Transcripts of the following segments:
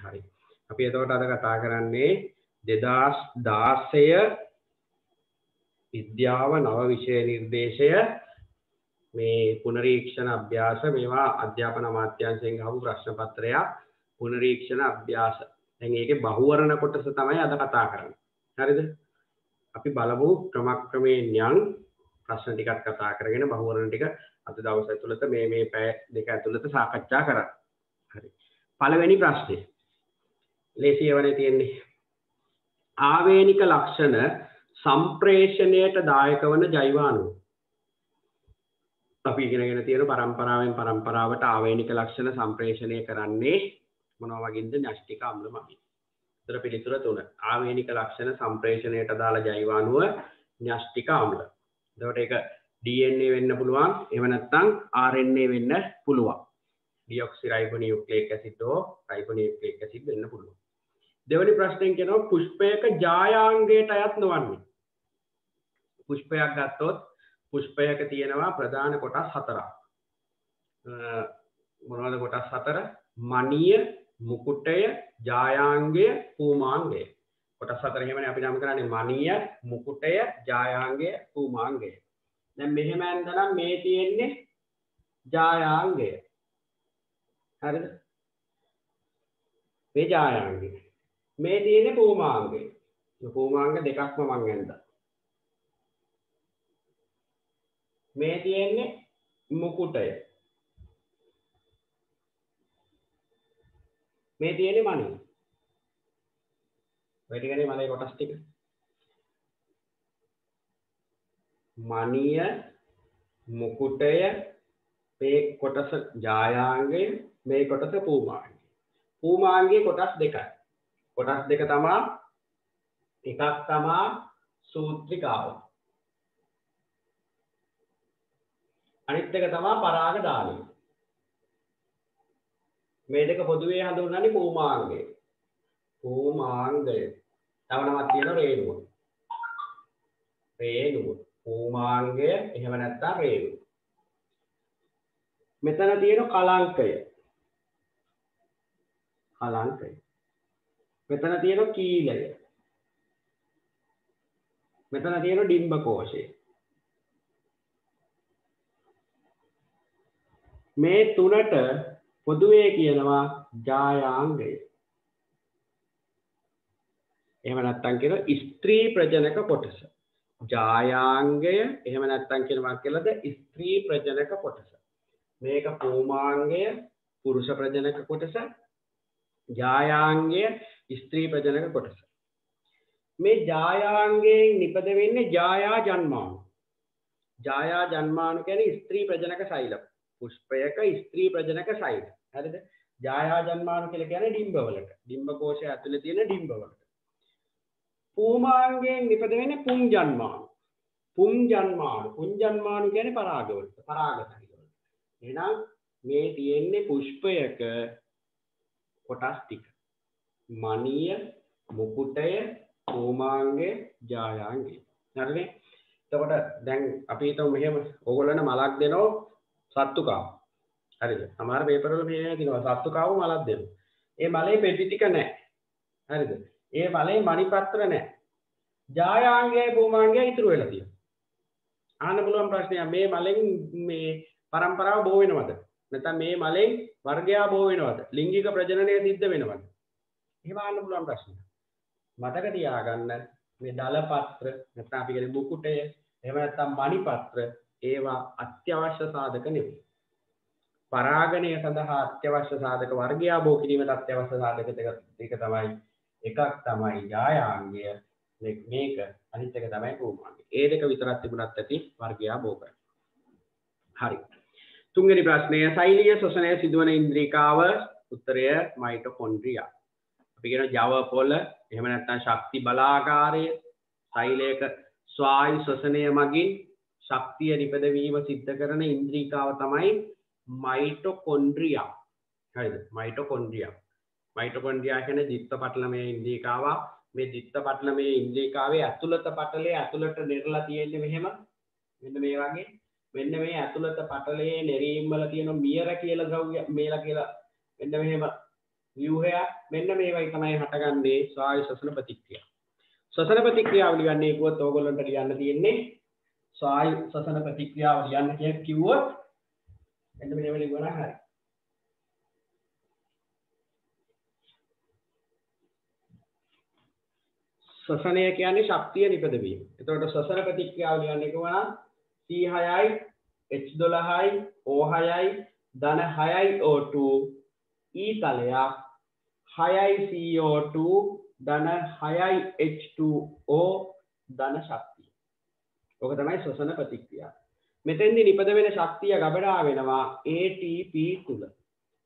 හරි. අපි එතකොට අද කතා කරන්නේ 2016 විද්‍යාව නව විෂය නිර්දේශය මේ පුනරීක්ෂණ අභ්‍යාස මේවා අධ්‍යාපන අමාත්‍යාංශයෙන් ගහපු ප්‍රශ්න පත්‍රයක් පුනරීක්ෂණ අභ්‍යාස. දැන් ඒකේ බහුවරණ කොටස තමයි අද කතා කරන්නේ. හරිද? අපි බලමු ක්‍රමක්‍රමයෙන් යන් ප්‍රශ්න ටිකක් කතා කරගෙන බහුවරණ ටික අද දවස් ඇතුළත මේ පැය දෙක ඇතුළත සාකච්ඡා කරා. හරි. පළවෙනි ප්‍රශ්නේ. ලේසියවනේ තියෙන්නේ. ආවේනික ලක්ෂණ සම්ප්‍රේෂණයට දායක වන ජෛව අණු. අපි ඉගෙනගෙන තියෙන පරම්පරාවෙන් පරම්පරාවට ආවේනික ලක්ෂණ සම්ප්‍රේෂණය කරන්නේ මොනවා වගේද? න්‍යෂ්ටික අම්ල මගින්. උත්තර පිළිතුර 3. ආවේනික ලක්ෂණ සම්ප්‍රේෂණයට දාලා ජෛව අණුව න්‍යෂ්ටික අම්ල. එතකොට ඒක DNA වෙන්න පුළුවන්, එහෙම නැත්නම් RNA වෙන්න පුළුවන්. ඩිऑක්සිරයිබෝනියුක්ලික් ඇසිඩ් හෝ රයිබෝනියුක්ලික් ඇසිඩ් වෙන්න පුළුවන්. දෙවෙනි ප්‍රශ්නෙන් කියනවා පුෂ්පයක ජායාංගයට අයත් නොවන්නේ. පුෂ්පයක් ගත්තොත් පුෂ්පයක තියෙනවා ප්‍රධාන කොටස් 4ක්. මොනවද කොටස් 4? මණිය, මුකුටය, ජායාංගය, පූමාංගය. කොටස් 4 එහෙමනේ අපි නම් කරන්නේ මණිය, මුකුටය, ජායාංගය, පූමාංගය. දැන් මෙහෙම ඇඳනම් මේ තියෙන්නේ ජායාංගය. හරිද? මේ ජායාංගය. මේ තියෙන්නේ පූමාංගය. පූමාංග දෙකක්ම මම ඇඳලා. මේ තියෙන්නේ මුකුටය. මේ තියෙන්නේ මණිය. ඔය ටිකනේ මලේ කොටස් ටික. මණිය, මුකුටය, මේ කොටස ජායාංගය, මේ කොටස පූමාංගය. පූමාංගයේ කොටස් දෙකයි. කොටස් දෙක තමයි එකක් තමයි සූත්‍රිකාව. අනිත් එක තමයි පරාගධානය. මේ දෙක පොදුවේ හඳුන්වන්නේ පූමාංගය. පූමාංගය. තව නමක් තියෙනවා රේණුව. රේණුව. පූමාංගය එහෙම නැත්නම් රේණුව. මෙතන තියෙන කලංකය. කලංකය. මෙතන තියෙන කීලය. මෙතන තියෙන ඩිම්බ කෝෂය. මේ තුනට පොදුවේ කියනවා ජායාංගය. එහෙම නැත්නම් කියන ස්ත්‍රී ප්‍රජනක කොටස. ජායාංගය එහෙම නැත්නම් කියනවා කියලාද ස්ත්‍රී ප්‍රජනක කොටස. මේක පූමාංගය පුරුෂ ප්‍රජනක කොටස. ජායාංගය ස්ත්‍රී ප්‍රජනක කොටස. මේ ජායාංගයෙන් නිපද වෙන්නේ ජායා ජන්මාණු. ජායා ජන්මාණු කියන්නේ ස්ත්‍රී ප්‍රජනක සෛල. පුෂ්පයක ස්ත්‍රී ප්‍රජනක සෛල. හරිද? ජායා ජන්මාණු කියලා කියන්නේ ඩිම්බ වලට. ඩිම්බ කෝෂය ඇතුලේ තියෙන ඩිම්බ වලට. පූමාංගයෙන් නිපද වෙන්නේ පුංජන්මාණු. පුංජන්මාණු. පුංජන්මාණු කියන්නේ පරාග වලට. පරාග සෛල වලට. එහෙනම් මේ තියෙන්නේ පුෂ්පයක කොටස් ටික. මණිය, මුකුටය, පූමාංගය, ජායාංගය. හරිනේ? එතකොට දැන් අපි හිතමු මෙහෙම ඕගොල්ලන්ට මලක් දෙනවා සත්තුකාව. හරිද? සමහර පේපර් වල මේ දිනවා සත්තුකාව මලක් දෙනවා. ඒ මලේ පෙටි ටික නැහැ. හරිද? ඒ මලේ මණිපත්‍ර නැහැ. ජායාංගයයි පූමාංගයයි ඉතුරු වෙලා තියෙනවා. අහන්න පුළුවන් ප්‍රශ්නයක් මේ මලෙන් මේ පරම්පරාව බෝ වෙනවද? නැත්නම් මේ මලෙන් වර්ගයා බෝ වෙනවද? ලිංගික ප්‍රජනනය සිද්ධ වෙනවද? එහෙම අහන්න පුළුවන් ප්‍රශ්නයක්. මතක තියාගන්න මේ දලපත්‍ර නැත්නම් අපි කියන්නේ මුකුටය එහෙම නැත්නම් මණිපත්‍ර ඒවා අත්‍යවශ්‍ය සාධක නෙවෙයි. පරාගණය සඳහා අත්‍යවශ්‍ය සාධක වර්ගයා බෝ කිරීමට අත්‍යවශ්‍ය සාධක දෙක තමයි. එකක් තමයි ජායාංගය මේක අනිත් එක තමයි පූමාංගය. ඒ දෙක විතරක් තිබුණත් ඇති වර්ගයා බෝ කරන්න. හරි. තුන්වෙනි ප්‍රශ්නය සෛලීය ශ්වසනය සිදුවන ඉන්ද්‍රිකාව. උත්තරය මයිටොකොන්ඩ්‍රියා. අපි කියන ජව පොළ එහෙම නැත්නම් ශක්ති බලාගාරය සෛලයක ස්වායු ශ්වසනය මගින් ශක්තිය නිපදවීම සිද්ධ කරන ඉන්ද්‍රිකාව තමයි මයිටොකොන්ඩ්‍රියා. හරිද? මයිටොකොන්ඩ්‍රියා. මයිටොකොන්ඩ්‍රියා කියන්නේ ද්විත්ව පටලමය ඉන්ද්‍රිකාව. මේ ද්විත්ව පටලමය ඉන්ද්‍රිකාවේ ඇතුළත පටලයේ ඇතුළට නිරලා තියෙන්නේ මෙහෙම. මෙන්න මේ වගේ. මෙන්න මේ ඇතුළත පටලයේ නෙරීම් වල තියෙන මියර කියලා ද්‍රව්‍ය මේලා කියලා මෙන්න මෙහෙම ව්‍යුහය මෙන්න මේවයි තමයි හටගන්නේ ස්වායු ශ්වසන ප්‍රතික්‍රියා. ශ්වසන ප්‍රතික්‍රියාව ලියන්නේ කිව්වොත් ඕගොල්ලන්ට ලියන්න තියෙන්නේ ස්වායු ශ්වසන ප්‍රතික්‍රියාව ලියන්න කියලා කිව්වොත් මෙන්න මේව ලියවලා හරි. ශ්වසනය කියන්නේ ශක්තිය නිපදවීම. එතකොට ශ්වසන ප්‍රතික්‍රියාව ලියන්නේ කොහොමද? C6යි H12යි O6යි ධන 6යි O2 E තලයක් 6යි CO2 ධන 6යි H2O ධන ශක්තිය. ඔක තමයි ශ්වසන ප්‍රතික්‍රියාව. මෙතෙන්දී නිපද වෙන ශක්තිය ගබඩා වෙනවා ATP තුල.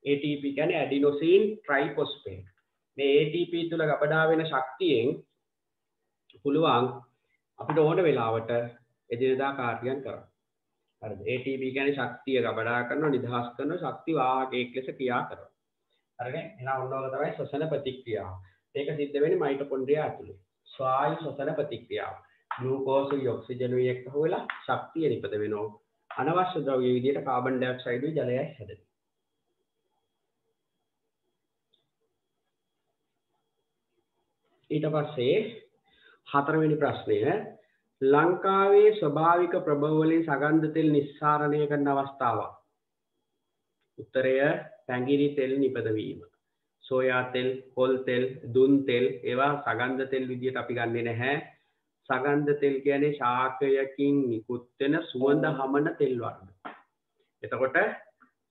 ATP කියන්නේ ඇඩිනෝසින් ට්‍රයිෆොස්ෆේට්. මේ ATP තුල ගබඩා වෙන ශක්තියෙන් පුළුවන් අපිට ඕන වෙලාවට එදිනෙදා කාර්යයන් කරන්න. හරිද? ATP කියන්නේ ශක්තිය ගබඩා කරනවා, නිදහස් කරනවා, ශක්ති වාහකයක් ලෙස ක්‍රියා කරනවා. හරිනේ? එහෙනම් ඔන්නෝක තමයි ශ්වසන ප්‍රතික්‍රියාව. ඒක සිද්ධ වෙන්නේ මයිටොකොන්ඩ්‍රියා ඇතුලේ. ස්වායු ශ්වසන ප්‍රතික්‍රියාව. ග්ලූකෝසුයි ඔක්සිජනුයි එක්ක හොයලා ශක්තිය නිපද වෙනවා. අනවශ්‍ය ද්‍රව්‍ය විදියට කාබන් ඩයොක්සයිඩුයි ජලයයි හැදෙනවා. ඊට පස්සේ හතරවෙනි ප්‍රශ්නය ලංකාවේ ස්වභාවික ප්‍රභව වලින් සගන්ධ තෙල් නිස්සාරණය කරන අවස්ථාවක්. උත්තරය පැංගිරි තෙල් නිපදවීම. සෝයා තෙල්, පොල් තෙල්, දුන් තෙල් ඒවා සගන්ධ තෙල් විදියට අපි ගන්නෙ නැහැ. සගන්ධ තෙල් කියන්නේ ශාකයකින් නිකුත් වෙන සුවඳ හමන තෙල් වර්ග. එතකොට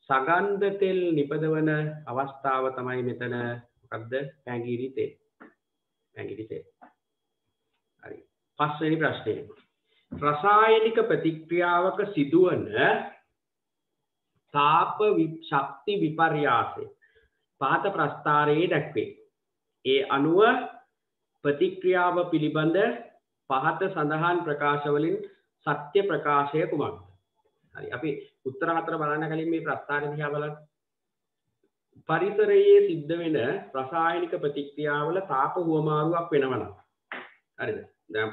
සගන්ධ තෙල් නිපදවන අවස්ථාව තමයි මෙතන මොකක්ද? පැංගිරි තෙල්. පැංගිරි තෙල්. හරි. පස්වෙනි ප්‍රශ්නය. රසායනික ප්‍රතික්‍රියාවක සිදුවන තාප ශක්ති විපර්යාසය පහත ප්‍රස්ථාරයේ දැක්වේ. ඒ අනුව ප්‍රතික්‍රියාව පිළිබඳ පහත සඳහන් ප්‍රකාශ වලින් සත්‍ය ප්‍රකාශය කුමක්ද? හරි. අපි උත්තර හතර බලන්න කලින් මේ ප්‍රස්ථාරය දිහා බලන්න. පරිසරයේ සිද්ධ වෙන රසායනික ප්‍රතික්‍රියාවල තාප හුවමාරුවක් වෙනවා. හරිද? දැන්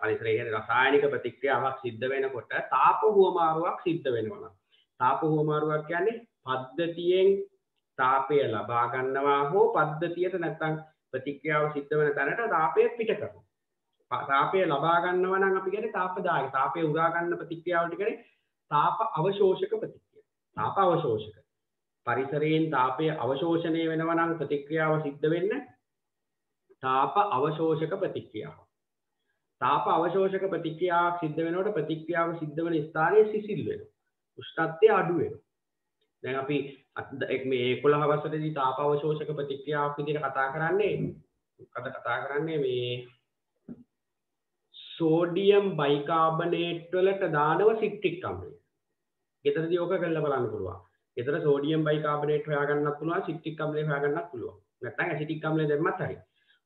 පරිසරයේ රසායනික ප්‍රතික්‍රියාවක් සිද්ධ වෙනකොට තාප හුවමාරුවක් සිද්ධ වෙනවා. තාප හුවමාරුවක් කියන්නේ පද්ධතියෙන් තාපය ලබා ගන්නවා හෝ පද්ධතියට නැත්නම් ප්‍රතික්‍රියාව සිද්ධ වෙන තැනට තාපය පිට කරනවා. තාපය ලබා ගන්නවා නම් අපි කියන්නේ තාපදායක. තාපය උරා ගන්න ප්‍රතික්‍රියාවට කියන්නේ තාප අවශෝෂක ප්‍රතික්‍රියාව. තාප අවශෝෂක. පරිසරයෙන් තාපය අවශෝෂණය වෙනවා නම් ප්‍රතික්‍රියාව සිද්ධ වෙන්නේ තාප අවශෝෂක ප්‍රතික්‍රියාව. තාප අවශෝෂක ප්‍රතික්‍රියාවක් සිද්ධ වෙනකොට ප්‍රතික්‍රියාව සිද්ධ වෙන ස්ථානයේ සිසිල් වෙනවා. උෂ්ණත්වය අඩු වෙනවා. දැන් අපි මේ 11 වසරේදී තාප අවශෝෂක ප්‍රතික්‍රියාවක් විදිහට කතා කරන්නේ මේ සෝඩියම් බයිකාබනේට් වලට දානව සිට්‍රික් අම්ලය. ගෙදරදී ඕක කරලා බලන්න පුළුවන්. ගෙදර සෝඩියම් බයිකාබනේට් හොයාගන්නත් පුළුවන්, සිට්‍රික් අම්ලය හොයාගන්නත් පුළුවන්. නැත්නම් ඇසිටික් අම්ලය දැම්මත් හරි.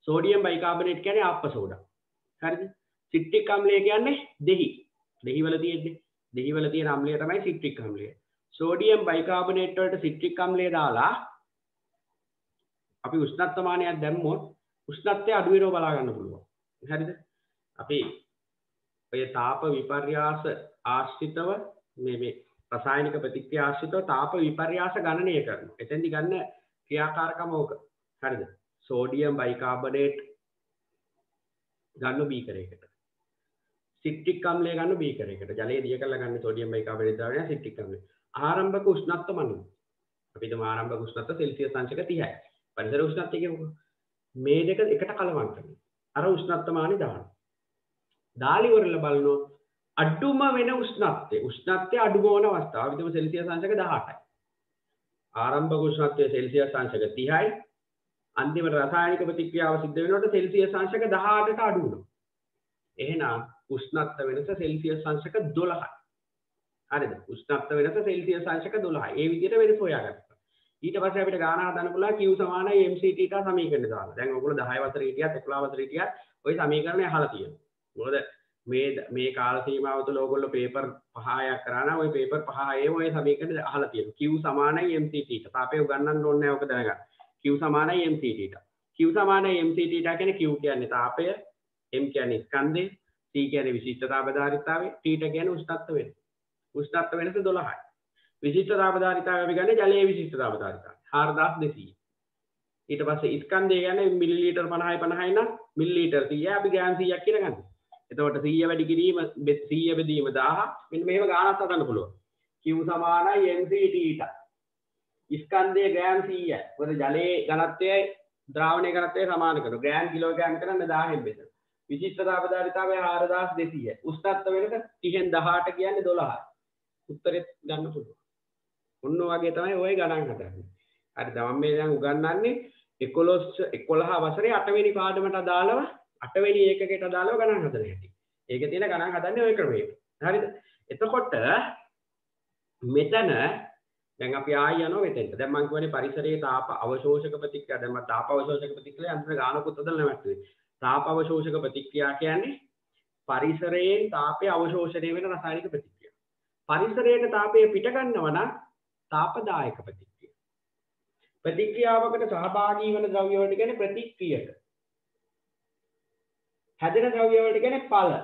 සෝඩියම් බයිකාබනේට් කියන්නේ ආප්ප සෝඩා. හරිද? සිට්‍රික් අම්ලය කියන්නේ දෙහි. දෙහි වල තියෙන අම්ලය තමයි සිට්‍රික් අම්ලය. සෝඩියම් බයිකාබනේට් වලට සිට්‍රික් අම්ලය දාලා අපි උෂ්ණත්වමානයක් දැම්මොත් උෂ්ණත්වය අඩු වෙනව බලා ගන්න පුළුවන්. හරිද? අපි ඔය තාප විපර්යාස ආශ්‍රිතව මේ රසායනික ප්‍රතික්‍රියා ආශ්‍රිතව තාප විපර්යාස ගණනය කරනවා. එතෙන්දි ගන්න ක්‍රියාකාරකම ඕක. හරිද? සෝඩියම් බයිකාබනේට් ගන්න බීකරයකට. සිට්‍රික් අම්ලය ගන්න බීකරයකට. ජලය දිය කරලා ගන්න සෝඩියම් බයිකාබනේට් දාගෙන සිට්‍රික් අම්ලය. ආරම්භක උෂ්ණත්ව මනුව. අපි හිතමු ආරම්භක උෂ්ණත්ව සෙල්සියස් අංශක 30යි. පරිසර උෂ්ණත්වය කියමුකෝ. මේ දෙක එකට කලවම් කරනවා. අර උෂ්ණත්වමානි දානවා. දාලි වල බලනවා අඩුම වෙන උෂ්ණත්වය අඩුම වන අවස්ථාව. අපි හිතමු සෙල්සියස් අංශක 18යි. ආරම්භක උෂ්ණත්වය සෙල්සියස් අංශක 30යි. අන්තිම රසායනික ප්‍රතික්‍රියාව සිද්ධ වෙනකොට සෙල්සියස් අංශක 18ට අඩු වෙනවා. එහෙනම් උෂ්ණත්ව වෙනස සෙල්සියස් අංශක 12යි. හරිද? උෂ්ණත්ව වෙනස සෙල්සියස් අංශක 12යි. ඒ විදිහට වෙනස හොයාගත්තා. ඊට පස්සේ අපිට ගාන හදන්න පුළුවන් Q = mc θ සමීකරණය දාලා. දැන් ඔයගොල්ලෝ 10 වසරේ හිටියත් 11 වසරේ හිටියත් ওই සමීකරණය අහලා තියෙනවා. මොකද මේ කාල සීමාව තුළ ඔයගොල්ලෝ පේපර් 5ක් කරා නම් ওই පේපර් 5 ওই සමීකරණ අහලා තියෙනවා. Q = mc θ. තාපය උගන්නන්න ඕනේ නැහැ ඔක දැනගන්න. Q = mc θ. Q = mc θ කියන්නේ Q කියන්නේ තාපය, m කියන්නේ ස්කන්ධය, T කියන්නේ විශිෂ්ටතාවධාරීතාවය, T කියන්නේ උෂ්ණත්ව වෙනස. උෂ්ණත්ව වෙනස 12යි. විශිෂ්ටතාවධාරීතාවය අපි ගන්නේ ජලයේ විශිෂ්ටතාවධාරීතාවය 4200. ඊට පස්සේ ස්කන්ධය කියන්නේ මිලිලීටර් 50යි 50යි නම් මිලිලීටර් 100 අපි ග්‍රෑම් 100ක් කියලා ගන්න. එතකොට 100 වැඩි කිරීම 100 බෙදීම 1000 මෙන්න මෙහෙම ගානක් හදන්න පුළුවන්. Q සමානයි mc/θ. ස්කන්ධයේ ග්‍රෑම් 100යි. මොකද ජලයේ ඝනත්වයයි ද්‍රාවණයේ ඝනත්වයයි සමාන කරනවා. ග්‍රෑම් කිලෝග්‍රෑම් කරන්න 1000න් බෙදලා. විශිෂ්ටතා අපදාරිතාවය 4200යි. උෂ්ණත්ව වෙනක 30න් 18 කියන්නේ 12යි. උත්තරෙත් ගන්න පුළුවන්. ඔන්න වගේ තමයි ඔය ගණන් හදන්නේ. හරිද? මම මේ දැන් උගන්වන්නේ 11 වසරේ 8 වෙනි පාඩමට අදාළව 8 වෙනි ඒකකයට අදාළව ගණන් හදන හැටි. ඒකේ තියෙන ගණන් හදන්නේ ওই ක්‍රමයට. හරිද? එතකොට මෙතන දැන් අපි ආය යනවා මෙතෙන්ට. දැන් මම කියන්නේ පරිසරයේ තාප අවශෝෂක ප්‍රතික්‍රියා. දැන් මම තාප අවශෝෂක ප්‍රතික්‍රියා අන්තිම ගානකුත් හදලා නැවතුනේ. තාප අවශෝෂක ප්‍රතික්‍රියා කියන්නේ පරිසරයෙන් තාපය අවශෝෂණය වෙන රසායනික ප්‍රතික්‍රියා. පරිසරයට තාපය පිට ගන්නවා නම් තාපදායක ප්‍රතික්‍රියා. ප්‍රතික්‍රියාවකට සහභාගී වන ද්‍රව්‍ය වලට කියන්නේ ප්‍රතික්‍රියක. හැදෙන ද්‍රව්‍ය වලට කියන්නේ ඵල.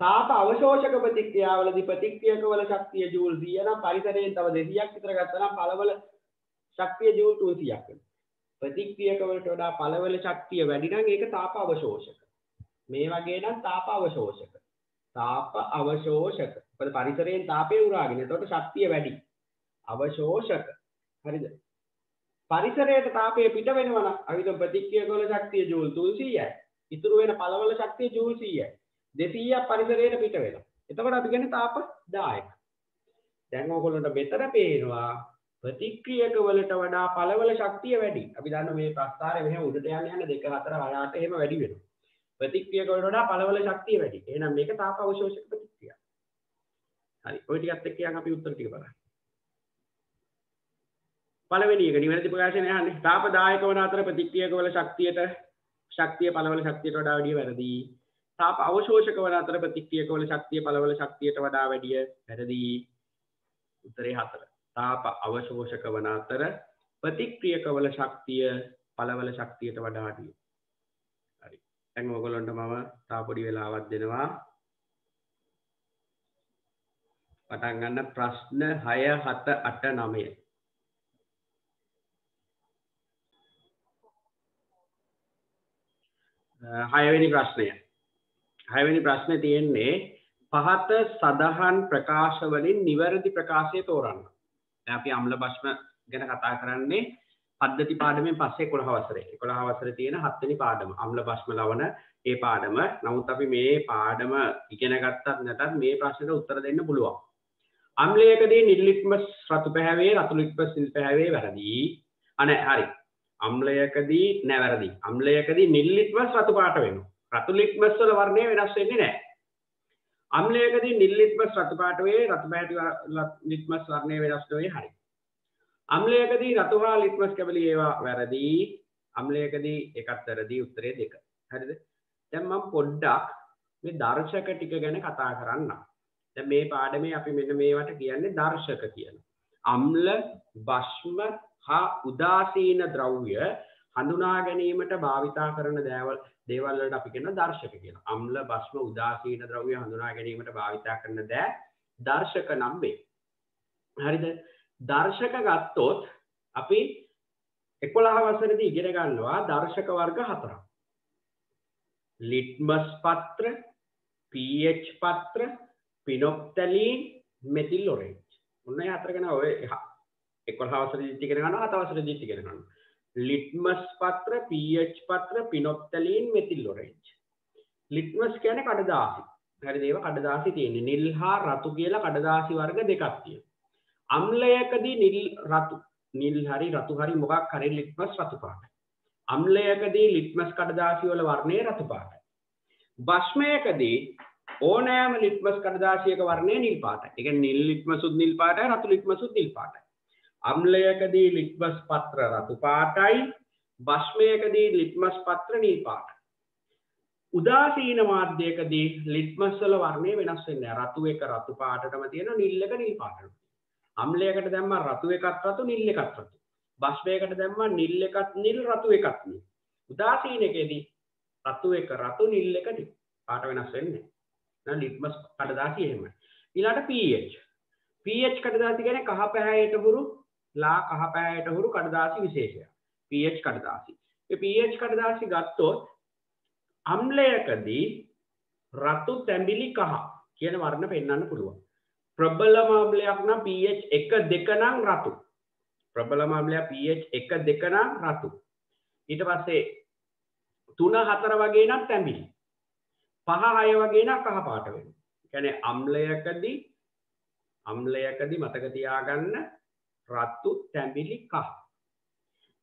තාප අවශෝෂක ප්‍රතික්‍රියාවලදී ප්‍රතික්‍රියක වල ශක්තිය ජූල් 100 නම් පරිසරයෙන් තව 200ක් විතර ගත්තා නම් ඵලවල ශක්තිය ජූල් 300ක් වෙනවා. ප්‍රතික්‍රියක වලට වඩා ඵලවල ශක්තිය වැඩි නම් ඒක තාප අවශෝෂක. මේ වගේ නම් තාප අවශෝෂක. තාප අවශෝෂක. මොකද පරිසරයෙන් තාපය උරාගෙන. එතකොට ශක්තිය වැඩි. අවශෝෂක. හරිද? පරිසරයට තාපය පිට වෙනවා නම් අපි හිතමු ප්‍රතික්‍රියක වල ශක්තිය ජූල් 300යි. ඉතුරු වෙන ඵලවල ශක්තිය ජූල් 100යි. 200ක් පරිසරයට පිට වෙනවා. එතකොට අපි කියන්නේ තාපදායක. දැන් ඕගොල්ලන්ට මෙතන පේනවා ප්‍රතික්‍රියක වලට වඩා ඵලවල ශක්තිය වැඩි. අපි දන්නවා මේ ප්‍රස්ථාරය මෙහෙම උඩට යන්න 2 4 6 8 එහෙම වැඩි වෙනවා. ප්‍රතික්‍රියක වලට වඩා ඵලවල ශක්තිය වැඩි. එහෙනම් මේක තාප අවශෝෂක ප්‍රතික්‍රියා. හරි. ඔය ටිකත් එක්ක යන් අපි උත්තර ටික බලන්න. පළවෙනි එක නිවැරදි ප්‍රකාශනය යන්නේ තාපදායක වන අතර ප්‍රතික්‍රියක වල ශක්තිය ඵලවල ශක්තියට වඩා වැඩි වැරදි. තාප අවශෝෂක වන අතර ප්‍රතික්‍රියක වල ශක්තිය ඵලවල ශක්තියට වඩා වැඩි වැරදි. උත්තරේ 4. තාප අවශෝෂක වන අතර ප්‍රතික්‍රියක වල ශක්තිය ඵලවල ශක්තියට වඩා අඩුයි. හරි. දැන් ඔයගොල්ලන්ට මම තා පොඩි වෙලාවක් දෙනවා. පටන් ගන්න ප්‍රශ්න 6 7 8 9. හයවෙනි ප්‍රශ්නය. හයවෙනි ප්‍රශ්නේ තියෙන්නේ පහත සදහන් ප්‍රකාශ වලින් නිවැරදි ප්‍රකාශය තෝරන්න. දැන් අපි අම්ල භස්ම ගැන කතා කරන්නේ පද්ධති පාඩමෙන් පස්සේ 11 වසරේ. 11 වසරේ තියෙන 7 වෙනි පාඩම අම්ල භස්ම ලවන ඒ පාඩම. නමුත් අපි මේ පාඩම ඉගෙන ගත්තත් නැතත් මේ ප්‍රශ්නෙට උත්තර දෙන්න පුළුවන්. අම්ලයකදී නිල් ලිට්මස් රතු පැහැවේ රතු ලිට්මස් නිල් පැහැවේ වැරදි. අනේ හරි. අම්ලයකදී නෑ වැරදි. අම්ලයකදී නිල් ලිට්මස් රතු පාට වෙනවා. රතු ලිට්මස් වල වර්ණය වෙනස් වෙන්නේ නැහැ. අම්ලයකදී නිල් ලිට්මස් රතු පාට වේ රතු පැහැති ලිට්මස් වර්ණය වෙනස් වෙන්නේ හරි. අම්ලයකදී රතු හා ලිට්මස් කැබලි ඒවා වැරදි. අම්ලයකදී එකක් වැරදි උත්තරේ 2. හරිද? දැන් මම පොඩ්ඩක් මේ දර්ශක ටික ගැන කතා කරන්නම්. දැන් මේ පාඩමේ අපි මෙන්න මේවට කියන්නේ දර්ශක කියලා. අම්ල, භස්ම හා උදාසීන ද්‍රව්‍ය හඳුනා ගැනීමට භාවිතා කරන දේවල් වලට අපි කියන දර්ශක කියලා. අම්ල, භස්ම, උදාසීන ද්‍රව්‍ය හඳුනා ගැනීමට භාවිතා කරන දෑ දර්ශක නම් වේ. හරිද? දර්ශක ගත්තොත් අපි 11 වසරේදී ඉගෙන ගන්නවා දර්ශක වර්ග 4ක්. ලිට්මස් පත්‍ර, pH පත්‍ර, පිනොප්තලීන්, මෙතිල් ඔරෙන්ජ්. ඔන්න ඒ හතර ගැන ඔය 11 වසරේදී ඉගෙන ගන්නවා 7 වසරේදී ඉගෙන ගන්නවා. ලිට්මස් පත්‍ර, pH පත්‍ර, පිනොප්තලීන්, මෙතිල් ඔරෙන්ජ්. ලිට්මස් කියන්නේ කඩදාසි. හරිද? ඒව කඩදාසි තියෙන්නේ. නිල් හා රතු කියලා කඩදාසි වර්ග දෙකක් තියෙනවා. අම්ලයකදී නිල් හරි රතු හරි මොකක් හරි ලිට්මස් රතු පාටයි. අම්ලයකදී ලිට්මස් කඩදාසි වල වර්ණය රතු පාටයි. භස්මයකදී ඕනෑම ලිට්මස් කඩදාසියක වර්ණය නිල් පාටයි. ඒ කියන්නේ නිල් ලිට්මසුත් නිල් පාටයි රතු ලිට්මසුත් නිල් පාටයි. අම්ලයකදී ලිට්මස් පත්‍ර රතු පාටයි. භස්මයකදී ලිට්මස් පත්‍ර නිල් පාටයි. උදාසීන මාධ්‍යයකදී ලිට්මස් වල වර්ණය වෙනස් වෙන්නේ නැහැ. රතු එක රතු පාටටම තියෙනවා නිල් එක නිල් පාටටම. අම්ලයකට දැම්මා රතු එකත් රතු නිල් එකත් රතු. භස්මයකට දැම්මා නිල් එකත් නිල් රතු එකත් නිල්. උදාසීනකදී රතු එක රතු නිල් එක නිල්. පාට වෙනස් වෙන්නේ නැහැ. ලිට්මස් කඩදාසි එහෙමයි. ඊළඟට pH. pH කඩදාසි කියන්නේ කහ පැහැයට හුරු ලා කහ පැහැයට හුරු කඩදාසි විශේෂයක්. pH කඩදාසි. ඒ pH කඩදාසි ගත්තොත් අම්ලයකදී රතු තැඹිලි කහ කියන වර්ණ පෙන්වන්න පුළුවන්. ප්‍රබලම අම්ලයක් නම් pH 1 2 නම් රතු. ප්‍රබලම අම්ලයක් pH 1 2 නම් රතු. ඊට පස්සේ 3 4 වගේ නම් තැඹිලි. 5 6 වගේ නම් කහ පාට වෙනවා. කියන්නේ අම්ලයකදී මතක තියාගන්න රතු තැඹිලි කහ.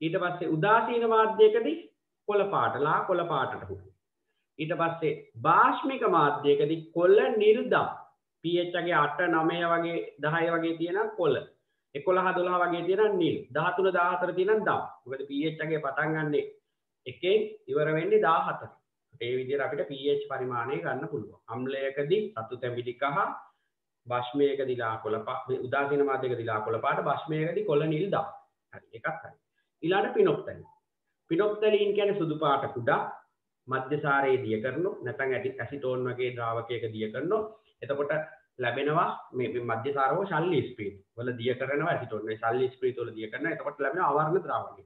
ඊට පස්සේ උදාසීන මාධ්‍යයකදී කොළ පාට කොළ පාටට හුරු. ඊට පස්සේ බාෂ්මික මාධ්‍යයකදී කොළ නිල්දම් pH එකේ 8 9 වගේ 10 වගේ තියෙන කොළ 11 12 වගේ තියෙන නිල් 13 14 තියෙන දම්. මොකද pH එකේ පටන් ගන්නෙ එකෙන් ඉවර වෙන්නේ 14. ඒ විදිහට අපිට pH පරිමාණය ගන්න පුළුවන්. අම්ලයකදී රතු තැඹිලි කහ, බාෂ්මයකදී කොළ පාට, උදාසීන මාධ්‍යයකදී කොළ පාට, බාෂ්මයකදී කොළ නිල් දම්. හරි එකක් හරි. ඊළඟට පිනොප්තලින්. පිනොප්තලින් කියන්නේ සුදු පාට කුඩා මධ්‍යසාරයේ දිය කරනොත් නැත්නම් ඇසිටෝන් වගේ ද්‍රාවකයක දිය කරනොත් එතකොට ලැබෙනවා මේ මධ්‍යසාරව ශල්‍ය ස්ප්‍රීත වල දිය කරනවා ඇසිටෝන් මේ ශල්‍ය ස්ප්‍රීත වල දිය කරනවා එතකොට ලැබෙනවා අවර්ණ ද්‍රාවකය.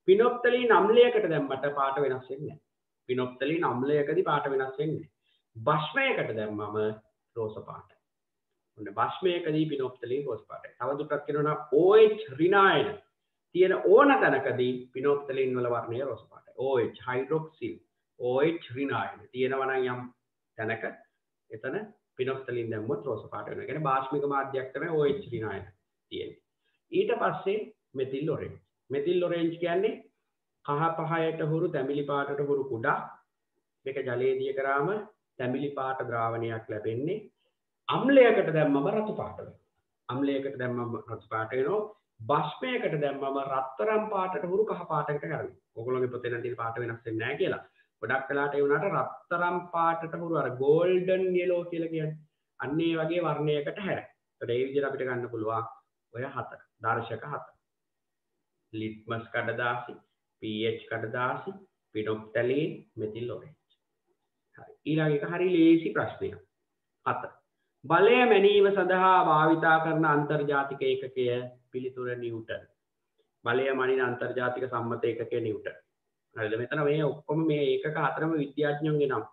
පිනොප්තලින් අම්ලයකට දැම්මට පාට වෙනස් වෙන්නේ නැහැ. පිනොප්තලින් අම්ලයකදී පාට වෙනස් වෙන්නේ නැහැ. බෂ්මයකට දැම්මම රෝස පාට. ඔන්න බෂ්මයකදී පිනොප්තලින් රෝස පාටයි. තවදුරටත් කියනවා OH ඍණායන තියෙන ඕන තැනකදී පිනොප්තලින් වල වර්ණය රෝස පාටයි. OH හයිඩ්‍රොක්සිල් OH ඍණායන තියෙනවා නම් යම් තැනක එතන පිනොප්තලින් දැම්මොත් රෝස පාට වෙනවා. කියන්නේ බාෂ්මික මාධ්‍යයක් තමයි OH ඍණායන තියෙන්නේ. ඊට පස්සේ මෙතිල් ඔරෙන්ජ්. මෙතිල් ඔරෙන්ජ් කියන්නේ කහ පහයට හුරු තැඹිලි පාටට හුරු කුඩා මේක ජලයේ දිය කරාම තැඹිලි පාට ද්‍රාවණයක් ලැබෙන්නේ. අම්ලයකට දැම්මම රතු පාට වෙනවා. අම්ලයකට දැම්මම රතු පාට වෙනවා. බෂ්මයකට දැම්මම රත්තරන් පාටට හුරු කහ පාටකට කරනවා. ඔයගොල්ලෝගේ පොතේ නම් තියෙන පාට වෙනස් වෙන්නේ නැහැ කියලා. ගොඩක් වෙලාට ඒ වුණාට රත්තරන් පාටට හුරු අර ගෝල්ඩන් යෙලෝ කියලා කියන්නේ. අන්න ඒ වගේ වර්ණයකට හැර. ඒකට ඒ විදිහට අපිට ගන්න පුළුවන් ඔය හතර. දර්ශක හතර. Litmus කඩදාසි, pH කඩදාසි, පිනොප්තලීන්, methyl orange. හරි. ඊළඟ එක හරි ලේසි ප්‍රශ්නයක්. 7. බලය මැනීම සඳහා භාවිතා කරන අන්තර්ජාතික ඒකකය පිළිතුර නිව්ටන්. බලය මනින අන්තර්ජාතික සම්මත ඒකකය නිව්ටන්. හරිද? මෙතන මේ ඔක්කොම මේ ඒකක හතරම විද්‍යාඥයන්ගේ නම්.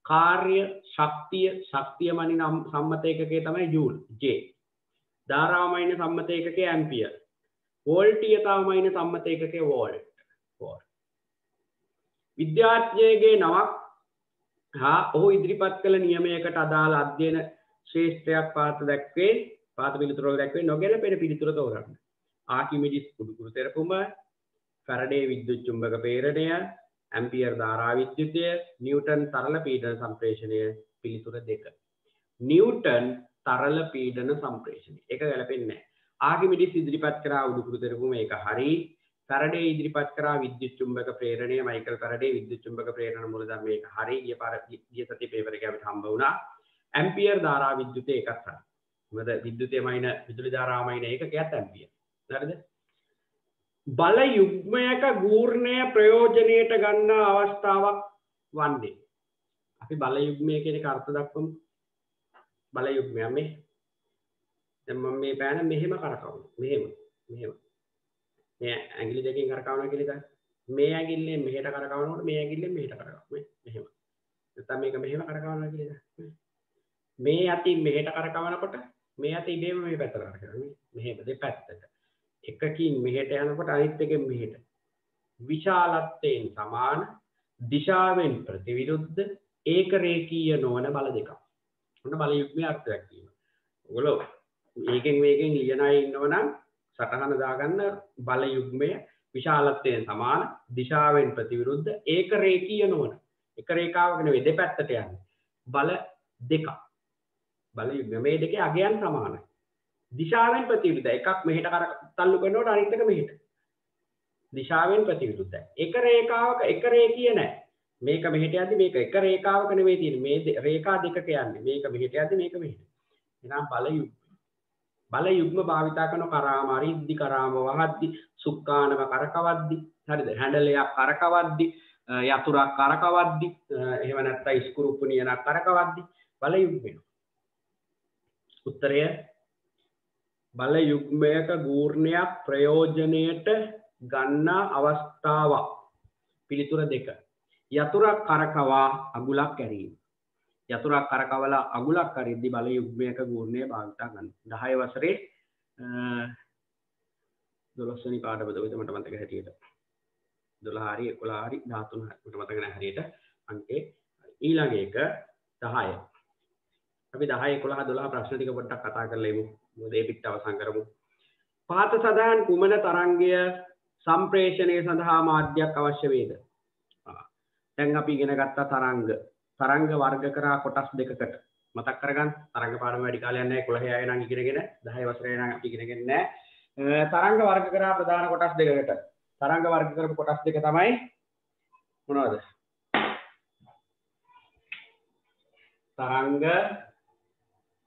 කාර්ය, ශක්තිය මනින සම්මත ඒකකය තමයි ජූල් J. ධාරාව මනින සම්මත ඒකකය ඇම්පියර්. වෝල්ටීයතාව මනින සම්මත ඒකකය වෝල්ට්. විද්‍යාඥයෙකුගේ නමක් හා ඔහු ඉදිරිපත් කළ නියමයකට අදාළ අධ්‍යයන ශ්‍රේෂ්ඨයක් පාත පිළිතුර වල දැක්වේ නොගැලපෙන පිළිතුර තෝරන්න. ආකිමිඩිස් කුඩුකුරු තෙරපුම, ෆැරඩේ විද්‍යුත් චුම්බක ප්‍රේරණය, ඇම්පියර් ධාරා විද්‍යුතය, නිව්ටන් තරල පීඩන සම්ප්‍රේෂණය. පිළිතුර 2. නිව්ටන් තරල පීඩන සම්ප්‍රේෂණය. ඒක ගැලපෙන්නේ නැහැ. ආකිමිඩිස් ඉදිරිපත් කරා උඩුකුරු තෙරපුම ඒක හරි. ෆැරඩේ ඉදිරිපත් කරා විද්‍යුත් චුම්බක ප්‍රේරණය, මයිකල් ෆැරඩේ විද්‍යුත් චුම්බක ප්‍රේරණ මූලධර්ම මේක හරි. ගිය සතියේ පේපර් එකේ අපිට හම්බ වුණා. ඇම්පියර් ධාරා විද්‍යුතය ඒකත් හරි. මොකද විද්‍යුතයේ මයින විදුලි ධාරාව මයින ඒකකයත් ඇම්පියර්. හරිද? බල යුග්මයක ගූර්ණය ප්‍රයෝජනයට ගන්න අවස්ථාවක් වන්නේ. අපි බල යුග්මය කියන එක අර්ථ දක්වමු. බල යුග්මය මේ දැන් මම මේ පෑන මෙහෙම කරකවනවා. මෙහෙම. මේ ඇඟිලි දෙකෙන් කරකවනවා කියලා ගන්න. මේ ඇඟිල්ලෙන් මෙහෙට කරකවනකොට මේ ඇඟිල්ලෙන් මෙහෙට කරකවනවා. මෙහෙම. නැත්නම් මේක මෙහෙම කරකවනවා කියලා ගන්න. මේ අතින් මෙහෙට කරකවනකොට මේ අත ඉබේම මේ පැත්තට කරකවනවා. මෙහෙම දෙපැත්තට. එකකින් මෙහෙට යනකොට අනිත් එකෙන් මෙහෙට. විශාලත්වයෙන් සමාන දිශාවෙන් ප්‍රතිවිරුද්ධ ඒක රේඛීය නොවන බල දෙකක්. මොන බල යුග්මයේ අර්ථයක් කියනවා. ඔයගොල්ලෝ මේකෙන් ලියන අය ඉන්නවනම් සටහන දාගන්න බල යුග්මය විශාලත්වයෙන් සමාන දිශාවෙන් ප්‍රතිවිරුද්ධ ඒක රේඛීය නොවන. එක රේඛාවක නෙවෙයි දෙපැත්තට යන්නේ. බල දෙකක්. බල යුග්ම මේ දෙකේ අගයන් සමානයි. දිශාවෙන් ප්‍රතිවිරුද්ධ එකක් මෙහෙට තල්ලු කරනකොට අනිත් එක මෙහෙට. දිශාවෙන් ප්‍රතිවිරුද්ධයි. එක රේඛාවක එක රේඛීය නැහැ. මේක මෙහෙට යද්දි මේක එක රේඛාවක නෙවෙයි තියෙන්නේ. මේ රේඛා දෙකක යන්නේ. මේක මෙහෙට යද්දි මේක මෙහෙට. එහෙනම් බල යුග්ම. බල යුග්ම භාවිතා කරන කරාම අරිද්දි කරාම වහද්දි සුක්කානම කරකවද්දි හරිද? හැඩලයක් කරකවද්දි යතුරක් කරකවද්දි එහෙම නැත්නම් ඉස්කුරුප්පු නියනක් කරකවද්දි බල යුග්ම වෙනවා. උත්තරය බල යුග්මයක ගූර්ණයක් ප්‍රයෝජනයට ගන්නා අවස්ථාව පිළිතුර 2 යතුරක් කරකවා අගුලක් කැරීම යතුරක් කරකවලා අගුලක් කරිද්දි බල යුග්මයක ගුණය භාවිතා ගන්න 10 වසරේ 12 වෙනි පාඩම දවසේ මට මතක හැටියට 12 හරි 11 හරි 13 මට මතක නැහැ හරියට අංකේ ඊළඟ එක 10 අපි 10 11 12 ප්‍රශ්න ටික පොඩ්ඩක් කතා කරලා ඉමු මොකද ඒ පිට අවසන් කරමු පහත සඳහන් කුමන තරංගය සම්ප්‍රේෂණය සඳහා මාධ්‍යයක් අවශ්‍ය වේද දැන් අපි ඉගෙන ගත්ත තරංග වර්ග කරා කොටස් දෙකකට මතක් කරගන්න තරංග පාඩම වැඩි කාලයක් නැහැ 11 ආයෙ නම් ඉගෙනගෙන 10 වසරේ නම් අපි ඉගෙනගෙන නැහැ තරංග වර්ග කරා ප්‍රධාන කොටස් දෙකකට තරංග වර්ග කරපු කොටස් දෙක තමයි මොනවද තරංග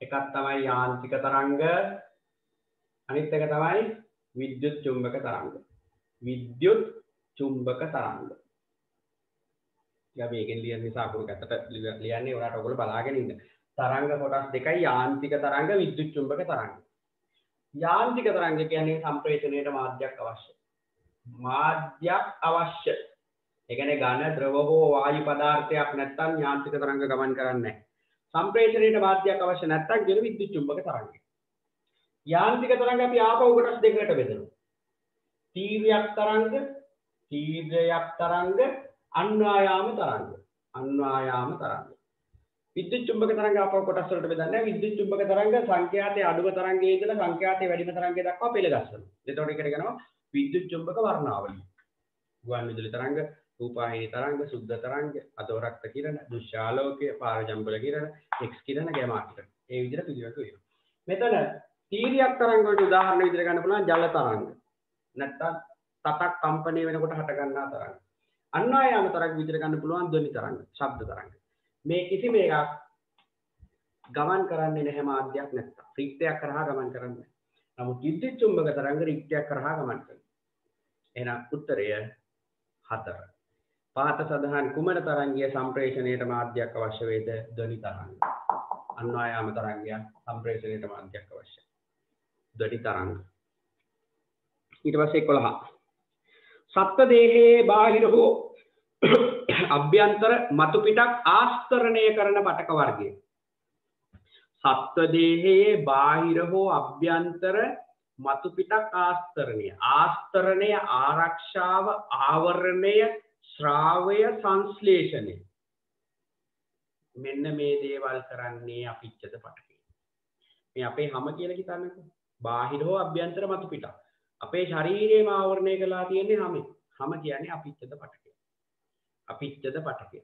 එකක් තමයි යාන්ත්‍රික තරංග අනිත් එක තමයි විද්‍යුත් චුම්බක තරංග විද්‍යුත් චුම්බක තරංග මේකෙන් ලියන නිසා අකුරු ගැටට ලියන්නේ ඔයාලට ඔයගොල්ලෝ බලාගෙන ඉන්න. තරංග කොටස් දෙකයි යාන්ත්‍රික තරංග විද්‍යුත් චුම්බක තරංග. යාන්ත්‍රික තරංග කියන්නේ සම්ප්‍රේෂණයට මාධ්‍යයක් අවශ්‍ය. මාධ්‍යයක් අවශ්‍ය. ඒ කියන්නේ ඝන ද්‍රව හෝ වායු පදාර්ථයක් නැත්නම් යාන්ත්‍රික තරංග ගමන් කරන්නේ නැහැ. සම්ප්‍රේෂණයට මාධ්‍යයක් අවශ්‍ය නැත්නම් කියන විද්‍යුත් චුම්බක තරංගය. යාන්ත්‍රික තරංග අපි ආපහු කොටස් දෙකකට බෙදනවා. තීර්යක් තරංග අන්වායාම තරංග විද්‍යුත් චුම්බක තරංග ආපහු කොටස් වලට බෙදන්නේ විද්‍යුත් චුම්බක තරංග සංඛ්‍යාතයේ අඩුම තරංගයේ ඉඳලා සංඛ්‍යාතයේ වැඩිම තරංගය දක්වා පෙළ ගස්සනවා. එතකොට ඒකට කියනවා විද්‍යුත් චුම්බක වර්ණාවලිය. ගුවන් විදුලි තරංග, රූපවාහිනී තරංග, සුද්ධ තරංග, අදෝරක්ත කිරණ, දුෂ්‍යාලෝකය, පාරජම්බුල කිරණ, එක්ස් කිරණ, ගැමා කිරණ. ඒ විදිහට පිළිවෙලට වෙනවා. මෙතන තීර්යක් තරංග වලට උදාහරණ විදිහට ගන්න පුළුවන් ජල තරංග. නැත්තම් තතක් කම්පණය වෙනකොට හට ගන්නා තරංග. අන්වායාම තරංග විදිහට ගන්න පුළුවන් ධ්වනි තරංග, ශබ්ද තරංග. මේ කිසිම එකක් ගමන් කරන්නේ නැහැ මාධ්‍යයක් නැත්තම්. රික්තයක් කරහා ගමන් කරන්නේ. නමුත් විද්‍යුත් චුම්බක තරංග රික්තයක් කරහා ගමන් කරනවා. එහෙනම් උත්තරය 4. පහත සඳහන් කුමන තරංගීය සම්ප්‍රේෂණයට මාධ්‍යයක් අවශ්‍ය වේද? ධ්වනි තරංග. අන්වායාම තරංගය සම්ප්‍රේෂණයට මාධ්‍යයක් අවශ්‍යයි. ධ්වනි තරංග. ඊට පස්සේ 11. සත්ත්ව දේහයේ බාහිර හෝ අභ්‍යන්තර මතු පිටක් ආස්තරණය කරන පටක වර්ගය. සත්ත්ව දේහයේ බාහිර හෝ අභ්‍යන්තර මතු පිටක් ආස්තරණය. ආස්තරණය ආරක්ෂාව ආවරණය ශ්‍රාවය සංශ්ලේෂණය. මෙන්න මේ දේවල් කරන්නේ අපිච්චද පටකේ. මේ අපේ හැම කියලා හිතන්නකෝ. බාහිර හෝ අභ්‍යන්තර මතු පිටක්. අපේ ශරීරයේම ආවරණය කරලා තියෙන්නේ හැම. හැම කියන්නේ අපිච්චද පටකේ. අපිච්චද පටකය.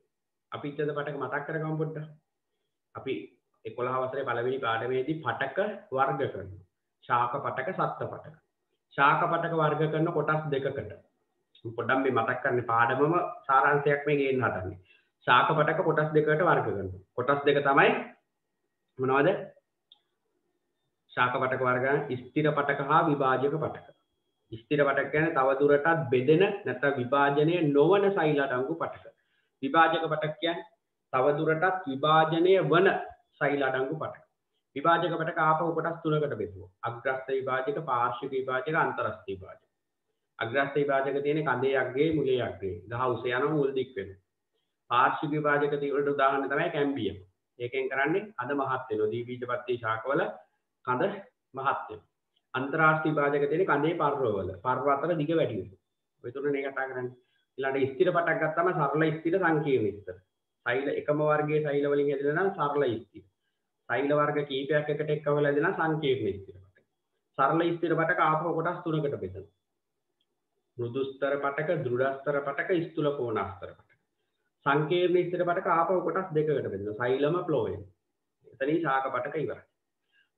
අපිච්චද පටක මතක් කරගමු පොඩ්ඩක්. අපි 11 වසරේ පළවෙනි පාඩමේදී පටක වර්ග කරනවා. ශාක පටක, සත්ත්ව පටක. ශාක පටක වර්ග කරන කොටස් දෙකකට. පොඩ්ඩක් මේ මතක් කරන්නේ පාඩමම සාරාංශයක් මේ ගේන්න හදන්නේ. ශාක පටක කොටස් දෙකකට වර්ග කරනවා. කොටස් දෙක තමයි මොනවද? ශාක පටක වර්ග ස්ථිර පටක හා විභාජක පටක. ස්ථිර පටක කියන්නේ තව දුරටත් බෙදෙන නැත්නම් විභාජනය නොවන සෛල අඩංගු පටක. විභාජක පටක කියන්නේ තව දුරටත් විභාජනය වන සෛල අඩංගු පටක. විභාජක පටක ආපහු කොටස් තුනකට බෙදුවා. අග්‍රස්ත විභාජක, පාර්ශ්වික විභාජක, අන්තරස්ත විභාජක. අග්‍රස්ත විභාජක තියෙන්නේ කඳේ අග්‍රේ මුලේ අග්‍රේ. ගහ උස යනවා මුල් දික් වෙනවා. පාර්ශ්වික විභාජක වලට උදාහරණ තමයි කැම්බියම්. ඒකෙන් කරන්නේ කඳ මහත් වෙනවා. දී බීජපත්‍රී ශාකවල කඳ මහත් වෙනවා. අන්තරාර්ථ විභාජක තියෙන්නේ කඳේ පර්වවල. පර්ව අතර දිග වැඩි වෙනවා. ඔය තුනනේ කතා කරන්නේ. ඊළඟට ස්ථිර පටක් ගත්තාම සරල ස්ථිර සංකීර්ණ ස්ථිර. සෛල එකම වර්ගයේ සෛල වලින් හැදෙන නම් සරල ස්ථිර. සෛල වර්ග කීපයක් එකට එක්කවල හැදෙන සංකීර්ණ ස්ථිර පටක. සරල ස්ථිර පටක ආපහු කොටස් තුනකට බෙදෙනවා. මෘදුස්තර පටක, දෘಢස්තර පටක, ස්ථූල කෝණස්තර පටක. සංකීර්ණ ස්ථිර පටක ආපහු කොටස් දෙකකට බෙදෙනවා. සෛලම ෆ්ලෝයම්. එතනින් ශාක පටක ඉවරයි.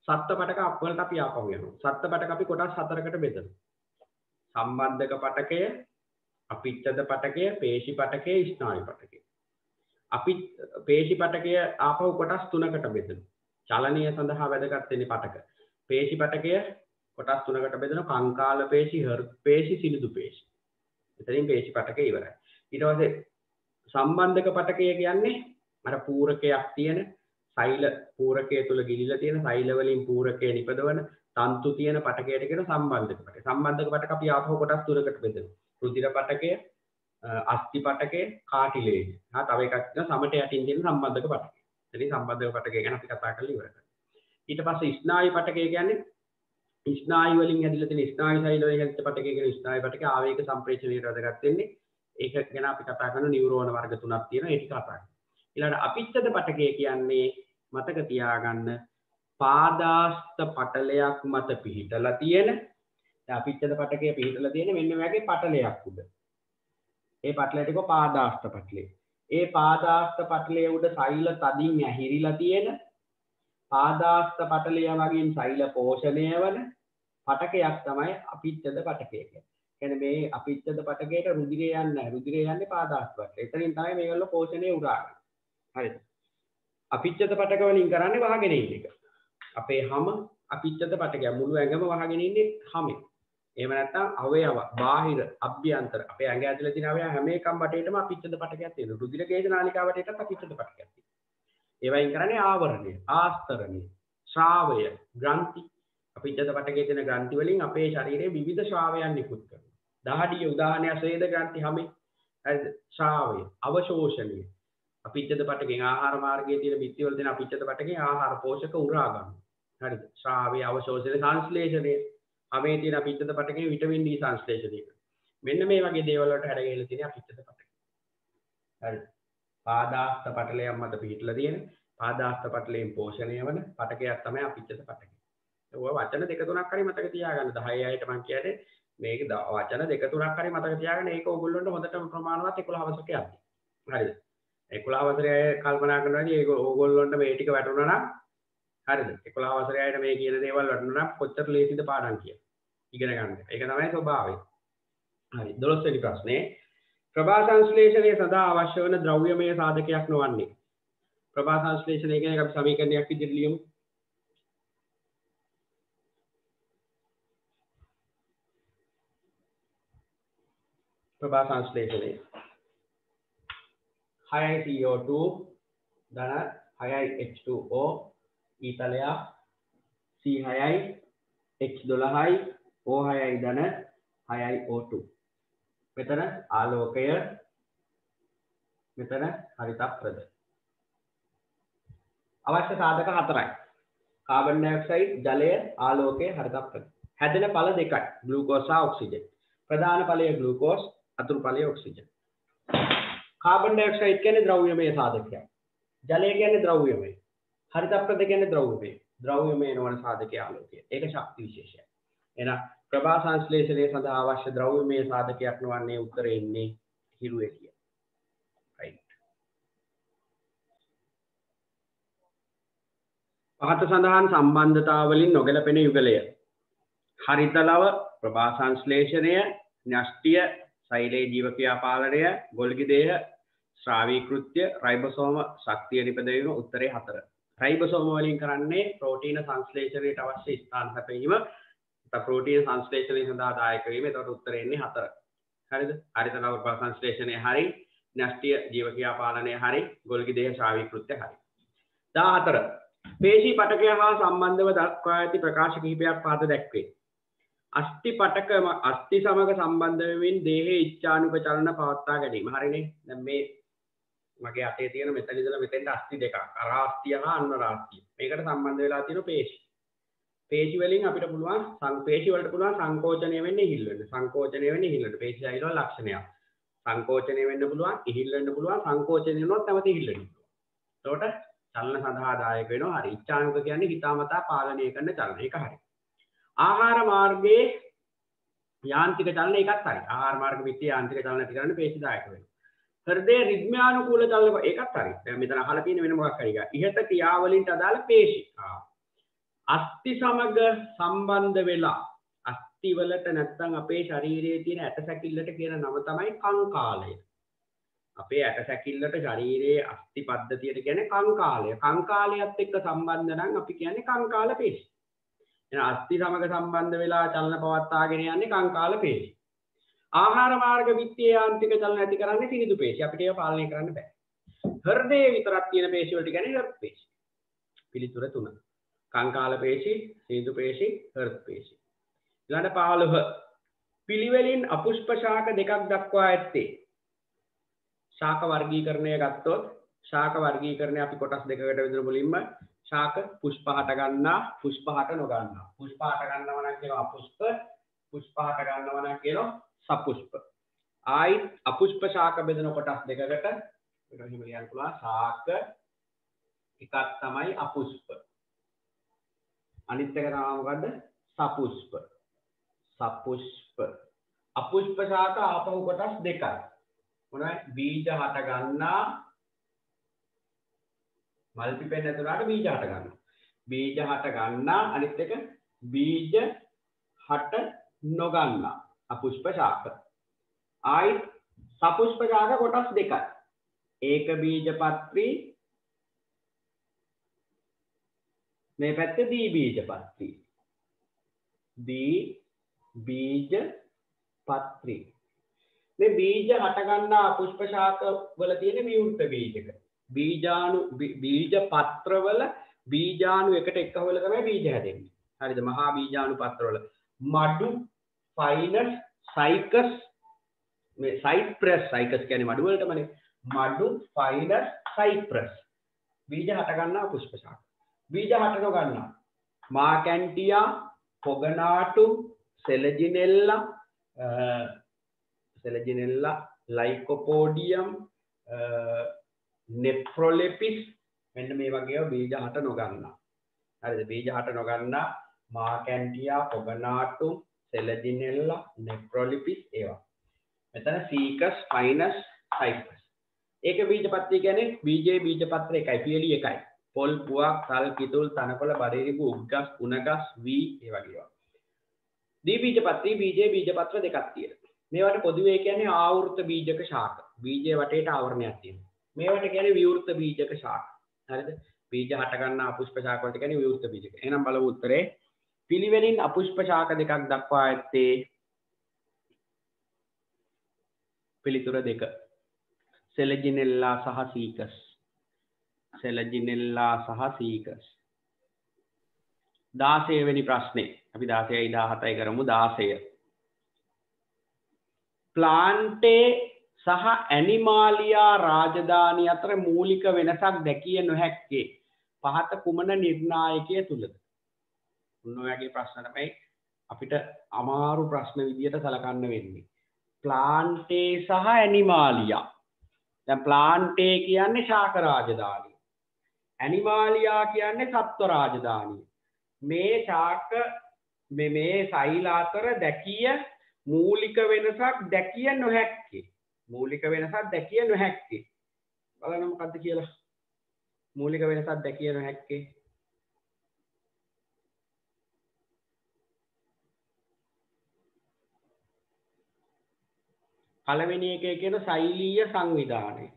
සත්ත්ව පටක අපවලට අපි ආපහු යනවා. සත්ත්ව පටක අපි කොටස් 4කට බෙදනවා. සම්බන්ධක පටකය, අපිච්ඡද පටකය, පේශි පටකය, ස්නායු පටකය. අපි පේශි පටකය ආපහු කොටස් 3කට බෙදනවා. චලනය සඳහා වැදගත් වෙන්නේ පටක. පේශි පටකය කොටස් 3කට බෙදනවා. කංකාල පේශි, හෘද පේශි, සිනිඳු පේශි. එතනින් පේශි පටකය ඉවරයි. ඊට පස්සේ සම්බන්ධක පටකය කියන්නේ අර පූරකයක් තියෙන සෛල පූරකය තුල ගිලිලා තියෙන සෛල වලින් පූරකය නිපදවන තන්තු තියෙන පටකයට කියන සම්බන්ධක පටක. සම්බන්ධක පටක අපි ආපහු කොටස් තුනකට බෙදෙනවා. රුධිර පටකය, අස්ථි පටකය, කාටිලේජ්. තව එකක් තියෙනවා සමට යටින් තියෙන සම්බන්ධක පටකය. එතනින් සම්බන්ධක පටකය ගැන අපි කතා කරලා ඉවර කරනවා. ඊට පස්සේ ස්නායු පටකය කියන්නේ ස්නායු වලින් හැදිලා තියෙන ස්නායු සෛල වලින් හැදිච්ච පටකය කියන ස්නායු පටකය ආවේග සම්ප්‍රේෂණයට වැදගත් වෙන්නේ. ඒක ගැන අපි කතා කරන නියුරෝන වර්ග තුනක් තියෙනවා. ඒක කතා කරමු. ඊළඟට අපිච්ඡද පටකය කියන්නේ මතක තියාගන්න පාදාස්ත පටලයක් මත පිහිටලා තියෙන. දැන් අපිච්ඡද පටකය පිහිටලා තියෙන මෙන්න මේ වගේ පටලයක් උඩ. ඒ පටලයට කියව පාදාස්ත පටලය. ඒ පාදාස්ත පටලයේ උඩ සෛල තදින් ඇහිරිලා තියෙන පාදාස්ත පටලය වගේ සෛල පෝෂණය වන පටකයක් තමයි අපිච්ඡද පටකය කියන්නේ. කියන්නේ මේ අපිච්ඡද පටකයට රුධිරය යන්නේ නැහැ. රුධිරය යන්නේ පාදාස්ත පටලය. එතනින් තමයි මේගොල්ලෝ පෝෂණය උරාගන්නේ. හරිද? අපිච්ඡද පටක වලින් කරන්නේ වහගෙන ඉන්න එක. අපේ හැම අපිච්ඡද පටකය මුළු ඇඟම වහගෙන ඉන්නේ හැමේ. එහෙම නැත්නම් අවයව බාහිර අභ්‍යන්තර අපේ ඇඟ ඇතුලේ තියෙන අවයව හැම එකම වටේටම අපිච්ඡද පටකයක් තියෙනවා. රුධිර කේශ නාලිකාව වටේටත් අපිච්ඡද පටකයක් තියෙනවා. ඒවයින් කරන්නේ ආවරණය, ආස්තරණය, ශ්‍රාවය, ග්‍රන්ථි. අපිච්ඡද පටකයේ තියෙන ග්‍රන්ථි වලින් අපේ ශරීරයේ විවිධ ශ්‍රාවයන් නිකුත් කරනවා. දහඩිය උදාහරණයක් ස්වේද ග්‍රන්ථි හැමේ. හරිද? ශ්‍රාවය, අවශෝෂණය. අපිච්ඡද පටකෙන් ආහාර මාර්ගයේ තියෙන බිත්ති වල තියෙන අපිච්ඡද පටකෙන් ආහාර පෝෂක උරා ගන්නවා. හරිද? ශ්‍රාවය, අවශෝෂණය, සංශ්ලේෂණය. හැමේ තියෙන අපිච්ඡද පටකේ විටමින් D සංශ්ලේෂණය කරනවා. මෙන්න මේ වගේ දේවල් වලට හැඩ ගැහිලා තියෙන අපිච්ඡද පටකය. හරිද? පාදාස්ත පටලයක් මත පිහිටලා තියෙන පාදාස්ත පටලයෙන් පෝෂණය වන පටකයක් තමයි අපිච්ඡද පටකය. ඔය වචන දෙක තුනක් හරි මතක තියාගන්න. 10 අයට මම කියන්නේ මේක වචන දෙක තුනක් හරි මතක තියාගන්න. ඒක ඕගොල්ලන්ට හොඳටම ප්‍රමාණවත් 11 වසරක යද්දි. හරිද? 11 වසරේ කල්පනා කරනවාදී ඒක ඕගොල්ලන්ට මේ ටික වැටුණා නම් හරිද? 11 වසරේ අයට මේ කියන දේවල් වැටුණා නම් කොච්චර ලේසිද පාඩම් කියලා. ඉගෙන ගන්න. ඒක තමයි ස්වභාවය. හරි. 12 වෙනි ප්‍රශ්නේ ප්‍රභා සංශ්ලේෂණය සඳහා අවශ්‍ය වන ද්‍රව්‍යමය සාධකයක් නොවන්නේ. ප්‍රභා සංශ්ලේෂණය කියන්නේ අපි සමීකරණයක් විදිහට ලියමු. ප්‍රභා සංශ්ලේෂණය 6යි CO2 ධන 6යි H2O ඊතලයක් C6යි H12යි O6යි ධන 6යි O2. මෙතන ආලෝකය මෙතන හරිතප්‍රද. අවශ්‍ය සාධක හතරයි. කාබන් ඩයොක්සයිඩ්, ජලය, ආලෝකය, හරිතප්‍රද. හැදෙන ඵල දෙකයි. ග්ලූකෝස් සහ ඔක්සිජන්. ප්‍රධාන ඵලය ග්ලූකෝස්, අතුරු ඵලය ඔක්සිජන්. කාබන් ඩයොක්සයිඩ් කියන්නේ ද්‍රව්‍යමය සාධකයක්. ජලය කියන්නේ ද්‍රව්‍යමය. හරිතප්‍රද කියන්නේ ද්‍රව්‍යමය. ද්‍රව්‍යමය නොවන සාධකය ආලෝකය. ඒක ශක්ති විශේෂයක්. එහෙනම් ප්‍රභා සංශ්ලේෂණය සඳහා අවශ්‍ය ද්‍රව්‍යමය සාධකයක් නොවන්නේ උත්තරේ ඉන්නේ හිරු එළිය. රයිට්. පහත සඳහන් සම්බන්ධතාවලින් නොගැලපෙන යුගලය. හරිත ලව, ප්‍රභා සංශ්ලේෂණය, න්‍යෂ්ටිය, සෛලේ ජීව ක්‍රියාපාලනය, ගොල්ගි දේහ, ශ්‍රාවී කෘත්‍ය, රයිබෝසෝම ශක්තිය නිපදවීම උත්තරේ 4. රයිබෝසෝම වලින් කරන්නේ ප්‍රෝටීන සංශ්ලේෂණයට අවශ්‍ය ස්ථාන සැපයීම. ප්‍රෝටීන සංශ්ලේෂණය සඳහා දායක වීම. එතකොට උත්තරේ එන්නේ 4. හරිද? හරිත ලව ප්‍රභා සංශ්ලේෂණය හරි, න්‍යෂ්ටිය ජීව ක්‍රියාපාලනය හරි, ගොල්ගි දේහ ශ්‍රාවී කෘත්‍ය හරි. 14. පේශී පටකය හා සම්බන්ධව දක්වා ඇති ප්‍රකාශ කිහිපයක් පහත දැක්වේ. අස්ථි පටක අස්ථි සමග සම්බන්ධ වෙමින් දේහයේ ඉච්ඡානුක චලන පවත්වා ගැනීම. හරිනේ? දැන් මේ මගේ අතේ තියෙන මෙතන ඉඳලා මෙතෙන්ට අස්ථි දෙකක්. අරාස්ථිය හා අන්වරාස්ථිය. මේකට සම්බන්ධ වෙලා තියෙන පේශි. පේශි වලින් අපිට පුළුවන් පේශි වලට පුළුවන් සංකෝචනය වෙන්න ඉහිල් වෙන්න. සංකෝචනය වෙන්න ඉහිල් වෙන්න. පේශි සෛල වල ලක්ෂණයක්. සංකෝචනය වෙන්න පුළුවන්, ඉහිල් වෙන්න පුළුවන්, සංකෝචනය වෙනොත් නැවත ඉහිල් වෙන්න පුළුවන්. එතකොට චලන සඳහා දායක වෙනවා. හරි. ඉච්ඡානුක කියන්නේ හිතාමතා පාලනය කරන චලන. ඒක හරි. ආහාර මාර්ගයේ යාන්ත්‍රික චලන එකත් හරි. ආහාර මාර්ග පිටියේ යාන්ත්‍රික චලන ඇති කරන්න පේශි දායක වෙනවා. හෘදය රිද්මයානුකූල චලන ඒකත් හරි. දැන් මෙතන අහලා තියෙන වෙන මොකක් හරි ගා. ඉහත ක්‍රියාවලින්ට අදාළ පේශි. අස්ථි සමග සම්බන්ධ වෙලා අස්ථි වලට නැත්නම් අපේ ශරීරයේ තියෙන ඇට සැකිල්ලට කියන නම තමයි කංකාලය. අපේ ඇට සැකිල්ලට ශරීරයේ අස්ථි පද්ධතියට කියන්නේ කංකාලය. කංකාලයත් එක්ක සම්බන්ධ නම් අපි කියන්නේ කංකාල පේශි. එහෙනම් අස්ථි සමග සම්බන්ධ වෙලා චලන පවත්වාගෙන යන්නේ කංකාල පේශි. ආහාර මාර්ග විත්තියේ යාන්ත්‍රික චලන ඇති කරන්නේ සිනිඳු පේශි. අපිට ඒක පාලනය කරන්න බෑ. හෘදයේ විතරක් තියෙන පේශි වලට කියන්නේ හෘද පේශි. පිළිතුර 3. කංකාල පේශි, සීදු පේශි, හෘද පේශි. ඊළඟ 15 පිළිවෙලින් අපුෂ්ප ශාක දෙකක් දක්වා ඇත්තේ. ශාක වර්ගීකරණය ගත්තොත් ශාක වර්ගීකරණය අපි කොටස් දෙකකට බෙදලා මුලින්ම ශාක පුෂ්ප හට ගන්නා, පුෂ්ප හට නොගන්නා. පුෂ්ප හට ගන්නවා නම් කියනවා අපුෂ්ප, පුෂ්ප හට ගන්නවා නම් කියනවා සපුෂ්ප. ආයි අපුෂ්ප ශාක බෙදෙන කොටස් දෙකකට එහෙම ලියන්න පුළුවන්. ශාක එකක් තමයි අපුෂ්ප. අනිත් එක තමයි මොකද්ද? සපුෂ්ප. සපුෂ්ප. අපුෂ්ප ශාක ආපහු කොටස් දෙකයි. මොනවද? බීජ හට ගන්නා, මල් පිපෙන්න ඇතුළට බීජ හට ගන්නවා. බීජ හට ගන්නා, අනිත් එක බීජ හට නොගන්නා අපුෂ්ප ශාක. ආයි සපුෂ්ප ශාක කොටස් දෙකයි. ඒක බීජපත්‍රි, මේ පැත්තේ දී බීජපත්‍රි. දී බීජපත්‍රි. මේ බීජ හට ගන්නා පුෂ්ප ශාක වල තියෙන විවෘත බීජක. බීජාණු බීජ පත්‍රවල බීජාණු එකට එක්කවල තමයි බීජ හැදෙන්නේ. හරිද? මහා බීජාණු පත්‍රවල මඩු, ෆයිනස්, සයිකස්, මේ සයිප්‍රස්, සයිකස් කියන්නේ මඩු වලටමනේ. මඩු, ෆයිනස්, සයිප්‍රස් බීජ හට ගන්නා පුෂ්ප ශාක. බීජ හට නොගන්නා මාකැන්ටියා, පොගනාටු, සෙලජිනෙල්ලා, ලයිකොපෝඩියම්, නෙෆ්‍රොලෙපිස්, මෙන්න මේ වගේ බීජ හට නොගන්නා. හරිද? බීජ හට නොගන්නා මාකැන්ටියා, පොගනාටු, සෙලජිනෙල්ලා, නෙෆ්‍රොලෙපිස් ඒවා. මෙතන සීකස්, ෆයිනස්, සයිප්‍රස්. ඒක බීජපත්‍රය කියන්නේ බීජේ බීජපත්‍ර එකයි, පියලි එකයි. පොල්, පුවක්, තල්, කිතුල්, තනකොළ, බඩේරිපු, උග්ගස්, උණගස්, වී ඒ වගේ ඒවා. දී බීජපත්‍රි, බීජේ බීජපත්‍ර දෙකක් තියෙනවා. මේවට පොදුවේ කියන්නේ ආවෘත බීජක ශාක. බීජයේ වටේට ආවරණයක් තියෙනවා. මේවට කියන්නේ විවෘත බීජක ශාක. හරිද? බීජ හට ගන්නා අපුෂ්ප ශාක වලට කියන්නේ විවෘත බීජක. එහෙනම් බලමු උත්තරේ. පිළිවෙලින් අපුෂ්ප ශාක දෙකක් දක්වා ඇත්තේ. පිළිතුර 2. සෙලජිනෙල්ලා සහ සීකස්. සෙලජිනෙල්ලා සහ සීකස්. 16 වෙනි ප්‍රශ්නේ. අපි 16යි 17යි කරමු. 16. ප්ලාන්ටේ සහ ඇනිමාලියා රාජධානිය අතර මූලික වෙනසක් දැකිය නොහැක්කේ පහත කුමන නිර්ණායකය තුලද? ඔන්න ඔයගේ ප්‍රශ්න තමයි අපිට අමාරු ප්‍රශ්න විදියට සලකන්න වෙන්නේ. ප්ලාන්ටේ සහ ඇනිමාලියා. දැන් ප්ලාන්ටේ කියන්නේ ශාක රාජධානිය. ඇනිමාලියා කියන්නේ සත්ව රාජධානිය. මේ ශාක මේ සෛල අතර දැකිය මූලික වෙනසක් දැකිය නොහැක්කේ. මූලික වෙනසක් දැකිය නොහැක්කේ. බලන්න මොකද්ද කියලා. මූලික වෙනසක් දැකිය නොහැක්කේ. පළවෙනි එකේ කියන ශෛලීය සංවිධානය.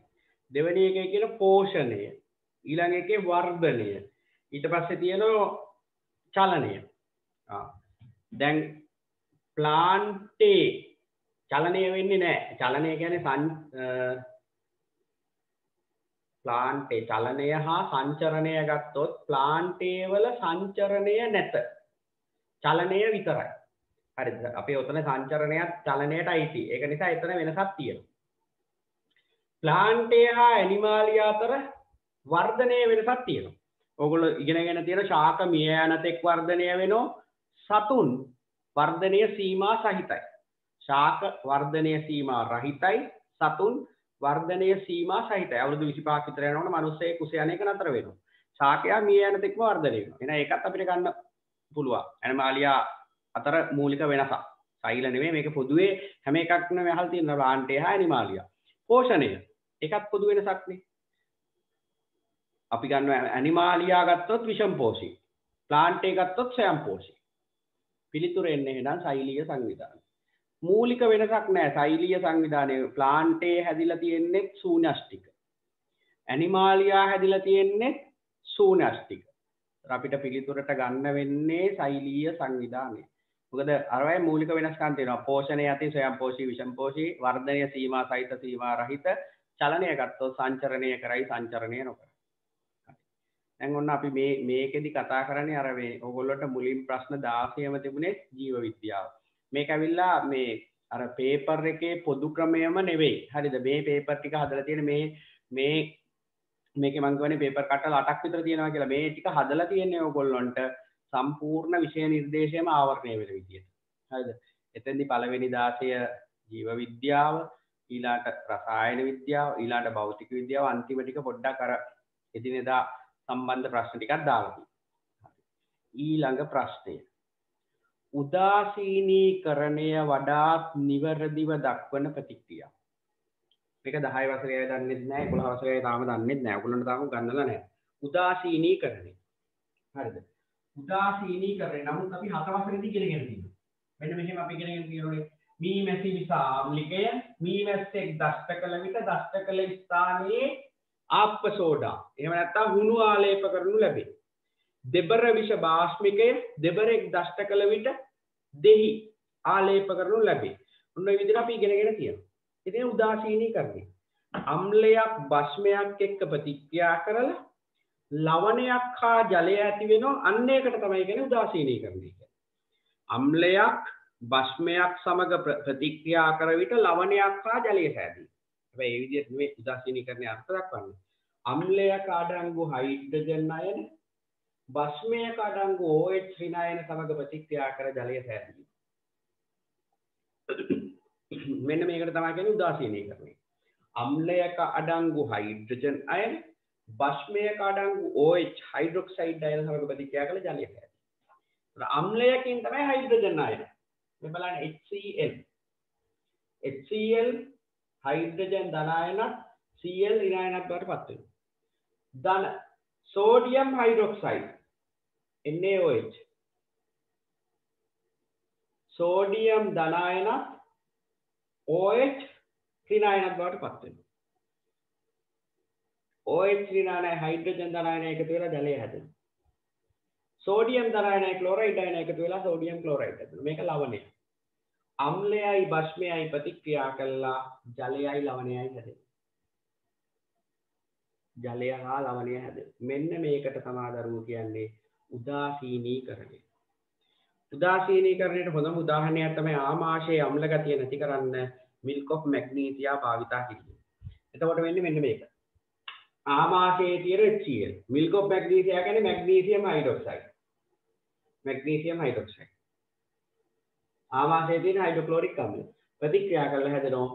දෙවෙනි එකේ කියන පෝෂණය. ඊළඟ එකේ වර්ධනය. ඊට පස්සේ තියෙනවා චලනය. දැන් ප්ලාන්ටේ චලනය වෙන්නේ නැහැ. චලනය කියන්නේ ප්ලාන්ටේ චලනය හා සංචරණය ගත්තොත් ප්ලාන්ටේ වල සංචරණය නැත. චලනය විතරයි. හරිද? අපි උතන සංචරණයත් චලනයට අයිති. ඒක නිසා එතන වෙනසක් තියෙනවා. ප්ලාන්ටේ හා ඇනිමාලියා අතර වර්ධනයේ වෙනසක් තියෙනවා. ඕගොල්ලෝ ඉගෙනගෙන තියෙන ශාක මිය යන තෙක් වර්ධනය වෙනවා. සතුන් වර්ධනය සීමා සහිතයි. ශාක වර්ධනය සීමා රහිතයි. සතුන් වර්ධනය සීමා සහිතයි. අවුරුදු 25ක් විතර යනකොට මිනිස්සේ කුස යන එක නතර වෙනවා. ශාකයා මිය යන තෙක්ම වර්ධනය වෙනවා. එහෙනම් ඒකත් අපිට ගන්න පුළුවන්. ඇනිමාලියා අතර මූලික වෙනසක්. සෛල නෙමෙයි මේක පොදුවේ හැම එකක්ම මෙහල් තියෙන ප්ලාන්ටේ හා ඇනිමාලියා. පෝෂණය ඒකත් පොදු වෙනසක් නේ. අපි ගන්නවා ඇනිමාලියා ගත්තොත් විෂම පෝෂී. ප්ලාන්ටේ ගත්තොත් ස්වයං පෝෂී. පිළිතුර එන්නේ එහෙනම් ශෛලීය සංවිධානය. මූලික වෙනසක් නැහැ. ශෛලීය සංවිධානයේ ප්ලාන්ටේ හැදිලා තියෙන්නේ ශූන්‍යෂ්ටික. ඇනිමාලියා හැදිලා තියෙන්නේ ශූන්‍යෂ්ටික. අපිට පිළිතුරට ගන්න වෙන්නේ ශෛලීය සංවිධානය. මොකද අරවයි මූලික වෙනස්කම් තියෙනවා. පෝෂණය යටි ස්වයං පෝෂී, විෂම පෝෂී, වර්ධනය සීමා සහිත, සීමා රහිත, චලනය ගත්තොත් සංචරණය කරයි, සංචරණය නොකරයි. දැන් ඔන්න අපි මේකෙදි කතා කරන්නේ අර මේ ඕගොල්ලන්ට මුලින් ප්‍රශ්න 16ම තිබුණේ ජීව විද්‍යාව. මේක ඇවිල්ලා මේ අර පේපර් එකේ පොදු ක්‍රමයම නෙවෙයි. හරිද? මේ පේපර් ටික හදලා තියෙන මේකේ මම කියන්නේ පේපර් කට්ටල 8ක් විතර තියෙනවා කියලා. මේ ටික හදලා තියෙන්නේ ඕගොල්ලන්ට සම්පූර්ණ විෂය නිර්දේශයම ආවරණය වෙන විදියට. හරිද? එතෙන්දි පළවෙනි 16 ජීව විද්‍යාව, ඊළාට රසායන විද්‍යාව, ඊළාට භෞතික විද්‍යාව, අන්තිම ටික පොඩ්ඩක් අර එදිනෙදා සම්බන්ධ ප්‍රශ්න ටිකක් දාලා තියෙනවා. ඊළඟ ප්‍රශ්නය. උදාසීනීකරණය වඩාත් නිවැරදිව දක්වන ප්‍රතික්‍රියා. මේක 10 වසරේ අය දන්නේ නැහැ, 11 වසරේ අය තාම දන්නේ නැහැ. ඔයගොල්ලන්ට තාම ගන්නලා නැහැ. උදාසීනීකරණය. හරිද? උදාසීනීකරණය. නමුත් අපි 7 වසරේදී ඉගෙනගෙන තියෙනවා. මෙන්න මෙහෙම අපි ඉගෙනගෙන තියෙනෝනේ. මීමැසි විස ආම්ලිකය මීමැස්සෙක් දෂ්ට කළ විට දෂ්ට කළ ස්ථානයේ ආප්ප සෝඩා එහෙම නැත්නම් හුණු ආලේප කරනු ලැබේ. දෙබර විෂ බාෂ්මිකය දෙබරෙක් දෂ්ට කළ විට දෙහි ආලේප කරනු ලැබේ. ඔන්න ඔය විදිහට අපි ඉගෙනගෙන තියෙනවා. ඉතින් උදාසීනීකරණය. අම්ලයක් බෂ්මයක් එක්ක ප්‍රතික්‍රියා කරලා ලවණයක් හා ජලය ඇති වෙනවා. අන්න ඒකට තමයි කියන්නේ උදාසීනීකරණය කියන්නේ. අම්ලයක් බෂ්මයක් සමග ප්‍රතික්‍රියා කර විට ලවණයක් හා ජලය සෑදී. හැබැයි මේ විදිහට නෙවෙයි උදාසීනීකරණයේ අර්ථ දක්වන්නේ. අම්ලයක අඩංගු හයිඩ්‍රජන් අයන බෂ්මයක අඩංගු OH ඍණායන සමග ප්‍රතික්‍රියා කර ජලය සෑදී. මෙන්න මේකට තමයි කියන්නේ උදාසීනීකරණය. අම්ලයක අඩංගු හයිඩ්‍රජන් අයන බෂ්මයක අඩංගු OH හයිඩ්‍රොක්සයිඩ් අයන සමග ප්‍රතික්‍රියා කර ජලය සෑදී. අම්ලයකින් තමයි හයිඩ්‍රජන් අයන. මේ බලන්න HCl හයිඩ්‍රජන් ධන අයනත් Cl ඍණායනත් බවට පත් වෙනවා. ධන සෝඩියම් හයිඩ්‍රොක්සයිඩ් NaOH සෝඩියම් ධන අයනත් OH ඍණායනත් බවට පත් වෙනවා. OH ඍණායනයි හයිඩ්‍රජන් ධන අයනයි එකතු වෙලා ජලය හැදෙනවා. සෝඩියම් ධන අයනයි ක්ලෝරයිඩ් අයනයි එකතු වෙලා සෝඩියම් ක්ලෝරයිඩ් හැදෙනවා. මේක ලවණය. අම්ලයයි බෂ්මයයි ප්‍රතික්‍රියා කළා ජලයයි ලවණයයි හැදෙනවා. ජලය හා ලවණය හැදෙනවා. මෙන්න මේකට සමාදරුව කියන්නේ උදාසීනීකරණය. උදාසීනීකරණයට හොඳම උදාහරණයක් තමයි ආමාශයේ අම්ල ගතිය නැති කරන්න මිල්ක් ඔෆ් මැග්නීසියා භාවිතා කිරීම. එතකොට වෙන්නේ මෙන්න මේක. ආමාශයේ තියෙන HCl මිල්ක් ඔෆ් මැග්නීසියා කියන්නේ මැග්නීසියම් හයිඩ්‍රොක්සයිඩ්. Magnesium hydroxide. ආමාශයේ තියෙන හයිඩ්‍රොක්ලෝරික් අම්ල ප්‍රතික්‍රියා කරලා හැදෙනවා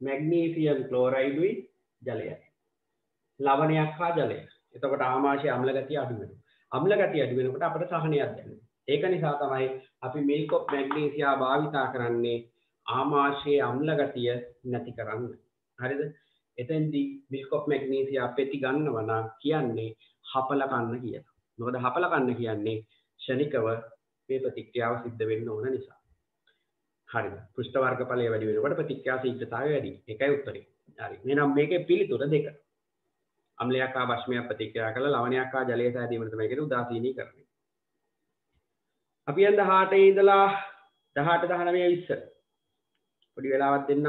මැග්නීසියම් ක්ලෝරයිඩුයි ජලයයි. ලවණයක් හා ජලය. එතකොට ආමාශයේ අම්ල ගතිය අඩු වෙනවා. අම්ල ගතිය අඩු වෙනකොට අපිට සහනයක් දැනෙනවා. ඒක නිසා තමයි අපි මිල්ක් ඔෆ් මැග්නීසියා භාවිතා කරන්නේ ආමාශයේ අම්ල ගතිය නැති කරන්න. හරිද? එතෙන්දී මිල්ක් ඔෆ් මැග්නීසියා පෙති ගන්නවා නම් කියන්නේ හපල කන්න කියලා. මොකද හපල කන්න කියන්නේ ක්ෂණිකව මේ ප්‍රතික්‍රියාව සිද්ධ වෙන්න ඕන නිසා. හරිද? පෘෂ්ඨ වර්ගඵලය වැඩි වෙනකොට ප්‍රතික්‍රියා ශීඝ්‍රතාවය වැඩි. ඒකයි උත්තරේ. හරි. එහෙනම් මේකේ පිළිතුර දෙක. අම්ලයක් හා බෂ්මයක් ප්‍රතික්‍රියා කළා ලවණයක් හා ජලය සෑදීමට තමයි කියන්නේ උදාසීනීකරණය. අපි යන 18 ඉඳලා 18 19 20 පොඩි වෙලාවක් දෙන්න.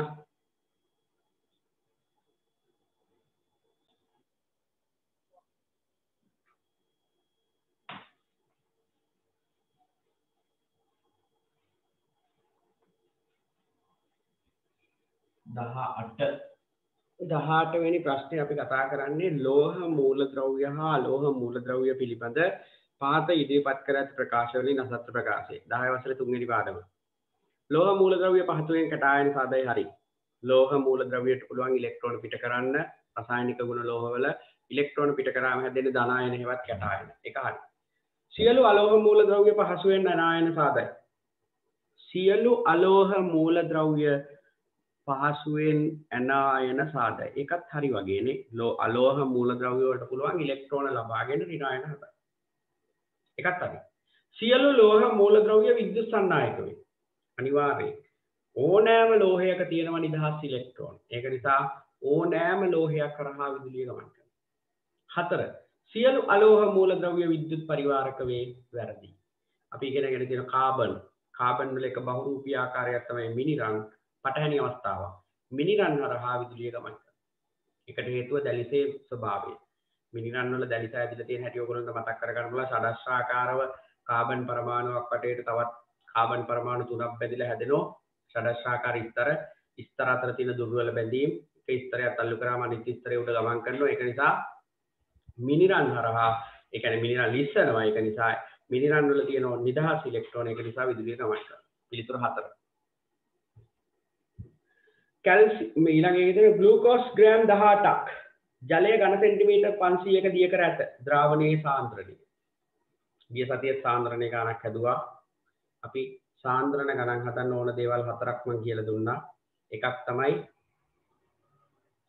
දහඅට වෙනි ප්‍රශ්නේ අපි කතා කරන්නේ ලෝහ මූලද්‍රව්‍ය හා අලෝහ මූලද්‍රව්‍ය පිළිබඳ පාත ඉදිරිපත් කර ඇති ප්‍රකාශ වලින් අසත්‍ය ප්‍රකාශය. 10 වසරේ 3 වෙනි පාඩම. ලෝහ මූලද්‍රව්‍ය පහතුවෙන් කටායන සාදයි හරි. ලෝහ මූලද්‍රව්‍යයට පුළුවන් ඉලෙක්ට්‍රෝන පිට කරන්න රසායනික ගුණ ලෝහවල ඉලෙක්ට්‍රෝන පිට කරාම හැදෙන ධන ආයන හේවත් කටායන. ඒක හරි. සියලු අලෝහ මූලද්‍රව්‍ය පහසුවෙන් අනායන සාදයි. සියලු අලෝහ මූලද්‍රව්‍ය පහසුවෙන් ඇනායන සාදයි. ඒකත් හරි වගේනේ. අලෝහ මූලද්‍රව්‍ය වලට පුළුවන් ඉලෙක්ට්‍රෝන ලබාගෙන ඍණායන හදන්න. ඒකත් හරි. සියලු ලෝහ මූලද්‍රව්‍ය විද්‍යුත් සන්නායක වේ. අනිවාර්යයෙන්. ඕනෑම ලෝහයක තියෙනවා නිදහස් ඉලෙක්ට්‍රෝන. ඒක නිසා ඕනෑම ලෝහයක් කරහා විදුලිය ගමන් කරනවා. 4. සියලු අලෝහ මූලද්‍රව්‍ය විද්‍යුත් පරිවාරක වේ. වැරදි. අපි ඉගෙනගෙන තියෙන කාබන්. කාබන් වල එක බහුරූපී ආකාරයක් තමයි මිනිරන්. පටහැනි අවස්ථාවක්. මිනිරන් හරහා විදුලිය ගමන් කරනවා. ඒකට හේතුව දැලිසේ ස්වභාවය. මිනිරන් වල දැලිසා ඇදලා තියෙන හැටි ඔයගොල්ලන්ට මතක් කරගන්න බලලා ෂඩස්රාකාරව කාබන් පරමාණුවක් වටේට තවත් කාබන් පරමාණු තුනක් බැඳිලා හැදෙනවා ෂඩස්රාකාර ස්තර අතර තියෙන දුර්වල බැඳීම් එක ස්තරයක් තල්ලු කරාම අනිත් ස්තරය උඩ ගමන් කරනවා ඒක නිසා මිනිරන් හරහා ඒ කියන්නේ මිනිරන් ලිස්සනවා ඒක නිසා මිනිරන් වල තියෙන නිදහස් ඉලෙක්ට්‍රෝන ඒක නිසා විදුලිය ගමන් කරනවා පිළිතුර 4 කැල්සියම් ඊළඟ එකේ ග්ලූකෝස් ග්‍රෑම් 18ක් ජලය ඝන සෙන්ටිමීටර් 500ක දිය කර ඇත ද්‍රාවණයේ සාන්ද්‍රණය ගිය සතියේ සාන්ද්‍රණය ගණනක් හැදුවා අපි සාන්ද්‍රණ ගණන් හදන්න ඕන දේවල් හතරක් මම කියලා දුන්නා එකක් තමයි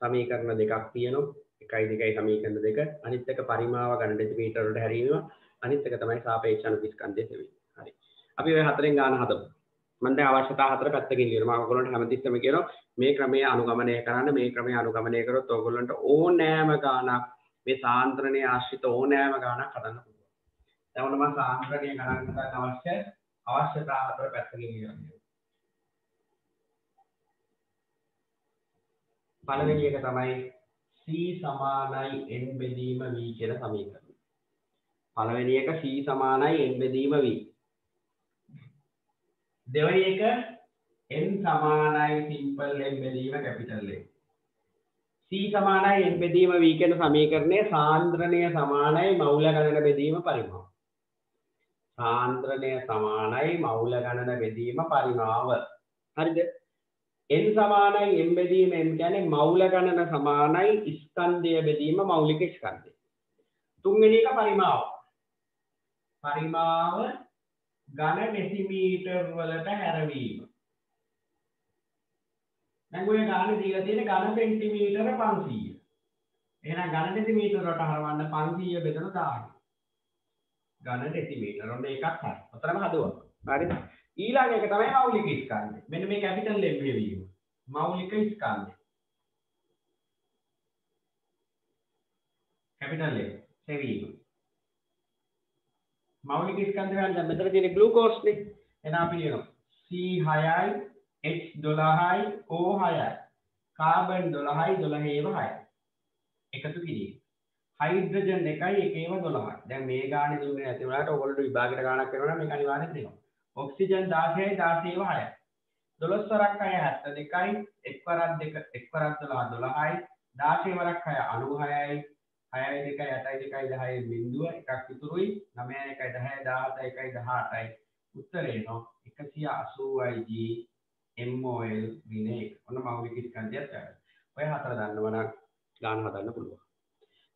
සමීකරණ දෙකක් තියෙනවා 1 2 සමීකරණ දෙක අනිත් එක පරිමාව ඝන දෙසිමීටර වලට හැරීම අනිත් එක තමයි සාපේක්ෂ අනුපිස්කන්ධය සෙවීම හරි අපි ඔය හතරෙන් ගාන හදමු මම දැන් අවශ්‍යතා හතර පැත්තකින් ලියනවා මම ඔයගොල්ලන්ට හැමතිස්සෙම කියනවා මේ ක්‍රමය අනුගමනය කරන්න මේ ක්‍රමය අනුගමනය කරොත් ඔයගොල්ලන්ට ඕනෑම ගානක් මේ සාන්ද්‍රණයේ ආශ්‍රිත ඕනෑම ගානක් හදන්න පුළුවන් දැන් ඔන්න මම සාන්ද්‍රණයේ ගණන් හදන්න අවශ්‍යතා හතර පැත්තකින් ලියනවා පළවෙනි එක තමයි C සමානයි n බෙදීම v කියන සමීකරණය පළවෙනි එක C සමානයි n බෙදීම v දෙවෙනි එක n සමානයි සිම්පල් n බෙදීම කැපිටල් n C සමානයි n බෙදීම v කියන සමීකරණයේ සාන්ද්‍රණය සමානයි මවුල ගණන බෙදීම පරිමාව සාන්ද්‍රණය සමානයි මවුල ගණන බෙදීම පරිමාව හරිද n සමානයි m බෙදීම m කියන්නේ මවුල ගණන සමානයි ස්කන්ධය බෙදීම මෞලික ස්කන්ධය තුන්වෙනි එක පරිමාව ඝන දෙසිමීටර් වලට හැරවීම දැන් ඔය ගානේ දීලා තියෙන ඝන සෙන්ටිමීටර 500 එහෙනම් ඝන දෙසිමීටර වලට හරවන්න 500 බෙදන 1000 ඝන දෙසිමීටර ඔන්න එකක් හරි ඔතරම හදුවා හරිද ඊළඟ එක තමයි මෞලික ස්කන්ධය මෙන්න මේ කැපිටල් M වේවීම මෞලික ස්කන්ධය කැපිටල් M සෙවීම මෞලික ස්කන්ධ ගන්න දැන් මෙතන තියෙන ග්ලූකෝස් නේ එහෙනම් අපි ලියනවා C6යි H12යි O6යි කාබන් 12යි 12ේව 6 එකතු කිරීම හයිඩ්‍රජන් 1යි 1ේව 12යි දැන් මේ ගානේ දුන්නේ නැති වුණාට ඔයගොල්ලෝ විභාගයට ගානක් කරනවා නම් මේක අනිවාර්යෙන් දෙනවා ඔක්සිජන් 16යි 16ේව 6යි 12 වරක් 6 72යි 1 වරක් 2 1 වරක් 12 12යි 16 වරක් 6 96යි 6යි 2යි 8යි 2යි 10යි බිඳුව එකක් ඉතුරුයි 9යි 1යි 10යි 17යි 1යි 18යි උත්තරේ නෝ 180යි G MOL ඍණ 1 ඔන්න මෞලික ස්කන්ධයත් ගන්න. ඔය හතර දන්නවනම් ගාන හදන්න පුළුවන්.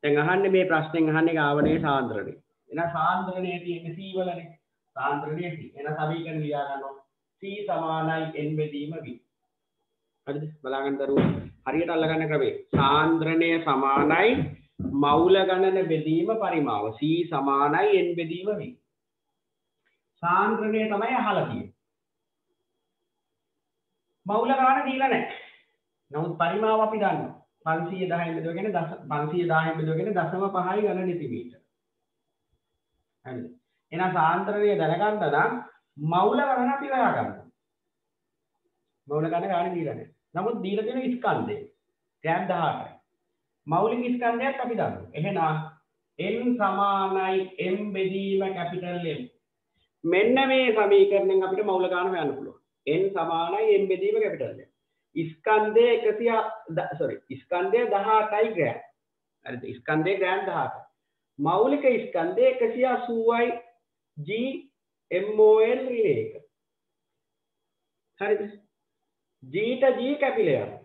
දැන් අහන්නේ මේ ප්‍රශ්නෙන් අහන්නේ ආවනේ සාන්ද්‍රණය. එහෙනම් සාන්ද්‍රණයේ තියෙන C වලනේ. සාන්ද්‍රණයේ C. එහෙනම් සමීකරණ ලියා ගන්නවා. C සමානයි n බෙදීම v. හරිද? බලාගන්න දරුවෝ. හරියට අල්ලගන්න ක්‍රමය. සාන්ද්‍රණය සමානයි මවුල ගණන බෙදීම පරිමාව. C සමානයි n බෙදීම v. සාන්ද්‍රණය තමයි අහලා තියෙන්නේ. මවුල ගාන දීලා නැහැ. නමුත් පරිමාව අපි දන්නවා. 510න් බෙදුවගෙන 510න් බෙදුවගෙන 0.5යි ඝන දෙසිමීටර. හරිද? එහෙනම් සාන්ද්‍රණය දැනගන්න නම් මවුල ගණන අපි හොයාගන්න. මවුල ගණන ගාන දීලා නැහැ. නමුත් දීලා තියෙන ස්කන්ධය ග්‍රෑම් 18යි. මෞලික ස්කන්ධයත් අපි දන්නවා. එහෙනම් n සමානයි m බෙදීම කැපිටල් M. මෙන්න මේ සමීකරණයෙන් අපිට මවුල ගාන හොයන්න පුළුවන්. n සමානයි m බෙදීම කැපිටල් M. ස්කන්ධය ස්කන්ධය 18යි ග්‍රෑම්. හරිද? ස්කන්ධය ග්‍රෑම් 18යි. මෞලික ස්කන්ධය 180යි G MOL ඍණ 1. හරිද? G ට G කැපිලා යනවා.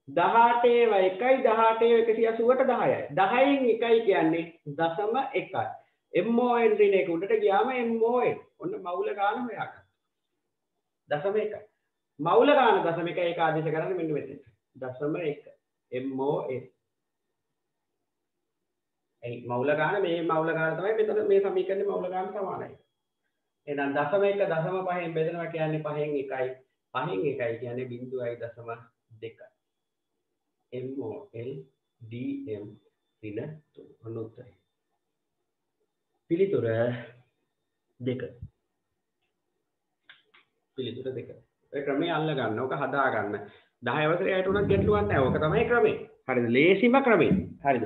18 1යි 18 180ට 10යි. 10න් 1යි කියන්නේ 0.1යි. MOL ඍණ 1 උඩට ගියාම MOL. ඔන්න මවුල ගාන හොයාගන්න. 0.1යි. මවුල ගාන 0.1 ඒක ආදේශ කරන්නේ මෙන්න මෙතන. 0.1 MOL. ඒ මවුල ගාන මේ මවුල ගාන තමයි මෙතන මේ සමීකරණේ මවුල ගාන සමානයි. එහෙනම් 0.1 0.5න් බෙදනවා කියන්නේ 5න් 1යි. 5න් 1යි කියන්නේ 0.2යි. MOL DM ඍණ 3. ඔන්න උත්තරේ. පිළිතුර 2. පිළිතුර 2. ඔය ක්‍රමය අල්ල ගන්න. ඕක හදා ගන්න. 10 වසරේ අයට උනත් ගැටලුවක් නැහැ. ඕක තමයි ක්‍රමය. හරිද? ලේසිම ක්‍රමය. හරිද?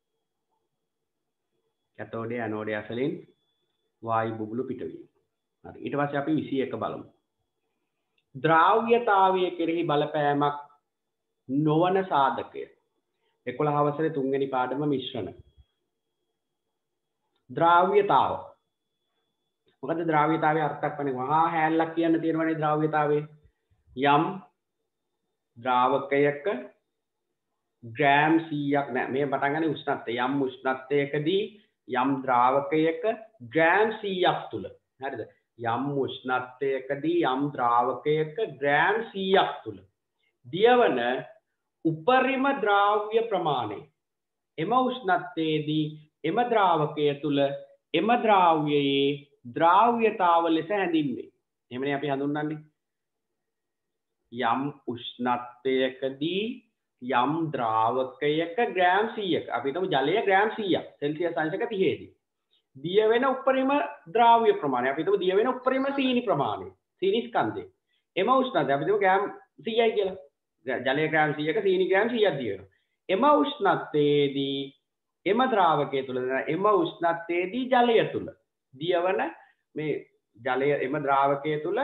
කැතෝඩය ඇනෝඩය ඇසලින් වායු බුබුලු පිටවීම. හරි. ඊට පස්සේ අපි 21 බලමු. ද්‍රාව්‍යතාවය කෙරෙහි බලපෑමක් නොවන සාධකය. 11 වසරේ 3 වෙනි පාඩම මිශ්‍රණ. ද්‍රාව්‍යතාව. මොකද ද්‍රාව්‍යතාවයේ අර්ථයක් වන්නේ මහා හැල්ලක් කියන්න තියෙනවනේ ද්‍රාව්‍යතාවයේ. යම් ද්‍රාවකයක ග්‍රෑම් 100ක් නෑ මේ පටන් ගන්නේ උෂ්ණත්වය. යම් උෂ්ණත්වයකදී යම් ද්‍රාවකයක ග්‍රෑම් 100ක් තුල. හරිද? යම් උෂ්ණත්වයකදී යම් ද්‍රාවකයක ග්‍රෑම් 100ක් තුල දියවන උපරිම ද්‍රාව්‍ය ප්‍රමාණය. එම උෂ්ණත්වයේදී එම ද්‍රාවකය තුල එම ද්‍රාව්‍යයේ ද්‍රාව්‍යතාව ලෙස හැඳින්වේ. එහෙමනේ අපි හඳුන්වන්නේ. යම් උෂ්ණත්වයකදී යම් ද්‍රාවකයක ග්‍රෑම් 100ක අපි හිතමු ජලය ග්‍රෑම් 100ක් සෙල්සියස් අංශක 30 දී දිය වෙන උපරිම ද්‍රාව්‍ය ප්‍රමාණය අපි හිතමු දිය වෙන උපරිම සීනි ප්‍රමාණය සීනි ස්කන්ධය එම උෂ්ණත්වය අපි හිතමු ග්‍රෑම් 100යි කියලා ජලය ග්‍රෑම් 100ක සීනි ග්‍රෑම් 100ක් දිය වෙනවා එම උෂ්ණත්වයේදී එම ද්‍රාවකය තුල එම උෂ්ණත්වයේදී ජලය තුල දියවන මේ ජලය එම ද්‍රාවකය තුල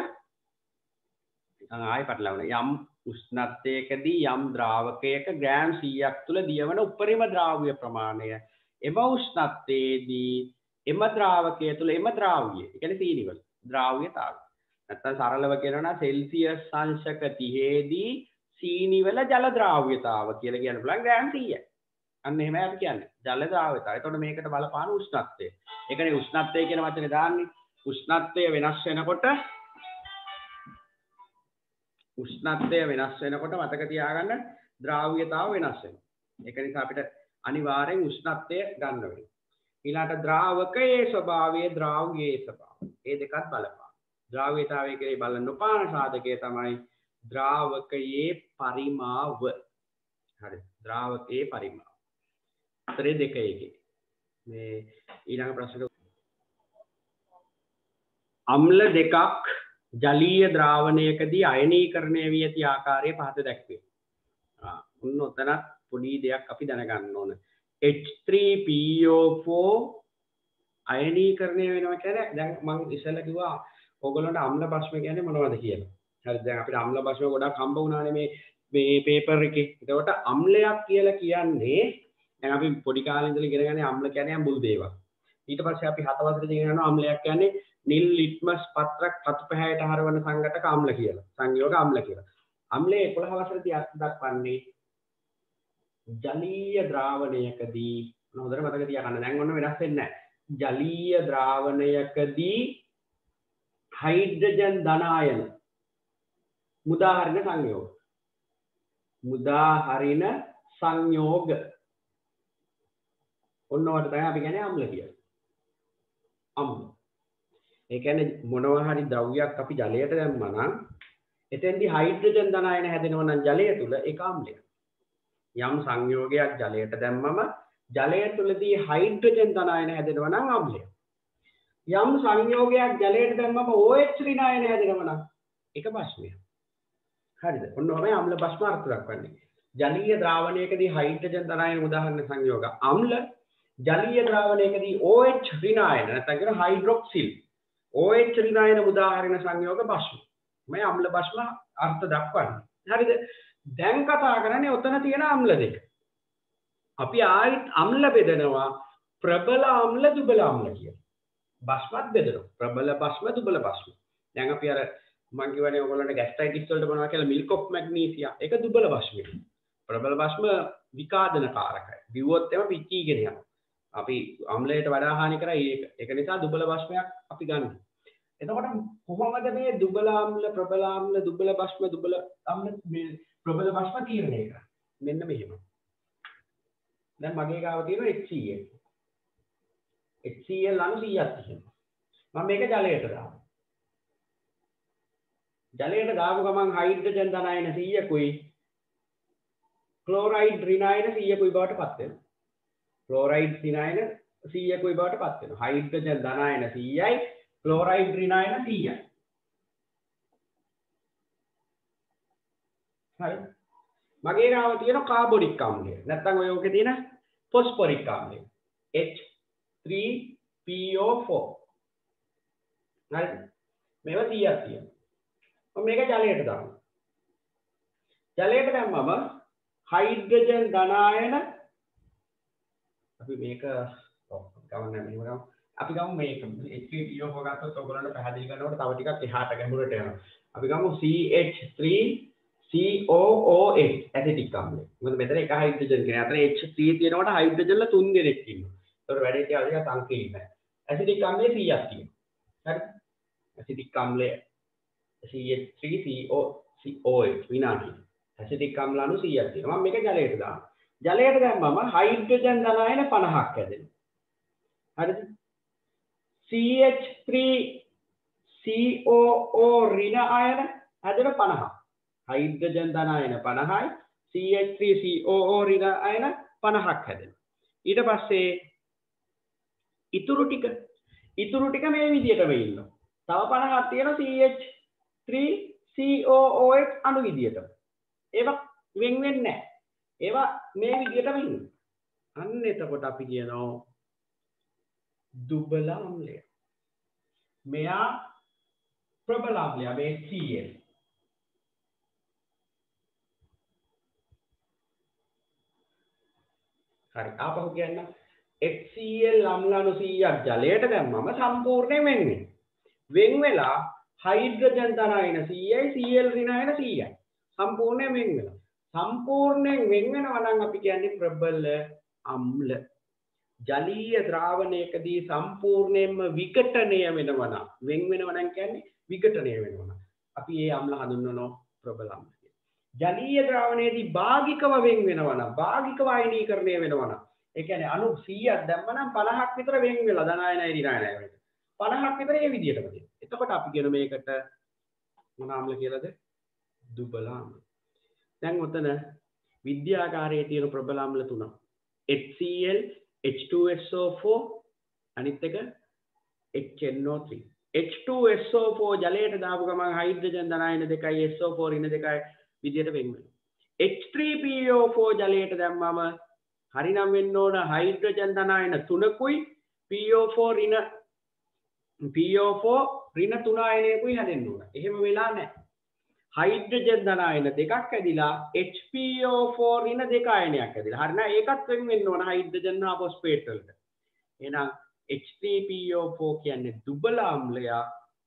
ආයි පටලවන යම් උෂ්ණත්වයකදී යම් ද්‍රාවකයක ග්‍රෑම් 100ක් තුල දියවන උපරිම ද්‍රාව්‍ය ප්‍රමාණය එම උෂ්ණත්වයේදී එම ද්‍රාවකය තුල එම ද්‍රාව්‍ය ඒ කියන්නේ සීනිවල ද්‍රාව්‍යතාවය නැත්නම් සරලව කියනවා නම් සෙල්සියස් අංශක 30 දී සීනිවල ජල ද්‍රාව්‍යතාව කියලා කියන්න පුළුවන් ග්‍රෑම් 100යි අන්න එහෙමයි අපි කියන්නේ ජල ද්‍රාව්‍යතාවය. එතකොට මේකට බලපාන උෂ්ණත්වය. ඒ කියන්නේ උෂ්ණත්වය කියන වචනේ දාන්නේ උෂ්ණත්වය වෙනස් වෙනකොට මතක තියාගන්න ද්‍රාව්‍යතාව වෙනස් වෙනවා. ඒක නිසා අපිට අනිවාර්යෙන් උෂ්ණත්වය ගන්න වෙනවා. ඊළාට ද්‍රාවකයේ ස්වභාවය ද්‍රාව්‍යයේ ස්වභාවය. මේ දෙකත් බලපාන. ද්‍රාව්‍යතාවය කෙරෙහි බලන නොපාන සාධකය තමයි ද්‍රාවකයේ පරිමාව. හරි. ද්‍රාවකයේ පරිමාව. උත්තරේ 2 මේ ඊළඟ ප්‍රශ්නෙට අම්ල දෙකක් ජලීය ද්‍රාවණයකදී අයනීකරණය වී ඇති ආකාරය පහත දැක්වේ. උන්න ඔතනත් පොඩි දෙයක් අපි දැනගන්න ඕන. H3PO4 අයනීකරණය වෙනවා කියන්නේ දැන් මම ඉස්සෙල්ලා කිව්වා ඔයගොල්ලන්ට අම්ල භස්ම කියන්නේ මොනවද කියලා. හරි දැන් අපිට අම්ල භස්ම ගොඩක් හම්බ වුණානේ මේ පේපර් එකේ. එතකොට අම්ලයක් කියලා කියන්නේ දැන් අපි පොඩි කාලේ ඉඳලා ඉගෙන ගන්නේ අම්ල කියන්නේ අඹුල් දේවල්. ඊට පස්සේ අපි 7 වසරේ ඉගෙන ගන්නවා අම්ලයක් කියන්නේ නිල් ලිට්මස් පත්‍රයක් රතු පැහැයට හරවන සංඝටක අම්ල කියලා. සංයෝග අම්ල කියලා. අම්ලයේ 11 වසරේදී අර්ථ දක්වන්නේ ජලීය ද්‍රාවණයකදී හොඳට මතක තියාගන්න. දැන් ඔන්න වෙනස් වෙන්නේ නැහැ. ජලීය ද්‍රාවණයකදී හයිඩ්‍රජන් ධනායන මුදාහරින සංයෝග. මුදාහරින සංයෝග. ඔන්න ඔකට තමයි අපි කියන්නේ අම්ල කියලා. අම්ල. ඒ කියන්නේ මොනවා හරි ද්‍රව්‍යයක් අපි ජලයට දැම්මා නම් එතෙන්දී හයිඩ්‍රජන් ධනායන හැදෙනවා නම් ජලය තුල ඒක අම්ලයක්. යම් සංයෝගයක් ජලයට දැම්මම ජලය තුලදී හයිඩ්‍රජන් ධනායන හැදෙනවා නම් අම්ලයක්. යම් සංයෝගයක් ජලයට දැම්මම OH ඍණායන හැදෙනවා නම් ඒක භස්මයක්. හරිද? ඔන්න ඔබේ අම්ල භස්ම අර්ථ දක්වන්නේ. ජලීය ද්‍රාවණයකදී හයිඩ්‍රජන් ධනායන උදාහරණ සංයෝග අම්ල ජලීය ද්‍රාවණයකදී OH ඍණායන නැත්නම් කියන හයිඩ්‍රොක්සිල් OH ඍණායන උදාහරණ සංයෝග භස්ම. මේ අම්ල භස්ම අර්ථ දක්වන්නේ. හරිද? දැන් කතා කරන්නේ ඔතන තියෙන අම්ල දෙක. අපි ආයිත් අම්ල බෙදනවා ප්‍රබල අම්ල දුබල අම්ල කියලා. භස්මත් බෙදනවා. ප්‍රබල භස්ම දුබල භස්ම. දැන් අපි අර මම කියවනේ ඔයගොල්ලන්ට ગેස්ට්‍රයිටිස් වලට මොනවා කියලා මිල්ක් ඔෆ් මැග්නීසියා. ඒක දුබල භස්මයි. ප්‍රබල භස්ම විකාදන කාරකයි. බිව්වොත් එම පිච්චීගෙන යනවා. අපි අම්ලයට වඩා හානි කරයි ඒක. ඒක නිසා දුබල භස්මයක් අපි ගන්නවා. එතකොට කොහොමද මේ දුබල අම්ල ප්‍රබල අම්ල දුබල භස්ම දුබල අම්ල මේ ප්‍රබල භස්ම තීරණය කරන්නේ? මෙන්න මෙහෙම. දැන් මගේ ගාව තියෙනවා HCl. HCl අණු 100ක් තියෙනවා. මම මේක ජලයට දානවා. ජලයට දාපු ගමන් හයිඩ්‍රජන් ධනායන 100කුයි ක්ලෝරයිඩ් ඍණායන 100කුයි බවට පත් වෙනවා. ක්ලෝරයිඩ් ඍණායන 100කුයි බවට පත් වෙනවා. හයිඩ්‍රජන් ධනායන 100යි ක්ලෝරයිඩ් ඍණායන 100යි. හරි. මගේ ගාව තියෙන කාබොනික් අම්ලය. නැත්නම් ඔය ඔකේ තියෙන ෆොස්ෆොරික් අම්ලය. H3 3PO4 හරිද මේවා 100ක් තියෙනවා මේක ජලයට දානවා ජලයට දැම්මම හයිඩ්‍රජන් ධනායන අපි මේක ගමන්නේ මෙහෙම ගමු අපි ගමු මේක H3PO4 ගත්තොත් ඔයගොල්ලන්ට පැහැදිලි කරනකොට තව ටිකක් එහාට ගැඹුරට යනවා අපි ගමු CH3COOH ඇසිටික් අම්ලය මොකද මෙතන එක හයිඩ්‍රජන් කෙනෙක් අතන H3 තියෙනකොට හයිඩ්‍රජන්ල 3 දෙනෙක් ඉන්නවා ඒතකොට වැඩේ කියලා සංකීර්ණයි ඇසිටික් අම්ලය 100ක් තියෙනවා හරි ඇසිටික් අම්ලය CH3COOH විනාඩිය ඇසිටික් අම්ල අණු 100ක් තියෙනවා මම මේක ජලයට දානවා ජලයට දැම්මම හයිඩ්‍රජන් ධනායන 50ක් හැදෙනවා හරිද CH3COO ඍණ අයන හැදෙන 50ක් හයිඩ්‍රජන් ධනායන 50යි CH3COO ඍණ අයන 50ක් හැදෙනවා ඊට පස්සේ ඉතුරු ටික මේ විදිහටම ඉන්නවා තව 50ක් තියෙන CH3COOH අණු විදිහටම ඒවා වෙන් වෙන්නේ නැහැ ඒවා මේ විදිහටම ඉන්නවා අන්න එතකොට අපි කියනවා දුබල අම්ලය මෙයා ප්‍රබල අම්ලය මේ HCl හරි ආපහු කියන්න HCl අම්ල අණු 100ක් ජලයට දැම්මම සම්පූර්ණයෙන් වෙන් වෙලා හයිඩ්‍රජන් ධනායන 100යි Cl ඍණායන 100යි සම්පූර්ණයෙන් වෙන් වෙනවා සම්පූර්ණයෙන් වෙන් වෙනවා නම් අපි කියන්නේ ප්‍රබල අම්ල ජලීය ද්‍රාවණයකදී සම්පූර්ණයෙන්ම විඝටනය වෙනවා නම් වෙන් වෙනවා නම් කියන්නේ විඝටනය වෙනවා නම් අපි ඒ අම්ල හඳුන්වනවා ප්‍රබල අම්ල කියලා. ජලීය ද්‍රාවණයේදී භාගිකව වෙන් වෙනවා නම් භාගිකව අයනීකරණය වෙනවා නම් ඒ කියන්නේ අණු 100ක් දැම්ම නම් 50ක් විතර වෙන් වෙලා ධනායනයි ඍණායනයි වෙන්න. 50ක් විතර මේ විදිහටම තියෙනවා. එතකොට අපි කියන මේකට මොන අම්ල කියලාද? දුබල අම්ල. දැන් ඔතන විද්‍යාගාරයේ තියෙන ප්‍රබල අම්ල තුනක්. HCl H2SO4 අනිත් එක HNO3 H2SO4 ජලයට දාපු ගමන් හයිඩ්‍රජන් ධනායන 2යි SO4 ඍණ 2යි විදියට වෙන් වෙනවා H3PO4 ජලයට දැම්මම හරිනම් වෙන්න ඕන හයිඩ්‍රජන් ධනායන 3කුයි PO4 ඍණ 3 ආයනයකුයි හැදෙන්න ඕන එහෙම වෙලා නැහැ හයිඩ්‍රජන් ධනායන දෙකක් ඇදිලා HPO4 ඍණ 2 ආයනයක් ඇදිලා. හරි නේද? ඒකත් වෙන්න ඕන හයිඩ්‍රජන් හා ෆොස්ෆේට් වලට. එහෙනම් H3PO4 කියන්නේ දුබල අම්ලය,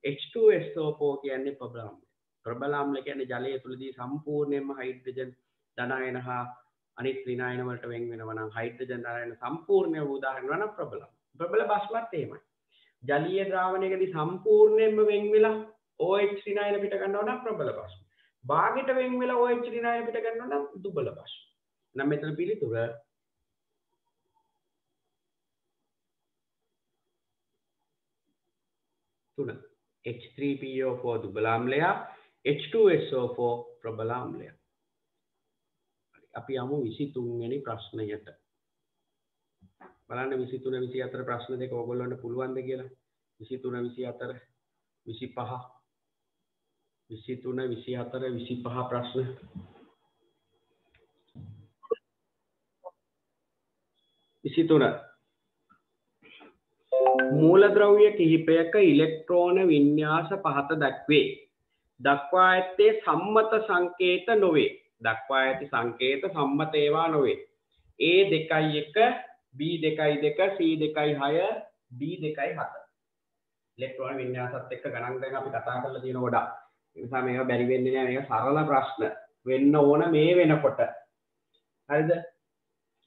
H2SO4 කියන්නේ ප්‍රබල අම්ලය. ප්‍රබල අම්ල කියන්නේ ජලය තුලදී සම්පූර්ණයෙන්ම හයිඩ්‍රජන් ධනායන හා අනිත් ඍණායන වලට වෙන් වෙනවා නම් හයිඩ්‍රජන් ධනායන සම්පූර්ණයෙන්ම උදාහරණ වෙනවා නම් ප්‍රබල. ප්‍රබල බස්මත් එහෙමයි. ජලීය ද්‍රාවණයකදී සම්පූර්ණයෙන්ම වෙන් වෙලා OH ඍණායන පිට ගන්නවා නම් ප්‍රබල බස්. භාගයට වෙන් වෙලා OH ඍණායන පිට ගන්නවා නම් දුබල බස්. නම් මෙතන පිළිතුර තුන. H3PO4 දුබල අම්ලය, H2SO4 ප්‍රබල අම්ලය. අපි යමු 23 වෙනි ප්‍රශ්නයට. බලන්න 23 24 ප්‍රශ්න දෙක ඔයගොල්ලන්ට පුළුවන්ද කියලා. 23 24 25 23 24 25 ප්‍රශ්න මූලද්‍රව්‍ය කිහිපයක ඉලෙක්ට්‍රෝන වින්‍යාස පහත දැක්වේ. දක්වා ඇත්තේ සම්මත සංකේත නොවේ. දක්වා ඇති සංකේත සම්මත ඒවා නොවේ. A2.1 B2.2 C2.6 D2.7 ඉලෙක්ට්‍රෝන වින්‍යාසත් එක්ක ගණන් දැන් අපි කතා කරලා තියෙන ගොඩක්. ඒ නිසා මේක බැරි වෙන්නේ නැහැ. මේක සරල ප්‍රශ්න වෙන්න ඕන මේ වෙනකොට. හරිද?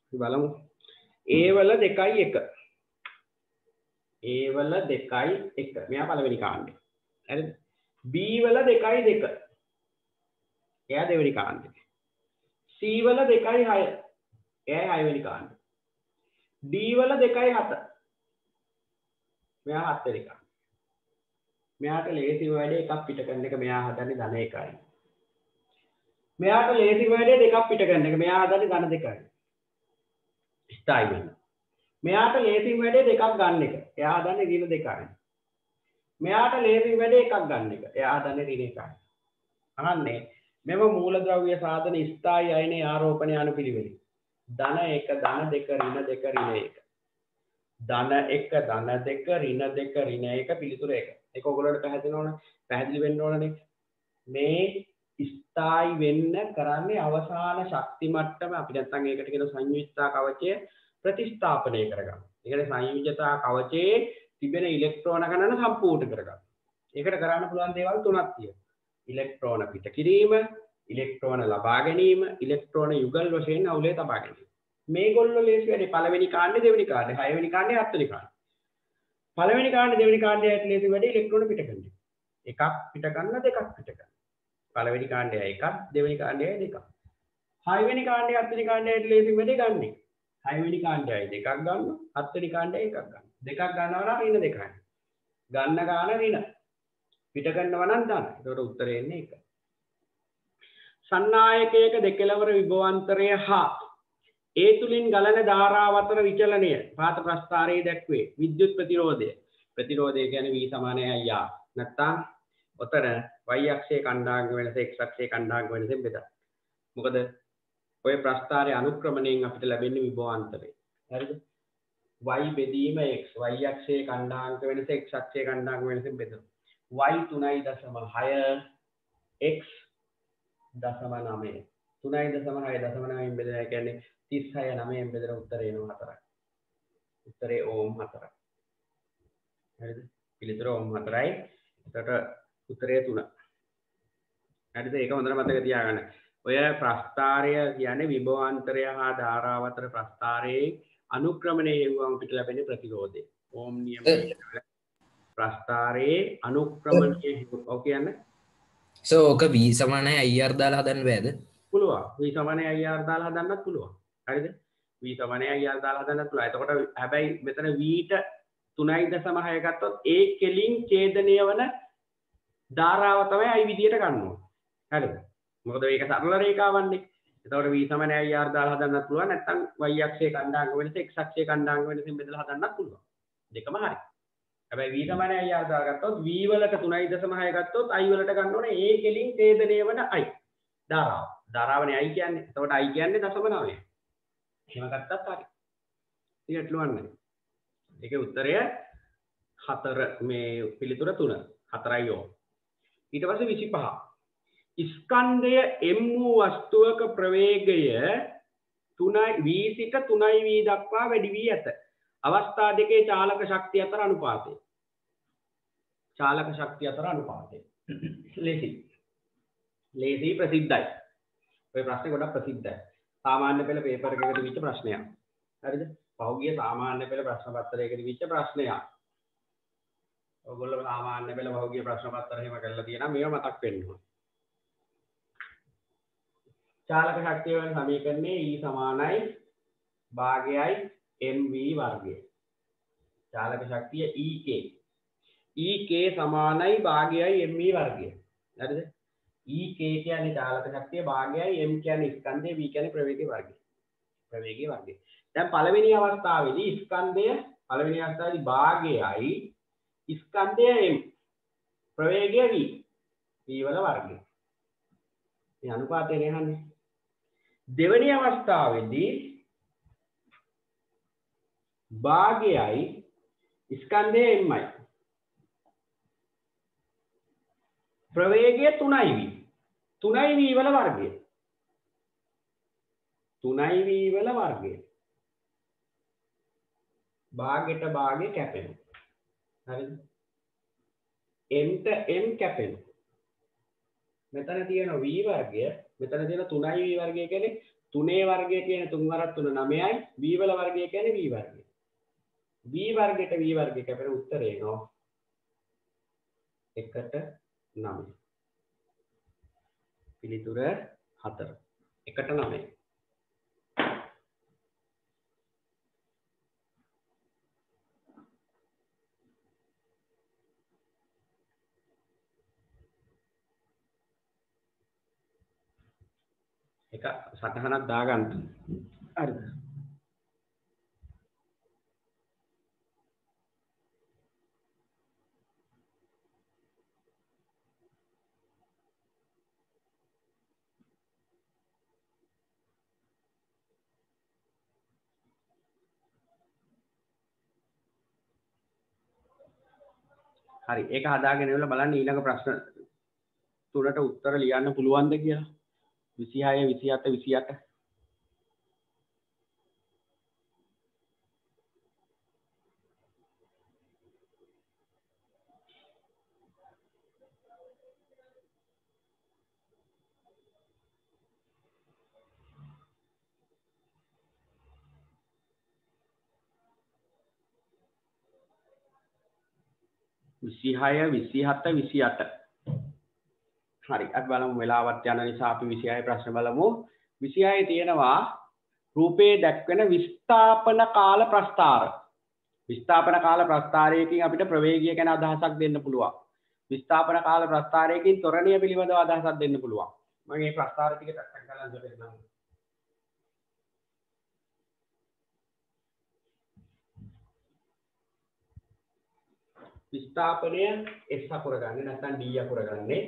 අපි බලමු. A වල 2.1 A වල 2.1 මෙයා පළවෙනි කාණ්ඩේ. හරිද? B වල 2.2 එයා දෙවෙනි කාණ්ඩේ. C වල 2.6 එයා හයවෙනි කාණ්ඩේ. D වල 2.7 මෙයා හත්වෙනි කාණ්ඩේ. මෙයාට ලේසි වැඩේ එකක් පිට කරන එක මෙයා හදන්නේ ධන 1යි. මෙයාට ලේසි වැඩේ දෙකක් පිට කරන එක මෙයා හදන්නේ ධන 2යි. ස්ථායි වෙන්න. මෙයාට ලේසි වැඩේ දෙකක් ගන්න එක. එයා හදන්නේ ඍණ 2යි. මෙයාට ලේසි වැඩේ එකක් ගන්න එක. එයා හදන්නේ ඍණ 1යි. අහන්නේ මෙම මූලද්‍රව්‍ය සාධන ස්ථායි අයනේ ආරෝපණය අනුපිළිවෙල. ධන 1 ධන 2 ඍණ 2 ඍණ 1. ධන 1 ධන 2 ඍණ 2 ඍණ 1 පිළිතුර 1. ඒක ඔයගොල්ලන්ට පැහැදිලි වෙන්න ඕනනේ. මේ ස්ථායි වෙන්න කරන්නේ අවසාන ශක්ති මට්ටම අපි නැත්නම් ඒකට කියන සංයුජ්ජතා කවචය ප්‍රතිස්ථාපනය කරගන්න. ඒ කියන්නේ සංයුජ්ජතා කවචයේ තිබෙන ඉලෙක්ට්‍රෝන ගණන සම්පූර්ණ කරගන්න. ඒකට කරන්න පුළුවන් දේවල් තුනක් තියෙනවා. ඉලෙක්ට්‍රෝන පිට කිරීම, ඉලෙක්ට්‍රෝන ලබා ගැනීම, ඉලෙක්ට්‍රෝන යුගල් වශයෙන් අවුලේ තබා ගැනීම. මේගොල්ලෝ ලේසි වැඩේ පළවෙනි කාණ්ඩේ, දෙවෙනි කාණ්ඩේ, හයවෙනි කාණ්ඩේ, හත්වෙනි කාණ්ඩේ. පළවෙනි කාණ්ඩේ, දෙවෙනි කාණ්ඩේ ලේසි වැඩේ ඉලෙක්ට්‍රෝන පිට කරන එක. එකක් පිට ගන්න, දෙකක් පිට ගන්න. පළවෙනි කාණ්ඩය එකක්, දෙවෙනි කාණ්ඩය දෙකක්. හයවෙනි කාණ්ඩය, හත්වෙනි කාණ්ඩයට ලේසි වැඩේ ගන්න එක. හයවෙනි කාණ්ඩයයි දෙකක් ගන්නවා, හත්වෙනි කාණ්ඩයයි එකක් ගන්නවා. දෙකක් ගන්නවා නම් ඍණ දෙකයි. ගන්න ගාන ඍණ. පිට කරනවා නම් ධන. ඒකට උත්තරේ එන්නේ 1. සන්නායකයක දෙකලවර විභවාන්තරය හා ඒ තුලින් ගලන ධාරාව අතර විචලනය පාත ප්‍රස්ථාරයේ දැක්වේ. විද්‍යුත් ප්‍රතිරෝධය. ප්‍රතිරෝධය කියන්නේ V = IR. නැත්තම් ඔතන y අක්ෂයේ කණ්ඩාංග වෙනස x අක්ෂයේ කණ්ඩාංග වෙනසෙන් බෙදන්න. මොකද ඔය ප්‍රස්ථාරයේ අනුක්‍රමණයෙන් අපිට ලැබෙන්නේ විභවාන්තරය. හරිද? y බෙදීම x y අක්ෂයේ කණ්ඩාංග වෙනස x අක්ෂයේ කණ්ඩාංග වෙනසෙන් බෙදනවා. y 3.6 x 0.9 3.6 බෙදලා කියන්නේ 36 9න් බෙදලා උත්තරේ එනවා 4යි. උත්තරේ ඕම් 4යි. හරිද? පිළිතුර ඕම් 4යි. එතකොට උත්තරේ 3. හරිද? ඒක හොඳට මතක තියාගන්න. ඔය ප්‍රස්ථාරය කියන්නේ විභවාන්තරය හා ධාරාව අතර ප්‍රස්ථාරයේ අනුක්‍රමණය හේතුවම පිට ලැබෙන ප්‍රතිරෝධය. ඕම් නියමය ප්‍රස්ථාරයේ අනුක්‍රමණය හේතුව. ඔව් කියන්නේ So ඕක V = IR දාලා හදන්න බෑද? පුළුවන්. V = IR දාලා හදන්නත් පුළුවන්. හරිද? V = IR දාලා හදන්නත් පුළුවන්. එතකොට හැබැයි මෙතන V ට 3.6 ගත්තොත් ඒ කෙලින් ඡේදනය වන ධාරාව තමයි I විදියට ගන්න ඕනේ. හරිද? මොකද මේක සරල රේඛාවන්නේ. එතකොට V = IR දාලා හදන්නත් පුළුවන්. නැත්නම් y අක්ෂයේ කණ්ඩාංග වෙනස x අක්ෂයේ කණ්ඩාංග වෙනසෙන් බෙදලා හදන්නත් පුළුවන්. දෙකම හරි. හැබැයි V = IR දාගත්තොත් V වලට 3.6 ගත්තොත් I වලට ගන්න ඕනේ ඒ කෙලින් ඡේදනය වන I ධාරාව. ධාරාවනේ I කියන්නේ. එතකොට I කියන්නේ 0.9. එහෙම ගත්තත් හරි. ඊටලුවන් නැහැ. ඒකේ උත්තරය 4 මේ පිළිතුර 3. 4යි ඕන. ඊට පස්සේ 25. ස්කන්ධය m වූ වස්තුවක ප්‍රවේගය 3v සිට 3v දක්වා වැඩි වී ඇත. අවස්ථා දෙකේ චාලක ශක්තිය අතර අනුපාතය. චාලක ශක්තිය අතර අනුපාතය. ලේසි ප්‍රසිද්ධයි. ඔය ප්‍රශ්නේ ගොඩක් ප්‍රසිද්ධයි. සාමාන්‍ය පෙළ පේපර් එකකට දීච්ච ප්‍රශ්නයක්. හරිද? පහුගිය සාමාන්‍ය පෙළ ප්‍රශ්න පත්‍රයකට දීච්ච ප්‍රශ්නයක්. ඔයගොල්ලෝ සාමාන්‍ය පෙළ පහුගිය ප්‍රශ්න පත්‍ර එහෙම කරලා තියෙනවා. මේව මතක් වෙන්න ඕන. චාලක ශක්තිය වෙන සමීකරණේ E = භාගයයි mv වර්ගය. චාලක ශක්තිය ek. ek සමානයි භාගයයි mv වර්ගය. හරිද? ek කියන්නේ චාලක ශක්තිය, භාගයයි m කියන්නේ ස්කන්ධය, v කියන්නේ ප්‍රවේගයේ වර්ගය. ප්‍රවේගයේ වර්ගය. දැන් පළවෙනි අවස්ථාවේදී ස්කන්ධය පළවෙනි අවස්ථාවේදී භාගයයි ස්කන්ධය m ප්‍රවේගය v. v වල වර්ගය. මේ අනුපාතය නෙහන්නේ. දෙවෙනි අවස්ථාවේදී භාගයයි ස්කන්ධය mයි. ප්‍රවේගය 3v. 3v වල වර්ගය. 3v වල වර්ගය. භාගයට භාගය කැපෙනවා. හරිද? m ට m කැපෙනවා. මෙතන තියෙන v වර්ගය, මෙතන තියෙන 3v වර්ගය කියන්නේ 3 වර්ගය කියන්නේ 3 වරක් 3 9යි, v වල වර්ගය කියන්නේ v වර්ගය. v වර්ගයට v වර්ගය කැපෙන උත්තරේ එනවා 1ට 9. පිළිතුර 4. 1ට 9. එක සටහනක් දාගන්න. හරිද? හරි ඒක හදාගෙන ඉවරලා බලන්න ඊළඟ ප්‍රශ්න තුනට උත්තර ලියන්න පුළුවන්ද කියලා 26 27 28 26 27 28 හරි අද බලමු වෙලාවත් යන නිසා අපි 26 ප්‍රශ්න බලමු 26 තියෙනවා රූපේ දැක්වෙන විස්ථාපන කාල ප්‍රස්ථාර ප්‍රස්ථාරයකින් අපිට ප්‍රවේගය ගැන අදහසක් දෙන්න පුළුවන් විස්ථාපන කාල ප්‍රස්ථාරයකින් ත්වරණය පිළිබඳව අදහසක් දෙන්න පුළුවන් මම මේ ප්‍රස්ථාර ටික ටක් ගාලා දෙන්නම් විස්ථාපනය S අකුර ගන්න නැත්නම් D අකුර ගන්නේ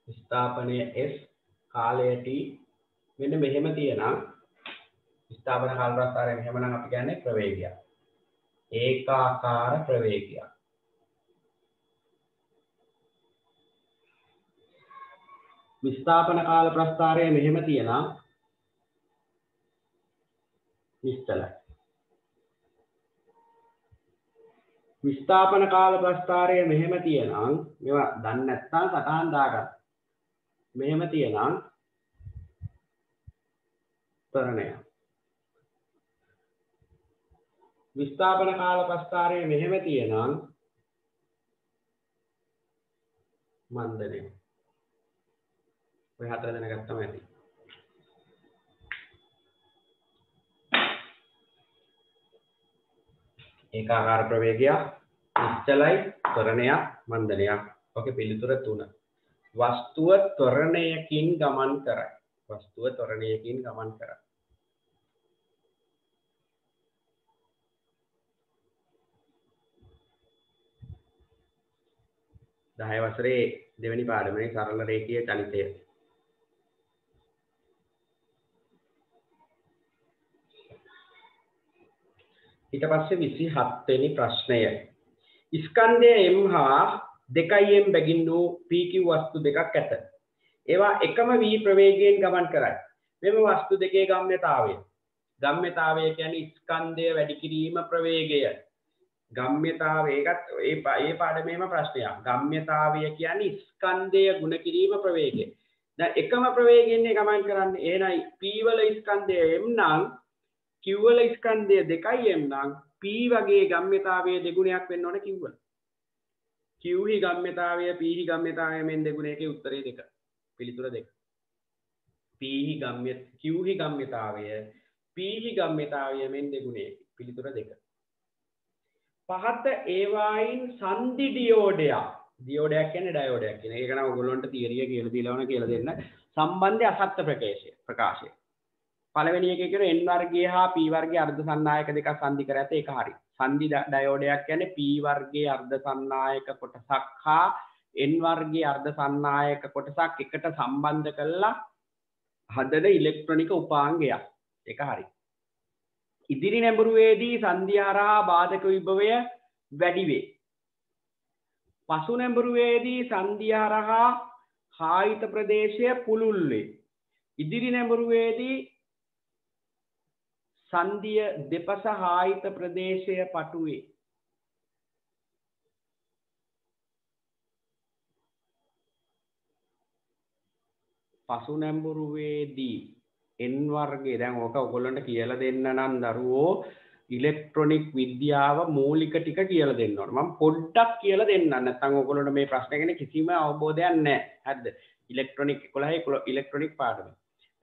විස්ථාපනය S කාලය T මෙන්න මෙහෙම තියෙනවා විස්ථාපන කාල ප්‍රස්ථාරය මෙහෙම නම් අපි කියන්නේ ප්‍රවේගය ඒකාකාර ප්‍රවේගය විස්ථාපන කාල ප්‍රස්ථාරය මෙහෙම තියෙනවා නිශ්චලයි විස්ථාපන කාල ප්‍රස්ථාරය මෙහෙම තියෙනවා මේවා දන්නේ නැත්නම් සටහන් දාගන්න මෙහෙම තියෙනවා ත්වරණය විස්ථාපන කාල ප්‍රස්ථාරය මෙහෙම තියෙනවා මන්දනය ඔය හතර දෙනා ගත්තම ඇති ඒකාකාර ප්‍රවේගය නිශ්චලයි ත්වරණයක් මන්දනයක් ඔකේ පිළිතුර 3 වස්තුව ත්වරණයකින් ගමන් කරයි වස්තුව ත්වරණයකින් ගමන් කරයි 10 වසරේ දෙවෙනි පාඩමේ සරල රේඛීය චලිතය ඊට පස්සේ 27 වෙනි ප්‍රශ්නය ස්කන්ධය M හා 2M බැගින් වූ PQ වස්තු දෙකක් ඇත ඒවා එකම v ප්‍රවේගයෙන් ගමන් කරයි මෙම වස්තු දෙකේ ගම්‍යතාවය කියන්නේ ස්කන්ධය වැඩි කිරීම ප්‍රවේගය ගම්‍යතාවය ඒකත් ඒ පාඩමේම ප්‍රශ්නයක් ගම්‍යතාවය කියන්නේ ස්කන්ධය ගුණ කිරීම ප්‍රවේගය දැන් එකම ප්‍රවේගයෙන් ගමන් කරන්නේ එහෙනම් p වල ස්කන්ධය m නම් q වල ස්කන්ධය 2m නම් p වගේ ගම්‍යතාවය දෙගුණයක් වෙන්න ඕන q වල q හි ගම්‍යතාවය p හි ගම්‍යතාවය මෙන් දෙගුණයකේ උත්තරේ දෙක පිළිතුර දෙක q හි ගම්‍යතාවය p හි ගම්‍යතාවය මෙන් දෙගුණයකේ පිළිතුර දෙක පහත ඒවායින් සන්ධි ඩියෝඩයක් කියන්නේ ඩයෝඩයක් කියන එක නම් ඔයගොල්ලන්ට තියරිය කියලා දීලා වුණා කියලා දෙන්න සම්බන්ධය අසත්‍ය ප්‍රකාශය පළවෙනි එකේ කියන n වර්ගය හා p වර්ගයේ අර්ධ සන්නායක දෙකක් සන්ධි කර ඇත ඒක හරි සන්ධි ඩයෝඩයක් කියන්නේ p වර්ගයේ අර්ධ සන්නායක කොටසක් හා n වර්ගයේ අර්ධ සන්නායක කොටසක් එකට සම්බන්ධ කරලා හදන ඉලෙක්ට්‍රොනික උපාංගයක් ඒක හරි ඉදිරි නැඹුරුවේදී සන්ධිය හරහා බාධක විභවය වැඩි වේ. පසු නැඹුරුවේදී සන්ධිය හරහා හායිත ප්‍රදේශය පුළුල් වේ. ඉදිරි නැඹුරුවේදී සන්ධිය දෙපස හායිත ප්‍රදේශය පටු වේ. පසු නැඹුරුවේදී n වර්ගයේ දැන් ඕක ඔයගොල්ලන්ට කියලා දෙන්න නම් දරුවෝ ඉලෙක්ට්‍රොනික විද්‍යාව මූලික ටික කියලා දෙන්න ඕන. මම පොඩ්ඩක් කියලා දෙන්නම්. නැත්නම් ඔයගොල්ලන්ට මේ ප්‍රශ්න ගැන කිසිම අවබෝධයක් නැහැ. හරිද? ඉලෙක්ට්‍රොනික 11 ඉලෙක්ට්‍රොනික පාඩම.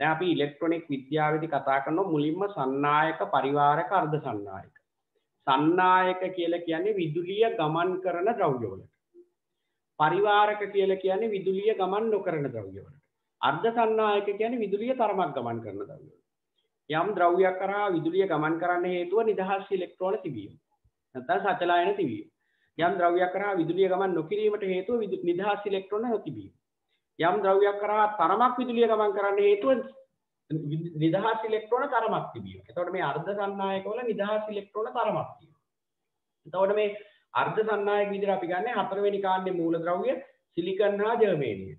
දැන් අපි ඉලෙක්ට්‍රොනික විද්‍යාවේදී කතා කරනවා මුලින්ම සන්නායක පරිවාරක අර්ධ සන්නායක. සන්නායක කියලා කියන්නේ විදුලිය ගමන් කරන ද්‍රව්‍යවලට. පරිවාරක කියලා කියන්නේ විදුලිය ගමන් නොකරන ද්‍රව්‍යවලට. අර්ධ සන්නායක කියන්නේ විදුලිය තරමක් ගමන් කරන ද්‍රව්‍යවල. යම් ද්‍රව්‍යයක් කරා විදුලිය ගමන් කරන්න හේතුව නිදහස් ඉලෙක්ට්‍රෝන තිබීම. නැත්නම් සචලායන තිබීම. යම් ද්‍රව්‍යයක් කරා විදුලිය ගමන් නොකිරීමට හේතුව නිදහස් ඉලෙක්ට්‍රෝන නොතිබීම. යම් ද්‍රව්‍යයක් කරා තරමක් විදුලිය ගමන් කරන්න හේතුව නිදහස් ඉලෙක්ට්‍රෝන තරමක් තිබීම. එතකොට මේ අර්ධ සන්නායකවල නිදහස් ඉලෙක්ට්‍රෝන තරමක් තියෙනවා. එතකොට මේ අර්ධ සන්නායක විදිහට අපි ගන්න හතරවෙනි කාණ්ඩේ මූලද්‍රව්‍ය සිලිකන් හා ජර්මේනියම්.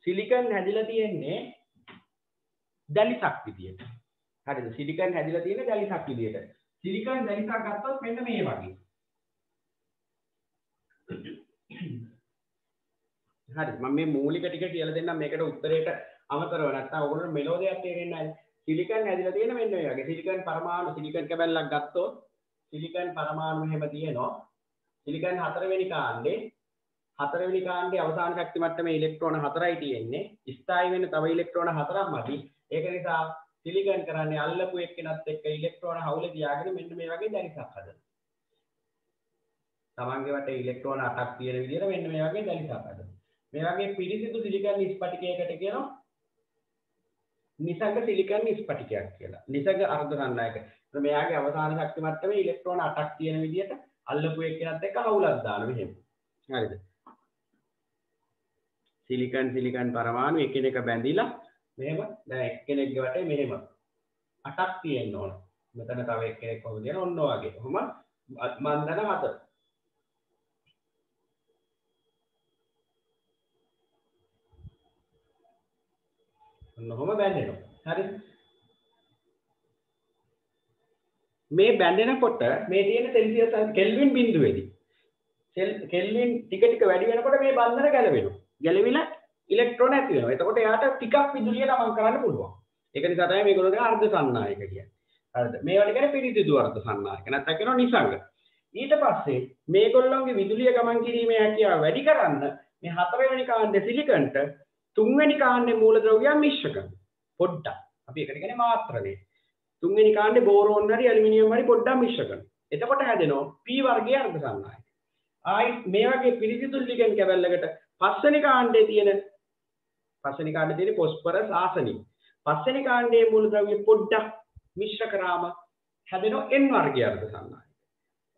සිලිකන් හැදිලා තියෙන්නේ දැලිසක් විදියට. හරිද? සිලිකන් හැදිලා තියෙන්නේ දැලිසක් විදියට. සිලිකන් දැලිසක් ගත්තොත් මෙන්න මේ වගේ. හරි මම මේ මූලික ටික කියලා දෙන්නම් මේකට උත්තරේට අමතරව නැත්නම් ඔයගොල්ලෝ මෙලෝඩියක් තේරෙන්නේ නැහැ. සිලිකන් හැදිලා තියෙන මෙන්න මේ වගේ. සිලිකන් පරමාණු සිලිකන් කැබැල්ලක් ගත්තොත් සිලිකන් පරමාණු මෙහෙම තියෙනවා. සිලිකන් හතරවෙනි කාණ්ඩේ අවසාන ශක්ති මට්ටමේ ඉලෙක්ට්‍රෝන 4යි තියෙන්නේ. ස්ථායි වෙන්න තව ඉලෙක්ට්‍රෝන 4ක් මදි. ඒක නිසා සිලිකන් කරන්නේ අල්ලපු එක්කෙනත් එක්ක ඉලෙක්ට්‍රෝන හවුලේ තියාගෙන මෙන්න මේ වගේ දැලිසක් හදනවා. තමන්ගේ වටේ ඉලෙක්ට්‍රෝන 8ක් තියෙන විදිහට මෙන්න මේ වගේ දැලිසක් හදනවා. මේ වගේ පිරිසිදු සිලිකන් ස්පටිකයකට කියනවා නිසංග සිලිකන් ස්පටිකයක් කියලා. නිසංග අර්ධ සන්නායක. මෙයාගේ අවසාන ශක්ති මට්ටමේ ඉලෙක්ට්‍රෝන 8ක් තියෙන විදිහට අල්ලපු එක්කෙනත් එක්ක හවුලක් දානවා මෙහෙම. හරිද? සිලිකන් පරමාණු එකිනෙක බැඳිලා මෙහෙම දැන් එක්කෙනෙක්ගේ වටේ මෙහෙම 8ක් තියෙන්න ඕන. මෙතන තව එක්කෙනෙක් කොහොමද කියන ඔන්න ඔයගේ. කොහොම මන්දන 7. ඔන්නකොම බැඳෙනවා. හරි. මේ බැඳෙනකොට මේ තියෙන සෙල්සියස් කෙල්වින් බිඳුවේදී කෙල්වින් ටික ටික වැඩි වෙනකොට මේ බන්ධන ගැලවෙනවා. ගැලවිලා ඉලෙක්ට්‍රෝන ඇති වෙනවා. එතකොට එයාට ටිකක් විදුලිය ගමන් කරන්න පුළුවන්. ඒක නිසා තමයි මේගොල්ලෝ කියන අර්ධ සන්නායක කියන්නේ. හරිද? මේවට කියන්නේ පිරිසිදු අර්ධ සන්නායක. නැත්නම් කියනවා නිසංග. ඊට පස්සේ මේගොල්ලෝගේ විදුලිය ගමන් කිරීමේ හැකියාව වැඩි කරන්න මේ හතරවෙනි කාණ්ඩේ සිලිකන්ට තුන්වෙනි කාණ්ඩේ මූලද්‍රව්‍යයන් මිශ්‍ර කරනවා. පොඩ්ඩක්. අපි ඒකට කියන්නේ මාත්‍රණය. තුන්වෙනි කාණ්ඩේ බෝරෝන් හරි ඇලුමිනියම් හරි පොඩ්ඩක් මිශ්‍ර කරනවා. එතකොට හැදෙනවා P වර්ගයේ අර්ධ සන්නායක. ආයි මේ වගේ පිරිසිදු සිලිකන් කැබල්ලකට පස්වෙනි කාණ්ඩේ තියෙන ෆොස්ෆරස් ආසනික්. පස්වෙනි කාණ්ඩයේ මූලද්‍රව්‍ය පොඩ්ඩක් මිශ්‍ර කරාම හැදෙනවා N වර්ගයේ අර්ධ සන්නායක.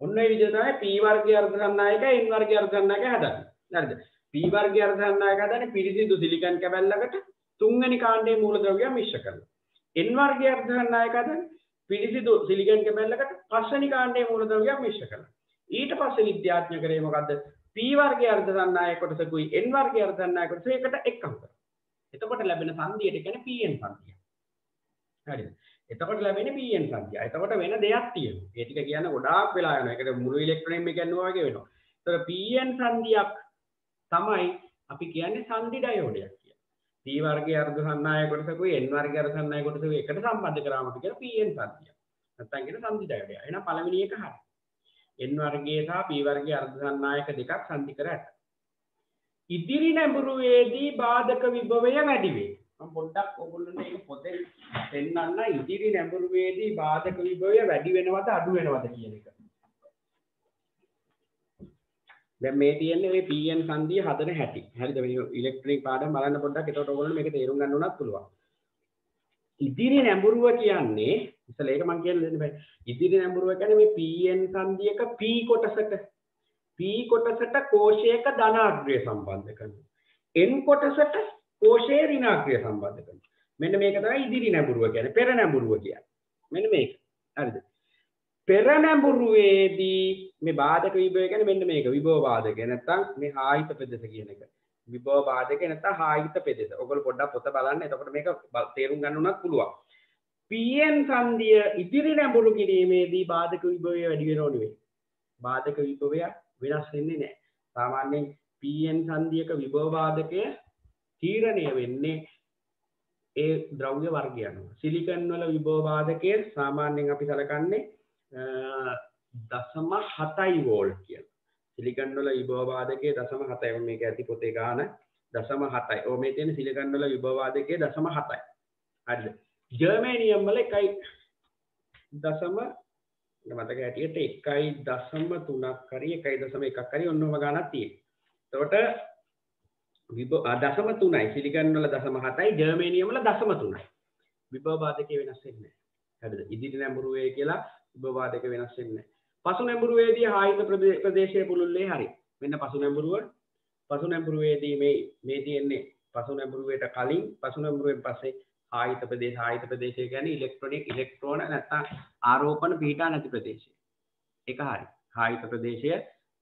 ඔන්න ඒ විදිහට තමයි P වර්ගයේ අර්ධ සන්නායක N වර්ගයේ අර්ධ සන්නායක හදන්නේ. හරිද? P වර්ගයේ අර්ධ සන්නායක හදන්නේ පිරිසිදු සිලිකන් කැබල්ලකට තුන්වෙනි කාණ්ඩයේ මූලද්‍රව්‍ය මිශ්‍ර කරලා. N වර්ගයේ අර්ධ සන්නායක හදන්නේ පිරිසිදු සිලිකන් කැබල්ලකට පස්වෙනි කාණ්ඩයේ මූලද්‍රව්‍ය මිශ්‍ර කරලා. ඊට පස්සේ විද්‍යාඥයෝ කරේ මොකද්ද? P වර්ගයේ අර්ධ සන්නායක කොටසකුයි N වර්ගයේ අර්ධ සන්නායක කොටස එකට එක්කම කරනවා. එතකොට ලැබෙන සංදියට කියන්නේ PN සංදිය. හරිද? එතකොට ලැබෙන්නේ PN සංදිය. එතකොට වෙන දෙයක් තියෙනවා. ඒ ටික කියන්න ගොඩාක් වෙලා යනවා. ඒකට මුළු ඉලෙක්ට්‍රෝන එක කියනවා වගේ වෙනවා. එතකොට PN සංදියක් තමයි අපි කියන්නේ සංදි ඩයෝඩයක් කියලා. P වර්ගයේ අර්ධ සන්නායක කොටසකුයි N වර්ගයේ අර්ධ සන්නායක කොටසකුයි එකට සම්බන්ධ කරාම අපි කියන PN සංදිය. නැත්නම් කියන සංදි ඩයෝඩය. එහෙනම් පළවෙනි එක හරියි. N වර්ගයේ සහ P වර්ගයේ අර්ධ සන්නායක දෙකක් සංදි කර ඇත. ඉදිරි නැඹුරුවේදී බාධක විභවය වැඩි වේ. මම පොඩ්ඩක් ඔයගොල්ලන්ට ඒක පොතේ පෙන්නන්න ඉදිරි නැඹුරුවේදී බාධක විභවය වැඩි වෙනවද අඩු වෙනවද කියන එක. දැන් මේ තියෙන්නේ මේ PN සංදිය හදන හැටි. හරිද? මේ ඉලෙක්ට්‍රික් පාඩම් බලන්න පොඩ්ඩක්. එතකොට ඔයගොල්ලෝ මේක තේරුම් ගන්න උනත් පුළුවන්. ඉදිරි නැඹුරුව කියන්නේ ඉතල ඒක මම කියන්න දෙන්න බෑ. ඉදිරි නැඹුරුව කියන්නේ මේ PN සංදියක P කොටසට කෝෂයක ධනාග්‍රය සම්බන්ධ කරනවා. N කොටසට කෝෂයේ ඍණාග්‍රය සම්බන්ධ කරනවා. මෙන්න මේක තමයි ඉදිරි නැඹුරුව කියන්නේ. පෙර නැඹුරුව කියන්නේ. මෙන්න මේක. හරිද? පෙර නැඹුරුවේදී මේ බාධක විභවය කියන්නේ මෙන්න මේක. විභව බාධකය නැත්තම් මේ ආයිත පෙදෙස කියන එක. විභව බාධකය නැත්තම් ආයිත පෙදෙස. ඔයගොල්ලෝ පොඩ්ඩක් පොත බලන්න. එතකොට මේක තේරුම් ගන්න උනත් පුළුවන්. PN සංදිය ඉදිරි නැඹුරු කිරීමේදී බාධක විභවය වැඩි වෙනව නෙවෙයි. බාධක විභවය වෙනස් වෙන්නේ නැහැ. සාමාන්‍යයෙන් PN සංදියක විභව බාධකය තීරණය වෙන්නේ ඒ ද්‍රව්‍ය වර්ගය අනුව. සිලිකන් වල විභව බාධකය සාමාන්‍යයෙන් අපි සලකන්නේ 0.7 වෝල්ට් කියලා. සිලිකන් වල විභව බාධකය 0.7. මේක ඇති පොතේ ගාන 0.7. ඔය මේ තියෙන සිලිකන් වල විභව බාධකය 0.7. හරිද? ජර්මේනියම් වල 1. මතක හැටියට 1.3ක් හරි 1.1ක් හරි ඔන්නෝම ගානක් තියෙනවා. එතකොට 0.3යි සිලිකන් වල 0.7යි ජර්මේනියම් වල 0.3යි. විභව බාධකේ වෙනස් වෙන්නේ නැහැ. හරිද? ඉදිරි නැඹුරුවේ කියලා විභව බාධක වෙනස් වෙන්නේ නැහැ. පසු නැඹුරුවේදී ආයත ප්‍රදේශයේ පුළුල්ලේ හරි. මෙන්න පසු නැඹුරුවේදී මේ තියෙන්නේ පසු නැඹුරුවට කලින් පසු නැඹුරුවෙන් පස්සේ ආයත ප්‍රදේශය කියන්නේ ඉලෙක්ට්‍රෝන නැත්නම් ආරෝපණ පිහිටා නැති ප්‍රදේශය. ඒක හරි. ආයත ප්‍රදේශය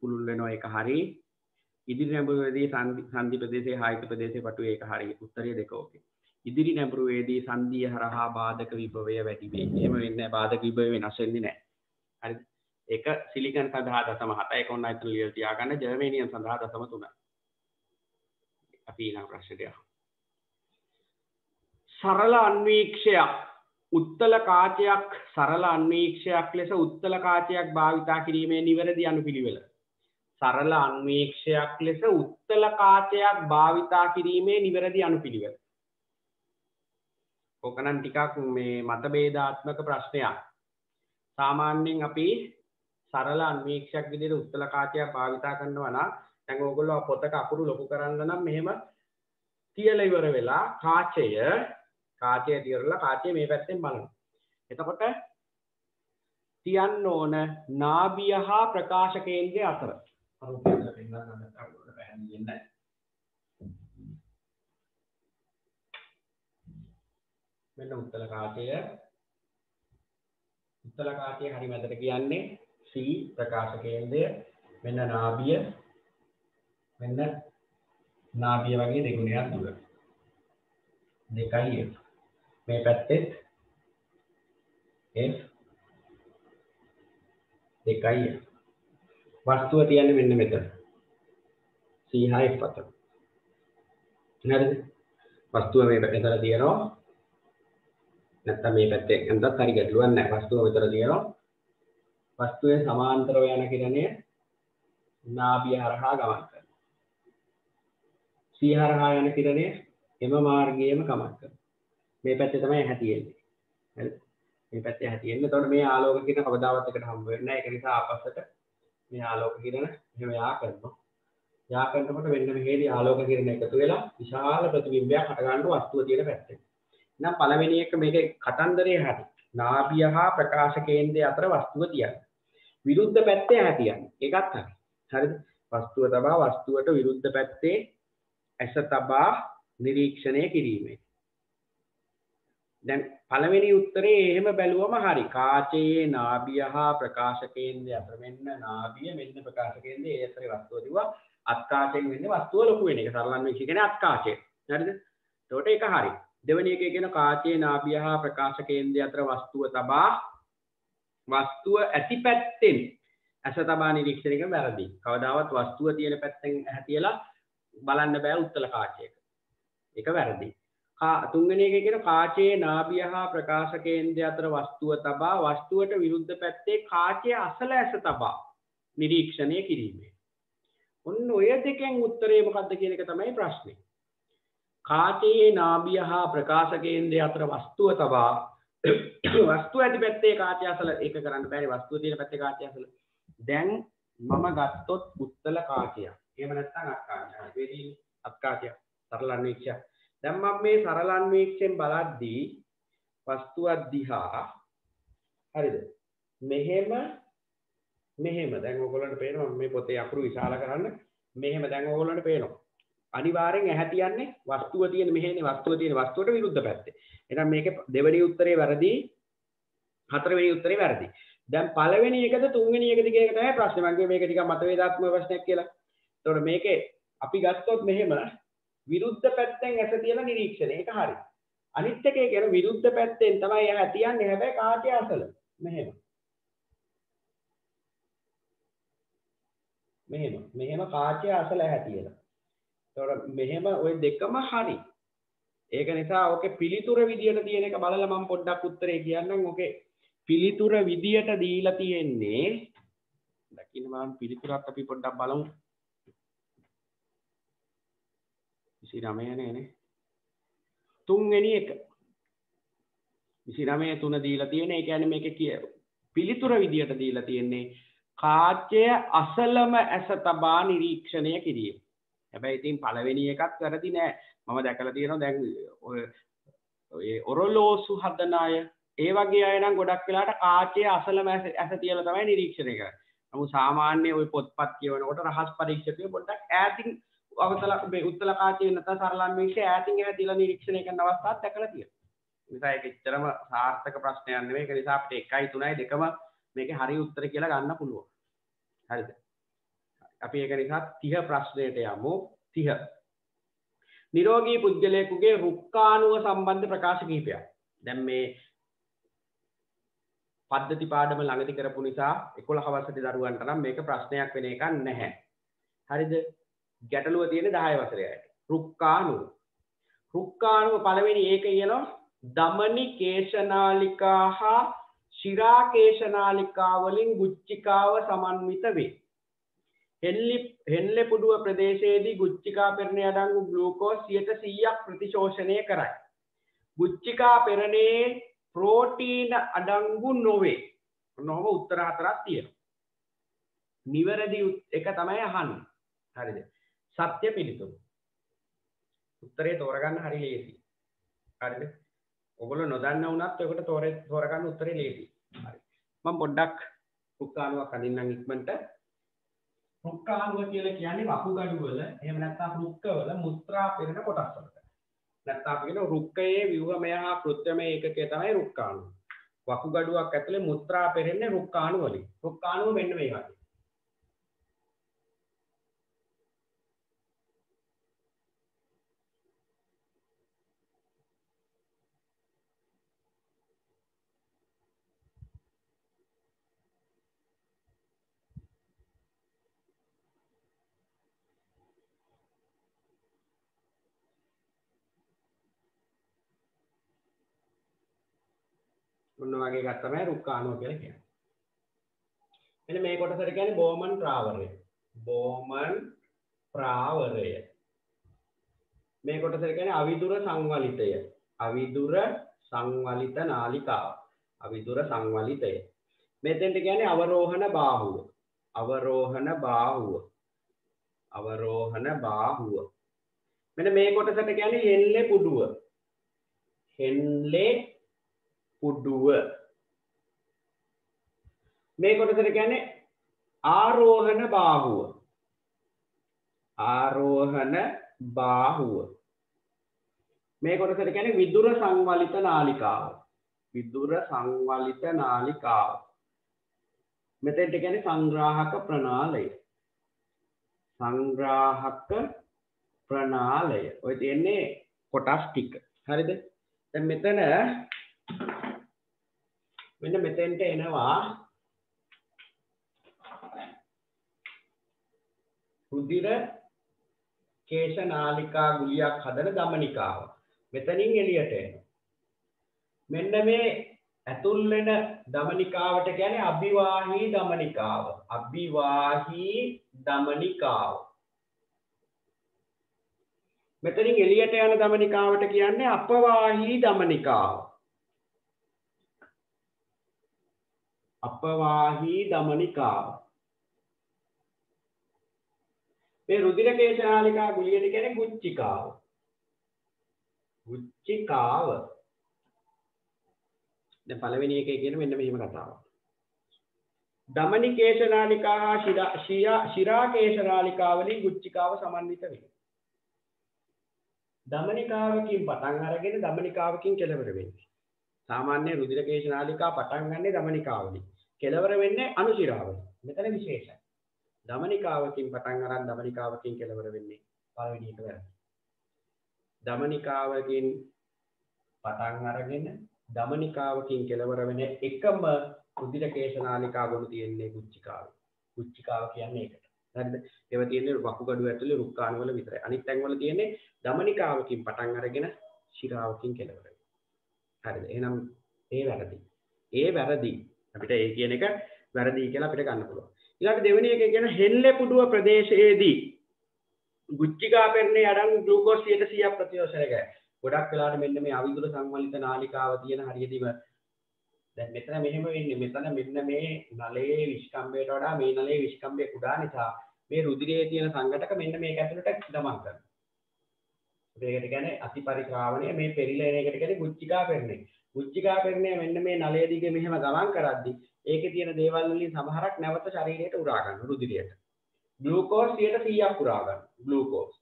පුළුල් වෙනවා ඒක හරි. ඉදිරි නැඹුරුවේදී සංධි ප්‍රදේශයේ ආයත ප්‍රදේශයේ පටු ඒක හරි. උත්තරය දෙක ඕකේ. ඉදිරි නැඹුරුවේදී සංධිය හරහා බාධක විභවය වැඩි වෙයි. එහෙම වෙන්නේ නැහැ. බාධක විභවය වෙනස් වෙන්නේ නැහැ. හරිද? ඒක සිලිකන් සඳහා 0.7 ඒක ඔන්න අයිතන ලියලා තියාගන්න. ජර්මේනියම් සඳහා 0.3. අපි ඊළඟ ප්‍රශ්නයට යමු. සරල අන්වීක්ෂයක් උත්තල කාචයක් සරල අන්වීක්ෂයක් ලෙස උත්තල කාචයක් භාවිතා කිරීමේ නිවැරදි අනුපිළිවෙල. සරල අන්වීක්ෂයක් ලෙස උත්තල කාචයක් භාවිතා කිරීමේ නිවැරදි අනුපිළිවෙල. ඕක නම් ටිකක් මේ මතභේදාත්මක ප්‍රශ්නයක්. සාමාන්‍යයෙන් අපි සරල අන්වීක්ෂයක් විදිහට උත්තල කාචයක් භාවිතා කරනවා නම් දැන් ඕගොල්ලෝ පොතක අකුරු ලොකු කරන්න නම් මෙහෙම තියලා ඉවර වෙලා කාචය තියරලා කාචය මේ පැත්තෙන් බලනවා. එතකොට තියන්න ඕන නාභිය හා ප්‍රකාශ කේන්ද්‍රය අතර. මෙන්න උත්තල කාචය හරි මැදට කියන්නේ C ප්‍රකාශ කේන්ද්‍රය. මෙන්න නාභිය වගේ දෙගුණයක් දුර. 2F. මේ පැත්තේ F 2F. වස්තුව තියන්නේ මෙන්න මෙතන. C හා F අතර. හරිද? වස්තුව මේ පැත්තේ තියෙනවා. නැත්නම් මේ පැත්තේ අන්දත් හරි ගැටලුවක් නැහැ. වස්තුව මෙතන තියෙනවා. වස්තුවේ සමාන්තරව යන කිරණය නාභිය හරහා ගමන් කරනවා. C හරහා යන කිරණය එම මාර්ගයේම ගමන් කරනවා. මේ පැත්තේ තමයි ඇහැ තියෙන්නේ. හරිද? මේ පැත්තේ ඇහැ තියෙන්නේ. එතකොට මේ ආලෝක කිරණ කවදාවත් එකට හම්බ වෙන්නේ නැහැ. ඒක නිසා ආපස්සට මේ ආලෝක කිරණ එහෙම යා කරනවා. යා කරනකොට මෙන්න මෙහෙදී ආලෝක කිරණ එකතු වෙලා විශාල ප්‍රතිබිම්බයක් හට ගන්නවා වස්තුව තියෙන පැත්තේ. එහෙනම් පළවෙනි එක මේකේ කතන්දරේ හරි. නාභිය හා ප්‍රකාශ කේන්ද්‍රය අතර වස්තුව තියන්නේ. විරුද්ධ පැත්තේ ඇහැ තියන්නේ. ඒකත් හරි. හරිද? වස්තුව තබා වස්තුවට විරුද්ධ පැත්තේ ඇස තබා නිරීක්ෂණය කිරීමේ. දැන් පළවෙනි උත්තරේ එහෙම බැලුවම හරි. කාචයේ නාභිය හා ප්‍රකාශ කේන්ද්‍රය අතර මෙන්න නාභිය මෙන්න ප්‍රකාශ කේන්ද්‍රය ඒ අතරේ වස්තුව දිවා අත් කාචයෙන් වෙන්නේ වස්තුව ලොකු වෙන එක. සරලන් මේ කියන්නේ අත් කාචය. හරිද? එතකොට ඒක හරි. දෙවෙනි එකේ කියන කාචයේ නාභිය හා ප්‍රකාශ කේන්ද්‍රය අතර වස්තුව තබා වස්තුව ඇති පැත්තෙන් ඇස තබා නිරීක්ෂණය කරන වැරදි. කවදාවත් වස්තුව තියෙන පැත්තෙන් ඇහැ තියලා බලන්න බෑ උත්තල කාචයක. ඒක වැරදි. තුන්වෙනි එකේ කියන කාචයේ නාභිය හා ප්‍රකාශ කේන්ද්‍රය අතර වස්තුව තබා වස්තුවට විරුද්ධ පැත්තේ කාචයේ අසල ඇස තබා නිරීක්ෂණය කිරීමේ. ඔන්න ඔය දෙකෙන් උත්තරේ මොකක්ද කියන එක තමයි ප්‍රශ්නේ. කාචයේ නාභිය හා ප්‍රකාශ කේන්ද්‍රය අතර වස්තුව තබා වස්තුව ඇති පැත්තේ කාචය අසල ඒක කරන්න බැරි. වස්තුව තියෙන පැත්තේ කාචය අසල. දැන් මම ගත්තොත් උත්තල කාචය. එහෙම නැත්නම් අත් කාචය. වෙදී අත් කාචය. සරල අන්වීක්ෂය. දැන් මම මේ සරල අන්වීක්ෂයෙන් බලද්දී වස්තුවක් දිහා හරිද? මෙහෙම දැන් ඔයගොල්ලන්ට පේනවා මේ පොතේ අකුරු විශාල කරන්න. මෙහෙම දැන් ඔයගොල්ලන්ට පේනවා. අනිවාර්යෙන් ඇහැ තියන්නේ වස්තුව තියෙන මෙහෙනේ වස්තුවට විරුද්ධ පැත්තේ. එහෙනම් මේකේ දෙවෙනි උත්තරේ වැරදි. හතරවෙනි උත්තරේ වැරදි. දැන් පළවෙනි එකද තුන්වෙනි එකද කියන එක තමයි ප්‍රශ්නේ. මම මේක ටිකක් මතවේදාත්මක ප්‍රශ්නයක් කියලා. එතකොට මේකේ අපි ගත්තොත් මෙහෙම විරුද්ධ පැත්තෙන් ඇස තියලා නිරීක්ෂණය. ඒක හරි. අනිත් එකේ කියන විරුද්ධ පැත්තෙන් තමයි ඇහැ තියන්නේ. හැබැයි කාචය අසල. මෙහෙම කාචය අසල ඇහැ තියලා. එතකොට මෙහෙම ওই දෙකම හරි. ඒක නිසා ඔකේ පිළිතුර විදියට තියෙන එක බලලා මම පොඩ්ඩක් උත්තරේ කියන්නම්. ඔකේ පිළිතුර විදියට දීලා තියෙන්නේ දකින්න මම පිළිතුරක් අපි පොඩ්ඩක් බලමු. 29 නේ. තුන්වෙනි එක 29 3 දීලා තියෙන. ඒ කියන්නේ මේකේ පිළිතුර විදියට දීලා තියෙන්නේ කාචය අසලම ඇස තබා නිරීක්ෂණය කිරීම. හැබැයි ඉතින් පළවෙනි එකත් වැරදි නෑ. මම දැකලා තියෙනවා දැන් ඔය ඔරලෝසු හදන අය ඒ වගේ අය නම් ගොඩක් වෙලාට කාචයේ අසලම ඇස තියලා තමයි නිරීක්ෂණය කරන්නේ. නමුත් සාමාන්‍ය ওই පොත්පත් කියවනකොට රහස් පරීක්ෂකයෝ පොඩ්ඩක් ඈතින් අවතල මේ උත්තල කාචේ නැත්නම් සරලම්බික්ෂය ඈතින් ඈතිලා නිරීක්ෂණය කරන අවස්ථාවක් දැකලා තියෙනවා. නිසා ඒක එච්චරම සාර්ථක ප්‍රශ්නයක් නෙවෙයි. ඒක නිසා අපිට 1යි 3යි දෙකම මේකේ හරි උත්තර කියලා ගන්න පුළුවන්. හරිද? අපි ඒක නිසා 30 ප්‍රශ්නයට යමු. 30. නිරෝගී පුද්ගලයෙකුගේ රුක්කාණුව සම්බන්ධ ප්‍රකාශ කිහිපයක්. දැන් මේ පද්ධති පාඩම ළඟදී කරපු නිසා 11 වසරේ දරුවන්ට නම් මේක ප්‍රශ්නයක් වෙන එකක් නැහැ. හරිද? ගැටලුව තියෙන්නේ 10 වසරේ අයට. රුක්කාණුව. රුක්කාණුව පළවෙනි ඒක කියනවා දමනි කේශනාලිකා හා ශිරා කේශනාලිකා වලින් ගුච්චිකාව සමන්විත වේ. හෙන්ලෙපුඩුව ප්‍රදේශයේදී ගුච්චිකා පෙරණේ අඩංගු ග්ලූකෝස් 100% ප්‍රතිශෝෂණය කරයි. ගුච්චිකා පෙරණේ ප්‍රෝටීන අඩංගු නොවේ. නොව උත්තර හතරක් තියෙනවා. නිවැරදි එක තමයි අහන්නේ. හරිද? සත්‍ය පිළිතුරු. උත්තරේ තෝරගන්න හරි ලේසි. හරිද? ඔයගොල්ලෝ නොදන්න වුණත් ඔයකට තෝරගන්න උත්තරේ ලේසි. හරි. මම පොඩ්ඩක් රුක්කාණුවක් අඳින්නම් ඉක්මනට. රුක්කාණුව කියලා කියන්නේ වකුගඩු වල එහෙම නැත්නම් රුක්කවල මුත්‍රා පෙරෙන කොටස් වලට. නැත්නම් අපි කියන රුක්කයේ ව්‍යුහමය හා කෘත්‍යමය ඒකකය තමයි රුක්කාණුව. වකුගඩුවක් ඇතුලේ මුත්‍රා පෙරෙන්නේ රුක්කාණුව වලින්. රුක්කාණුව මෙන්න මේ වගේ. ඔන්න වගේ එකක් තමයි රුක්කාණුව කියලා කියන්නේ. එන්න මේ කොටසට කියන්නේ බෝමන් ප්‍රාවරය. බෝමන් ප්‍රාවරය. මේ කොටසට කියන්නේ අවිදුර සංවලිතය. අවිදුර සංවලිත නාලිකාව. අවිදුර සංවලිතය. මෙතෙන්ට කියන්නේ අවරෝහණ බාහුව. අවරෝහණ බාහුව. අවරෝහණ බාහුව. මෙන්න මේ කොටසට කියන්නේ හෙන්ලේ පුඩුව. හෙන්ලේ පුඩුව. මේ කොටසට කියන්නේ ආරෝහණ බාහුව. ආරෝහණ බාහුව. මේ කොටසට කියන්නේ විදුර සංවලිත නාලිකාව. විදුර සංවලිත නාලිකාව. මෙතෙන්ට කියන්නේ සංග්‍රාහක ප්‍රණාලය. සංග්‍රාහක ප්‍රණාලය. ඔය තියෙන්නේ කොටස් ටික. හරිද? දැන් මෙතන මෙන්න මෙතෙන්ට එනවා රුධිර කේශ නාලිකා ගුලියක් හදන දමනිකාව. මෙතනින් එළියට එනවා. මෙන්න මේ ඇතුල් වෙන දමනිකාවට කියන්නේ අභිවාහී දමනිකාව. අභිවාහී දමනිකාව. මෙතනින් එළියට යන දමනිකාවට කියන්නේ අපවාහී දමනිකාව. අපවාහී දමනිකාව. මේ රුධිර කේශනාලිකා ගුලියට කියන්නේ ගුච්චිකාව. ගුච්චිකාව. දැන් පළවෙනි එකේ කියන මෙන්න මෙහෙම කතාවක්. දමනි කේශනාලිකා හා ශිරා කේශනාලිකා වලින් ගුච්චිකාව සමන්විත වේ. දමනිකාවකින් පටන් අරගෙන දමනිකාවකින් කෙලවර වෙන්නේ. සාමාන්‍ය රුධිර කේශනාලිකා පටන් ගන්නේ දමනිකාවලින්. කෙලවර වෙන්නේ අනුශිරාවලින්. මෙතන විශේෂයි. දමනිකාවකින් පටන් අරන් දමනිකාවකින් කෙලවර වෙන්නේ පළවෙනි එක වැරදි. දමනිකාවකින් පටන් අරගෙන දමනිකාවකින් කෙලවර වෙන එකම රුධිර කේශනාලිකා ගොනු තියෙන්නේ ගුච්චිකාව. ගුච්චිකාව කියන්නේ ඒකට. හරිද? ඒව තියෙන්නේ වකුගඩුව ඇතුලේ රුක්කාණු වල විතරයි. අනිත් තැන් වල තියෙන්නේ දමනිකාවකින් පටන් අරගෙන ශිරාවකින් කෙලවර වෙනවා. හරිද? එහෙනම් ඒ වැරදි. ඒ වැරදි. අපිට ඒ කියන එක වැරදි කියලා අපිට ගන්න පුළුවන්. ඊළඟට දෙවෙනි එක කියන හෙන්ලේ පුඩුව ප්‍රදේශයේදී ගුච්චිකා පෙරණේ අඩංගු ග්ලූකෝස් 100% ප්‍රතිශෝෂණය කරයි. ගොඩක් වෙලාවට මෙන්න මේ අවිදුර සංවලිත නාලිකාව තියෙන හරියදීම දැන් මෙතන මෙහෙම වෙන්නේ. මෙතන මෙන්න මේ නලයේ විස්කම්බයට වඩා මේ නලයේ විස්කම්බය කුඩා නිසා මේ රුධිරයේ තියෙන සංඝටක මෙන්න මේක ඇතුළට ගමන් කරනවා. ඒකට කියන්නේ අතිපරිශ්‍රාවණය. මේ පෙරිලෙන එකට කියන්නේ ගුච්චිකා පෙරණේ. ගුච්චිකා පෙරණේ මෙන්න මේ නලය දිගේ මෙහෙම ගමන් කරද්දී ඒකේ තියෙන දේවල් වලින් සමහරක් නැවත ශරීරයට උරා ගන්න රුධිරයට. ග්ලූකෝස් 100% උරා ගන්න. ග්ලූකෝස්.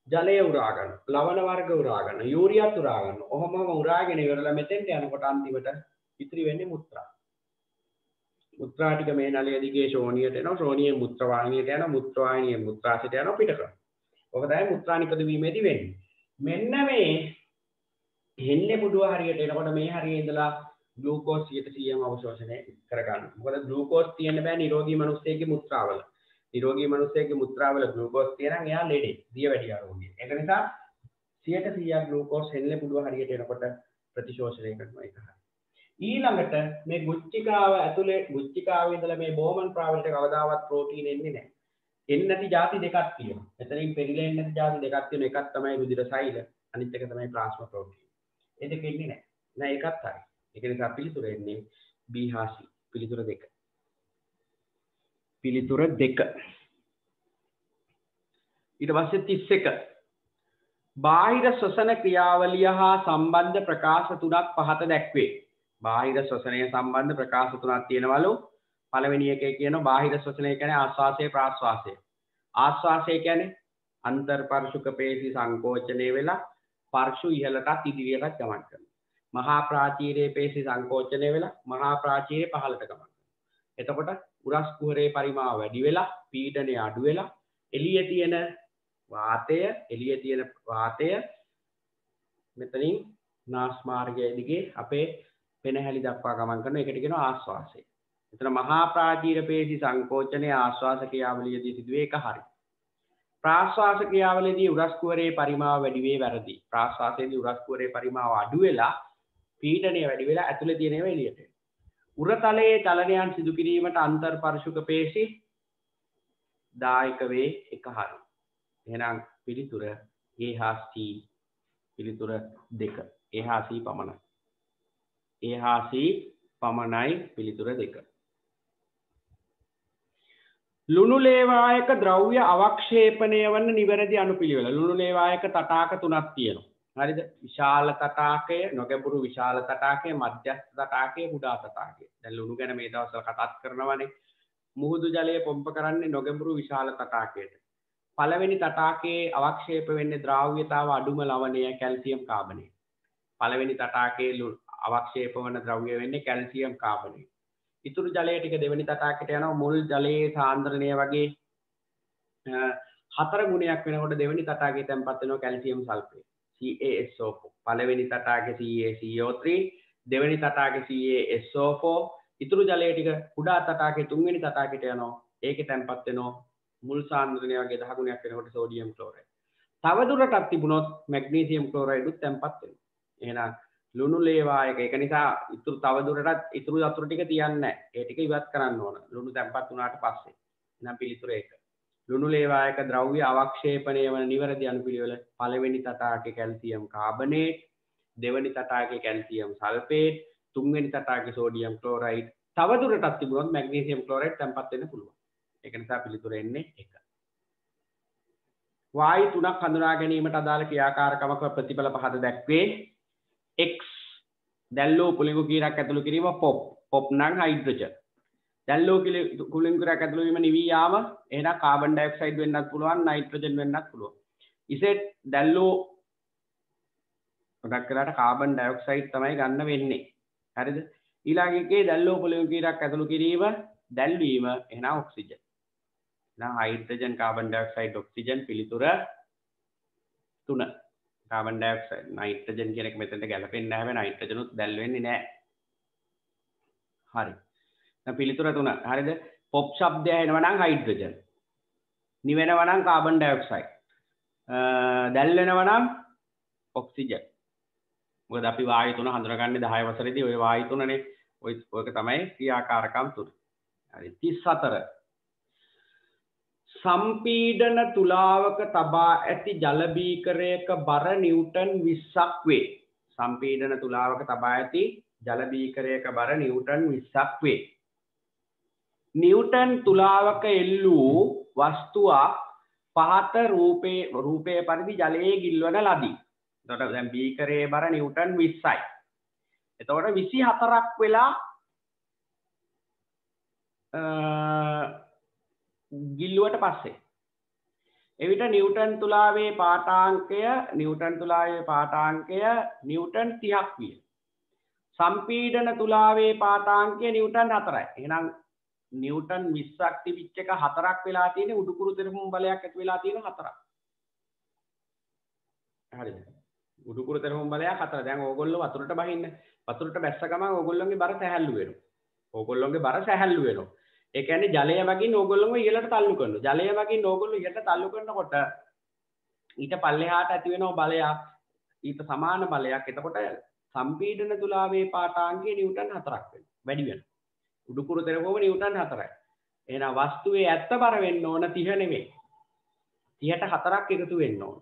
ජලය උරා ගන්න, ලවණ වර්ග උරා ගන්න, යූරියාත් උරා ගන්න. ඔහොමම උරාගෙන ඉවරලා මෙතෙන්ට යනකොට අන්තිමට ඉතිරි වෙන්නේ මුත්‍රා. මුත්‍රා ටික මේ නලය දිගේ ශෝණියට එනවා, ශෝණියෙන් මුත්‍ර වාහිනියට යනවා, මුත්‍ර වාහිනියෙන් මුත්‍රාශයට යනවා පිට කරනවා. ඔක තමයි මුත්‍රා නිපදවීමේදී වෙන්නේ. මෙන්න මේ හෙන්නේ පුඩුව හරියට එනකොට මේ හරියේ ඉඳලා ග්ලූකෝස් 100%ම අවශෝෂණය කරගන්න. මොකද ග්ලූකෝස් තියෙන්න බෑ නිරෝගී මිනිස්සෙකගේ මුත්‍රාවල. නිරෝගී මිනිස්සෙකගේ මුත්‍රාවල ග්ලූකෝස් තියෙනම් එයා ලෙඩේ, දියවැඩියා රෝගී. ඒක නිසා 100% ග්ලූකෝස් හෙන්නේ පුඩුව හරියට එනකොට ප්‍රතිශෝෂණය කරනවා ඒක හරිය. ඊළඟට මේ ගුච්චිකාව ඇතුලේ ගුච්චිකාවේ ඉඳලා මේ බෝමන් ප්‍රාවලට කවදාවත් ප්‍රෝටීන් එන්නේ නැහැ. එන්නේ නැති ಜಾති දෙකක් තියෙනවා. එතනින් පෙරිලා එන්නේ නැති ಜಾති දෙකක් තියෙනවා. එකක් තමයි රුධිර සෛල, අනිත් එක තමයි ප්ලාස්මා ප්‍රෝටීන්. ඒ දෙක එන්නේ නැහැ. නෑ ඒකත් හරි. ඒක නිසා පිළිතුර එන්නේ B හා C. පිළිතුර දෙක. පිළිතුර දෙක. ඊට පස්සේ 31. බාහිර ශ්වසන ක්‍රියාවලිය හා සම්බන්ධ ප්‍රකාශ තුනක් පහත දැක්වේ. බාහිර ශ්වසනය සම්බන්ධ ප්‍රකාශ තුනක් තියෙනවලු. පළවෙනි එකේ කියනවා බාහිර ශ්වසනය කියන්නේ ආශ්වාසය ප්‍රාශ්වාසය. ආශ්වාසය කියන්නේ අන්තර්පර්ශුක පේශි සංකෝචනය වෙලා පර්ශු ඉහළටත් ඉදිරියටත් ගමන් කරනවා. මහා ප්‍රාචීරයේ පේශි සංකෝචනය වෙලා මහා ප්‍රාචීරයේ පහළට ගමන් කරනවා. එතකොට උරස් කුහරයේ පරිමාව වැඩි වෙලා පීඩනය අඩු වෙලා එළියේ තියෙන වාතය මෙතනින් නාස් මාර්ගය දිගේ අපේ පෙනහැලි දක්වා ගමන් කරන එකට කියනවා ආශ්වාසය. එතන මහා ප්‍රාචීර පේශි සංකෝචනයේ ආශ්වාස ක්‍රියාවලියදී සිදුවේ එක හරි. ප්‍රාශ්වාස ක්‍රියාවලියදී උරස් කුහරයේ පරිමාව වැඩි වේ වැරදි. ප්‍රාශ්වාසයේදී උරස් කුහරයේ පරිමාව අඩු වෙලා පීඩනය වැඩි වෙලා ඇතුලේ තියෙන ඒවා එළියට එනවා. උරතලයේ චලනයන් සිදු කිරීමට අන්තර්පර්ශුක පේශි දායක වේ එක හරි. එහෙනම් පිළිතුර A හා C. පිළිතුර දෙක. A හා C පමණයි. A හා C පමණයි පිළිතුර දෙක. ලුණු ලේවායක ද්‍රව්‍ය අවක්ෂේපණය වන නිවැරදි අනුපිළිවෙල. ලුණු ලේවායක තටාක තුනක් තියෙනවා. හරිද? විශාල තටාකය, නොගැඹුරු විශාල තටාකය, මධ්‍යස්ථ තටාකය, කුඩා තටාකය. දැන් ලුණු ගැන මේ දවස්වල කතාත් කරනවානේ. මුහුදු ජලය පොම්ප කරන්නේ නොගැඹුරු විශාල තටාකයට. පළවෙනි තටාකයේ අවක්ෂේප වෙන්නේ ද්‍රාව්‍යතාව අඩුම ලවණය කැල්සියම් කාබනේට්. පළවෙනි තටාකයේ අවක්ෂේප වන ද්‍රව්‍ය වෙන්නේ කැල්සියම් කාබනේට්. ඉතුරු ජලය ටික දෙවෙනි තටාකයට යනවා. මුල් ජලයේ සාන්ද්‍රණය වගේ 4 ගුණයක් වෙනකොට දෙවෙනි තටාකයේ තැන්පත් වෙනවා කැල්සියම් සල්ෆේට් CaSO4. පළවෙනි තටාකයේ CaCO3, දෙවෙනි තටාකයේ CaSO4. ඉතුරු ජලය ටික කුඩා තටාකයේ තුන්වෙනි තටාකයට යනවා. ඒකේ තැන්පත් වෙනවා මුල් සාන්ද්‍රණය වගේ 10 ගුණයක් වෙනකොට සෝඩියම් ක්ලෝරයිඩ්. තව දුරටත් තිබුණොත් මැග්නීසියම් ක්ලෝරයිඩුත් තැන්පත් වෙනවා. එහෙනම් ලුණු ලේවායක ඒක නිසා ඉතුරු තව දුරටත් ඉතුරු වතුර ටික තියන්නේ නැහැ. ඒ ටික ඉවත් කරන්න ඕන. ලුණු තැන්පත් වුණාට පස්සේ. එහෙනම් පිළිතුර 1. ලුණු ලේවායක ද්‍රව්‍ය අවක්ෂේපණය වන නිවැරදි අනුපිළිවෙල පළවෙනි තටාකයේ කැල්සියම් කාබනේට්, දෙවෙනි තටාකයේ කැල්සියම් සල්ෆේට්, තුන්වෙනි තටාකයේ සෝඩියම් ක්ලෝරයිඩ්. තව දුරටත් තිබුණොත් මැග්නීසියම් ක්ලෝරයිඩ් තැන්පත් වෙන්න පුළුවන්. ඒක නිසා පිළිතුර එන්නේ 1. වායු තුනක් හඳුනා ගැනීමට අදාළ ක්‍රියාකාරකමක ප්‍රතිඵල පහත දැක්වේ. X දැල්ලෝ කුලිඟු කීරක් ඇතුළු කිරීම පොප් නම් හයිඩ්‍රජන්. දැල්ලෝ කුලිඟු කීරක් ඇතුළු වීම නිවී යාම එහෙනම් කාබන් ඩයොක්සයිඩ් වෙන්නත් පුළුවන්, නයිට්‍රජන් වෙන්නත් පුළුවන්. ඉසෙට් දැල්ලෝ ගොඩක් කරාට කාබන් ඩයොක්සයිඩ් තමයි ගන්න වෙන්නේ. හරිද? ඊළඟ එකේ දැල්ලෝ කුලිඟු කීරක් ඇතුළු කිරීම දැල්වීම එහෙනම් ඔක්සිජන්. එහෙනම් හයිඩ්‍රජන්, කාබන් ඩයොක්සයිඩ්, ඔක්සිජන් පිළිතුර 3. කාබන් ඩයොක්සයිඩ් නයිට්‍රජන් කියන එක මෙතනට ගැලපෙන්නේ නැහැ. නයිට්‍රජන් උත් දැල් වෙන්නේ නැහැ. හරි. දැන් පිළිතුර 3. හරිද? පොප් ශබ්දය එනවා නම් හයිඩ්‍රජන්. නිවෙනවා නම් කාබන් ඩයොක්සයිඩ්. දැල් වෙනවා නම් ඔක්සිජන්. මොකද අපි වායු තුන හඳුනගන්නේ 10 වසරේදී ওই වායු තුනනේ. ඔයක තමයි ක්‍රියාකාරකම් තුන. හරි. 34. සම්පීඩන තුලාවක තබා ඇති ජල බීකරයක බර නිව්ටන් 20ක් වේ. සම්පීඩන තුලාවක තබා ඇති ජල බීකරයක බර නිව්ටන් 20ක් වේ. නිව්ටන් තුලාවක එල්ලූ වස්තුවක් පහත රූපයේ පරිදි ජලයේ ගිල්වන ලදී. එතකොට දැන් බීකරයේ බර නිව්ටන් 20යි. එතකොට 24ක් වෙලා ගිල්ලුවට පස්සේ එවිට නිව්ටන් තුලාවේ පාඨාංකය නිව්ටන් 30ක් විය. සම්පීඩන තුලාවේ පාඨාංකය නිව්ටන් 4යි. එහෙනම් නිව්ටන් 20ක් තිබිච්ච එක 4ක් වෙලා තියෙන්නේ උඩුකුරු තෙරපුම් බලයක් ඇති වෙලා තියෙන 4ක්. හරිද? උඩුකුරු තෙරපුම් බලයක් 4. දැන් ඕගොල්ලෝ වතුරට බහින්න. වතුරට බැස්ස ගමන් ඕගොල්ලෝගේ බර සැහැල්ලු වෙනවා. ඕගොල්ලෝගේ බර සැහැල්ලු වෙනවා. ඒ කියන්නේ ජලය වගින් ඕගොල්ලෝම ඉහළට තල්ලු කරනවා. ජලය වගින් ඕගොල්ලෝ ඉහළට තල්ලු කරනකොට ඊට පල්ලෙහාට ඇති වෙනව බලයක් ඊට සමාන බලයක්. එතකොට සම්පීඩන තුලාවේ පාඨාංකය නිව්ටන් 4ක් වෙනවා. වැඩි වෙනවා. උඩුකුරු තෙරපුම නිව්ටන් 4යි. එහෙනම් වස්තුවේ ඇත්ත බර වෙන්න ඕන 30 නෙමෙයි. 30ට 4ක් එකතු වෙන්න ඕන.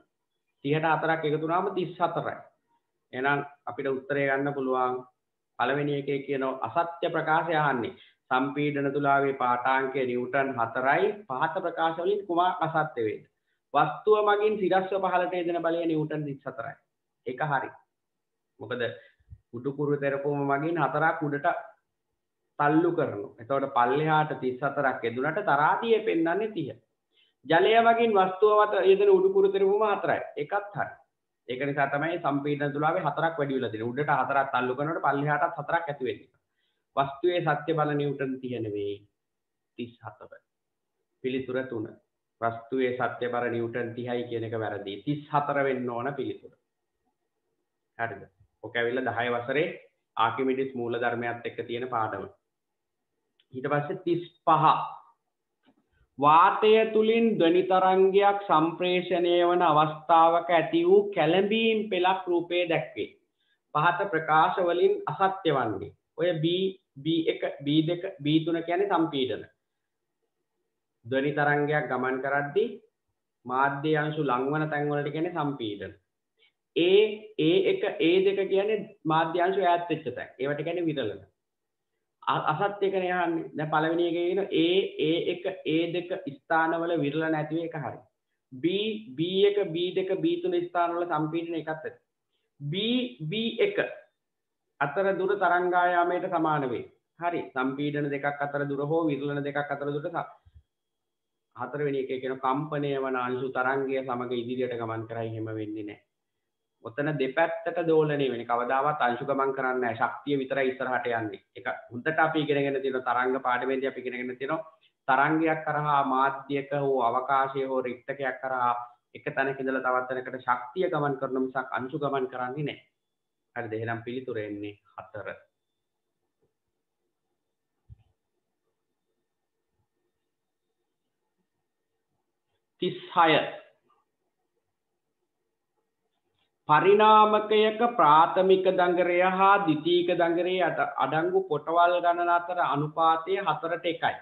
30ට 4ක් එකතු වුණාම 34යි. එහෙනම් අපිට උත්තරය ගන්න පුළුවන් පළවෙනි එකේ කියන අසත්‍ය ප්‍රකාශය අහන්නේ. සම්පීඩන තුලාවේ පාඨාංකය නිව්ටන් 4යි. පහත ප්‍රකාශ වලින් කුමක් අසත්‍ය වේද? වස්තුව මගින් සිරස්ව පහළට යෙදෙන බලය නිව්ටන් 34යි. ඒක හරි. මොකද උඩුකුරු තෙරපුම මගින් 4ක් උඩට තල්ලු කරනවා. එතකොට පල්ලෙහාට 34ක් යෙදුනට තරාතියේ පෙන්වන්නේ 30. ජලය වගින් වස්තුව මත යෙදෙන උඩුකුරු තෙරපුම 4යි. ඒකත් හරි. ඒක නිසා තමයි සම්පීඩන තුලාවේ 4ක් වැඩි වෙලා තියෙන්නේ. උඩට 4ක් තල්ලු කරනකොට පල්ලෙහාටත් 4ක් ඇති වෙන්නේ. වස්තුවේ සත්‍ය බල නිව්ටන් 30 නෙවෙයි 34. පිළිතුර 3. වස්තුවේ සත්‍ය බල නිව්ටන් 30යි කියන එක වැරදි. 34 වෙන්න ඕන පිළිතුර. හරිද? ඔක ඇවිල්ලා 10 වසරේ ආකිමිඩිස් මූලධර්මයත් එක්ක තියෙන පාඩම. ඊට පස්සේ 35 වාතය තුලින් ධ්වනි තරංගයක් සම්ප්‍රේෂණය වන අවස්ථාවක ඇති වූ කැළඹීම් පෙළක් රූපයේ දැක්වේ. පහත ප්‍රකාශ වලින් අසත්‍ය වන්නේ. ඔය B1 B2 B3 කියන්නේ සම්පීඩන. ධ්වනි තරංගයක් ගමන් කරද්දී මාධ්‍ය අංශු ලංවන තැන් වලට කියන්නේ සම්පීඩන. A1 A2 කියන්නේ මාධ්‍ය අංශු ඈත් වෙච්ච තැන්. ඒවට කියන්නේ විරලන. අසත්‍ය එකනේ අහන්නේ. දැන් පළවෙනි එකේ කියන A1 A2 ස්ථානවල විරල නැති එක හරි. B1 B2 B3 ස්ථානවල සම්පීඩන එකක් ඇති. B1 අතර දුර තරංගායාමයට සමාන වේ. හරි. සම්පීඩන දෙකක් අතර දුර හෝ විරලන දෙකක් අතර දුර හතරවෙනි එකේ කියන කම්පණය වන අංශු තරංගය සමග ඉදිරියට ගමන් කරයි එහෙම වෙන්නේ නැහැ. ඔතන දෙපැත්තට දෝලණය වෙන්නේ. කවදාවත් අංශු ගමන් කරන්නේ නැහැ. ශක්තිය විතරයි ඉස්සරහට යන්නේ. ඒක හොඳට අපි ඉගෙනගෙන තියෙන තරංග පාඩමේදී අපි ඉගෙනගෙන තියෙනවා තරංගයක් කරහා මාධ්‍යක හෝ අවකාශය හෝ රික්තකයක් කරහා එක තැනක ඉඳලා තවත් තැනකට ශක්තිය ගමන් කරන මිසක් අංශු ගමන් කරන්නේ නැහැ. හරිද? එහෙනම් පිළිතුර එන්නේ 4. පරිණාමකයක ප්‍රාථමික දංගරය හා ද්විතීයික දංගරයේ අඩංගු පොටවල් ගණන අතර අනුපාතය 4ට 1යි.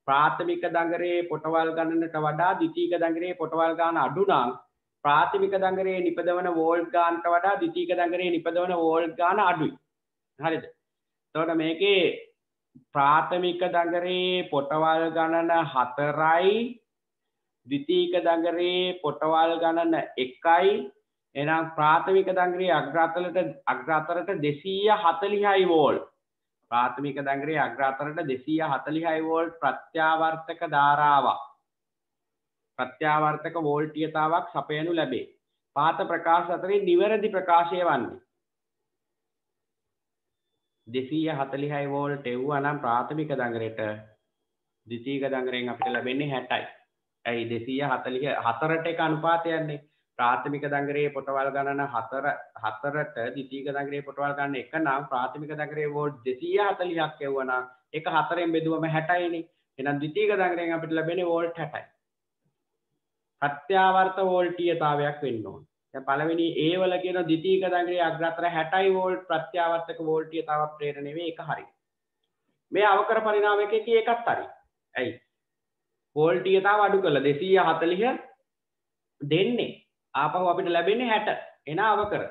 ප්‍රාථමික දංගරයේ පොටවල් ගණනට වඩා ද්විතීයික දංගරයේ පොටවල් ගාන අඩු නම් ප්‍රාථමික දංගරයේ නිපදවන වෝල්ට් ගානට වඩා ද්විතීයික දංගරයේ නිපදවන වෝල්ට් ගාන අඩුයි. හරිද? එතකොට මේකේ ප්‍රාථමික දංගරයේ පොටවල් ගණන 4යි ද්විතීයික දංගරයේ පොටවල් ගණන 1යි. එහෙනම් ප්‍රාථමික දංගරයේ අග්‍ර අතරට 240යි වෝල්ට්. ප්‍රාථමික දංගරයේ අග්‍ර අතරට 240යි වෝල්ට් ප්‍රත්‍යාවර්තක ධාරාවක්. ප්‍රත්‍යාවර්තක වෝල්ටීයතාවක් සපයනු ලැබේ. පහත ප්‍රකාශ අතරින් නිවැරදි ප්‍රකාශය වන්නේ 240යි වෝල්ට් එව්වා නම් ප්‍රාථමික දංගරයට ද්විතීයික දංගරයෙන් අපිට ලැබෙන්නේ 60යි. ඇයි 244ට 1 අනුපාතයන්නේ. ප්‍රාථමික දංගරයේ පොටවල් ගණන 4ට ද්විතීයික දංගරයේ පොටවල් ගණන 1 නම් ප්‍රාථමික දංගරයේ වෝල්ට් 240ක් එවුවා නම් ඒක 4ෙන් බෙදුවම 60යිනේ. එහෙනම් ද්විතීයික දංගරයෙන් අපිට ලැබෙන්නේ වෝල්ට් 60යි. ප්‍රත්‍යාවර්ත වෝල්ටීයතාවයක් වෙන්න ඕන. දැන් පළවෙනි A වල කියන ද්විතීයික දංගරයේ අග්‍ර අතර 60යි වෝල්ට් ප්‍රත්‍යාවර්තක වෝල්ටීයතාවක් ප්‍රේරණය වේ. ඒක හරි. මේ අවකර පරිණාමයකේ ඒකත් හරි. ඇයි? වෝල්ටීයතාව අඩු කළා 240 දෙන්නේ. ආපහු අපිට ලැබෙන්නේ 60. එන අවකර.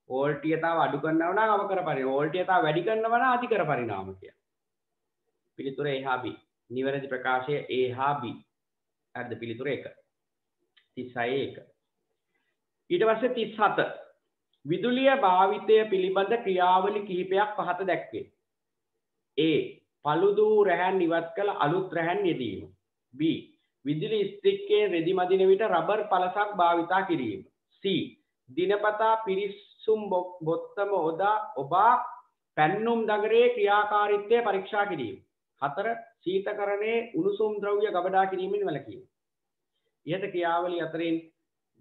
වෝල්ටීයතාව අඩු කරනවා නම් අවකර පරිණාම. වෝල්ටීයතාව වැඩි කරනවා නම් අධිකර පරිණාමකය. පිළිතුර A හා B. නිවැරදි ප්‍රකාශය A හා B. හරිද? පිළිතුර 1. 36 1. ඊට පස්සේ 37. විදුලිය භාවිතය පිළිබඳ ක්‍රියාවලි කිහිපයක් පහත දැක්වේ. A. පළුදු රැහැන් ඉවත් කළ අලුත් රැහැන් යෙදීම. B. විදුලි ස්ත්‍රික්කයේ රෙදි මදින විට රබර් පළසක් භාවිතා කිරීම. C. දිනපතා පිරිසුම් බොත්තම ඔබා පැන්නුම් දගරයේ ක්‍රියාකාරීත්වය පරීක්ෂා කිරීම. 4. ශීතකරණයේ උණුසුම් ද්‍රව්‍ය ගබඩා කිරීමෙන් වැළකීම. ඉහත ක්‍රියාවලිය අතරින්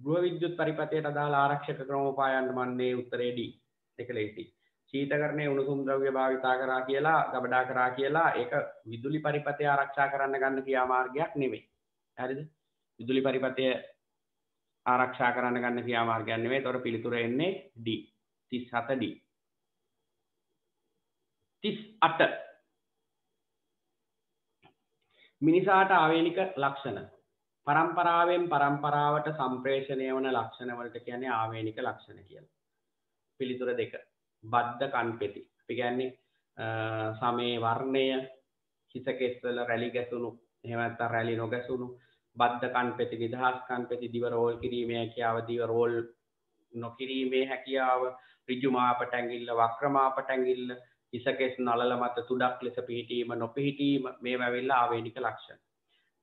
ගෘහ විද්‍යුත් පරිපථයට අදාළ ආරක්ෂක ක්‍රමෝපායන් වන්නේ උත්තරේ D. ඒක ලේසි. ශීතකරණයේ උණුසුම් ද්‍රව්‍ය භාවිතා කරා කියලා ගබඩා කරා කියලා ඒක විදුලි පරිපථය ආරක්ෂා කරන්න ගන්න ක්‍රියාමාර්ගයක් නෙමෙයි. හරිද? විදුලි පරිපථය ආරක්ෂා කරන්න ගන්න ක්‍රියාමාර්ගයක් නෙමෙයි. ඒතකොට පිළිතුර එන්නේ D. 37 D. 38 මිනිසාට ආවේනික ලක්ෂණ. පරම්පරාවෙන් පරම්පරාවට සම්ප්‍රේෂණය වන ලක්ෂණ වලට කියන්නේ ආවේනික ලක්ෂණ කියලා. පිළිතුර 2. බද්ධ කන්පෙති. අපි කියන්නේ සමේ වර්ණය, හිස කෙස්වල රැලි ගැසුණු, එහෙම නැත්නම් රැලි නොගැසුණු, බද්ධ කන්පෙති, නිදහස් කන්පෙති, දිව රෝල් කිරීමේ හැකියාව, දිව රෝල් නොකිරීමේ හැකියාව, ඍජු මාපට ඇඟිල්ල, වක්‍ර මාපට ඇඟිල්ල, හිස කෙස් නළල මත තුඩක් ලෙස පිහිටීම, නොපිහිටීම මේවා ඇවිල්ලා ආවේනික ලක්ෂණ.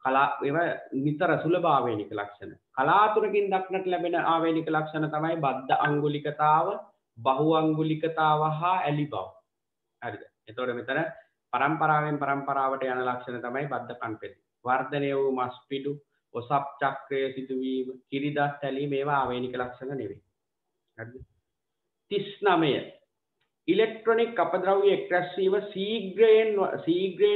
ඒවා නිතර සුලභ ආවේනික ලක්ෂණ. කලාතුරකින් දක්නට ලැබෙන ආවේනික ලක්ෂණ තමයි බද්ධ අංගුලිකතාව, බහු අංගුලිකතාව හා ඇලි බව. හරිද? එතකොට මෙතන පරම්පරාවෙන් පරම්පරාවට යන ලක්ෂණ තමයි බද්ධ කන්පෙති. වර්ධනය වූ මස් පිඩු, ඔසප් චක්‍රයේ සිදුවීම, කිරිදත් ඇලි මේවා ආවේනික ලක්ෂණ නෙවෙයි. හරිද? 39 ඉලෙක්ට්‍රොනික අපද්‍රව්‍ය එක්රැස්වීම ශීඝ්‍රයෙන්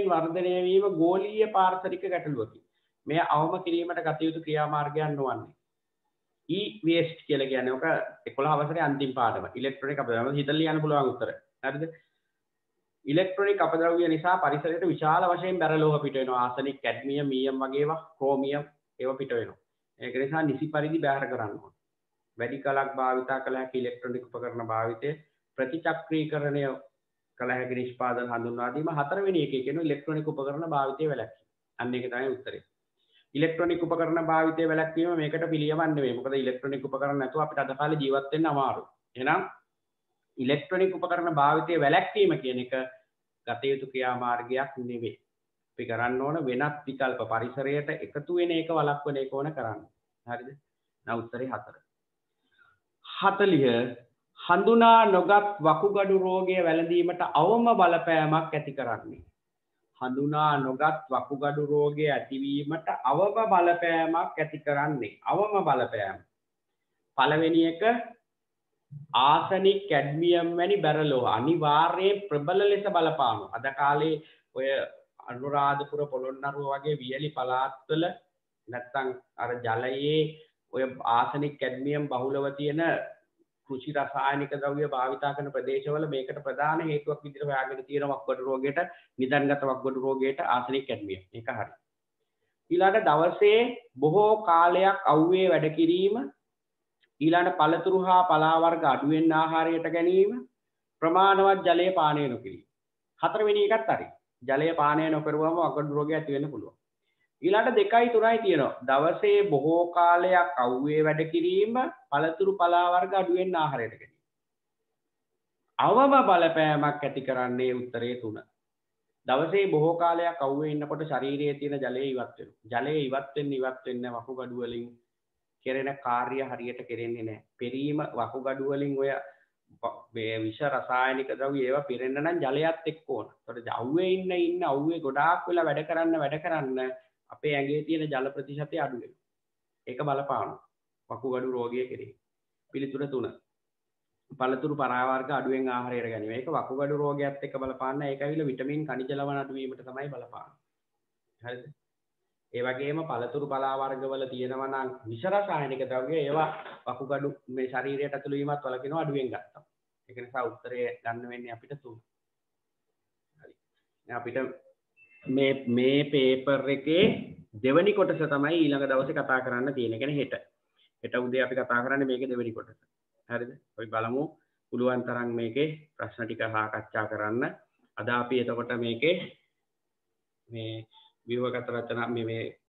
වර්ධනය වීම ගෝලීය පාර්ශවික ගැටලුවකි. මේ අවම කිරීමට ගත යුතු ක්‍රියාමාර්ගයක් නොවන්නේ. E-waste කියලා කියන්නේ ඔක 11 වසරේ අන්තිම පාඩම. ඉලෙක්ට්‍රොනික අපද්‍රව්‍ය හිතලා ලියන්න පුළුවන් උත්තර. හරිද? ඉලෙක්ට්‍රොනික අපද්‍රව්‍ය නිසා පරිසරයට විශාල වශයෙන් බැරලෝහ පිට වෙනවා. ආසනික්, කැඩ්මියම්, ඊයම් වගේ ඒවා, ක්‍රෝමියම් ඒවා පිට වෙනවා. ඒක නිසා නිසි පරිදි බැහැර කරන්න ඕනේ. වැඩි කලක් භාවිතා කළ හැකි ඉලෙක්ට්‍රොනික උපකරණ භාවිතය ප්‍රතිචක්‍රීකරණය කළ හැකි නිෂ්පාදන හඳුන්වා දීම. 4 වෙනි එකේ කියන ඉලෙක්ට්‍රොනික උපකරණ භාවිතය වැළැක්වීම. අන්න ඒක තමයි උත්තරේ. ඉලෙක්ට්‍රොනික උපකරණ භාවිතය වැළැක්වීම මේකට පිළියමක් නෙවෙයි. මොකද ඉලෙක්ට්‍රොනික උපකරණ නැතුව අපිට අද කාලේ ජීවත් වෙන්න අමාරුයි. එහෙනම් ඉලෙක්ට්‍රොනික උපකරණ භාවිතය වැළැක්වීම කියන එක ගත යුතු ක්‍රියාමාර්ගයක් නෙවෙයි. අපි කරන්න ඕන වෙනත් විකල්ප පරිසරයට එකතු වෙන එක වළක්වන එක ඕන කරන්න. හරිද? now උත්තරේ 4. 40 හඳුනා නොගත් වකුගඩු රෝගය වැළඳීමට අවම බලපෑමක් ඇති කරන්නේ. හඳුනා නොගත් වකුගඩු රෝගය ඇතිවීමට අවම බලපෑමක් ඇති කරන්නේ. අවම බලපෑම. පළවෙනි එක ආසනික්, කැඩ්මියම් වැනි බැරලෝහ අනිවාර්යයෙන් ප්‍රබල ලෙස බලපානවා. අද කාලේ ඔය අනුරාධපුර, පොළොන්නරුව වගේ වියලි පළාත්වල නැත්තම් අර ජලයේ ඔය ආසනික්, කැඩ්මියම් බහුලව තියෙන කෘෂි රසායනික ද්‍රව්‍ය භාවිතා කරන ප්‍රදේශවල මේකට ප්‍රධාන හේතුවක් විදිහට හොයාගෙන තියෙන වකුගඩු රෝගයට, නිදන්ගත වකුගඩු රෝගයට ආසනික්, කැඩ්මියම්. ඒක හරි. ඊළඟ දවසේ බොහෝ කාලයක් අවුවේ වැඩ කිරීම, ඊළඟ පළතුරු හා පලා වර්ග අඩුවෙන් ආහාරයට ගැනීම, ප්‍රමාණවත් ජලය පානය නොකිරීම. 4 වෙනි එකත් හරි. ජලය පානය නොකරුවම වකුගඩු රෝගය ඇති වෙන්න පුළුවන්. ඊළඟ 2යි 3යි තියෙනවා. දවසේ බොහෝ කාලයක් අවුවේ වැඩ කිරීම, පළතුරු පලා වර්ග අඩුවෙන් ආහාරයට ගැනීම. අවම බලපෑමක් ඇති කරන්නේ උත්තරේ 3. දවසේ බොහෝ කාලයක් අවුවේ ඉන්නකොට ශරීරයේ තියෙන ජලය ඉවත් වෙනවා. ජලය ඉවත් වෙන්න වකුගඩු වලින් කෙරෙන කාර්ය හරියට කෙරෙන්නේ නැහැ. පෙරීම වකුගඩු වලින් ඔය විෂ රසායනික ද්‍රව්‍ය ඒවා පිරෙන්න නම් ජලයත් එක්ක ඕන. ඒතකොට අවුවේ ඉන්න අවුවේ ගොඩාක් වෙලා වැඩ කරන්න අපේ ඇඟේ තියෙන ජල ප්‍රතිශතය අඩු වෙනවා. ඒක බලපානවා වකුගඩු රෝගය කෙරෙහි. පිළිතුර 3. පළතුරු පරා වර්ග අඩුවෙන් ආහාරයට ගැනීම. ඒක වකුගඩු රෝගයත් එක්ක බලපාන්න. ඒක ඇවිල්ලා විටමින් khනිජ ලවණ අඩු වීමට තමයි බලපාන්නේ. හරිද? ඒ වගේම පළතුරු පලා වර්ගවල තියෙනවා නම් විෂ රසායනික ද්‍රව්‍ය ඒවා වකුගඩු මේ ශරීරයට ඇතුළු වීමත් වළකිනවා අඩුවෙන් ගත්තා. ඒක නිසා උත්තරය ගන්න වෙන්නේ අපිට 3. හරි. දැන් අපිට මේ පේපර් එකේ දෙවෙනි කොටස තමයි ඊළඟ දවසේ කතා කරන්න තියෙන. ඒ කියන්නේ හෙට උදේ අපි කතා කරන්නේ මේකේ දෙවෙනි කොටස. හරිද? අපි බලමු පුළුවන් තරම් මේකේ ප්‍රශ්න ටික සාකච්ඡා කරන්න. අද අපි එතකොට මේකේ මේ ව්‍යුහගත රචනා මේ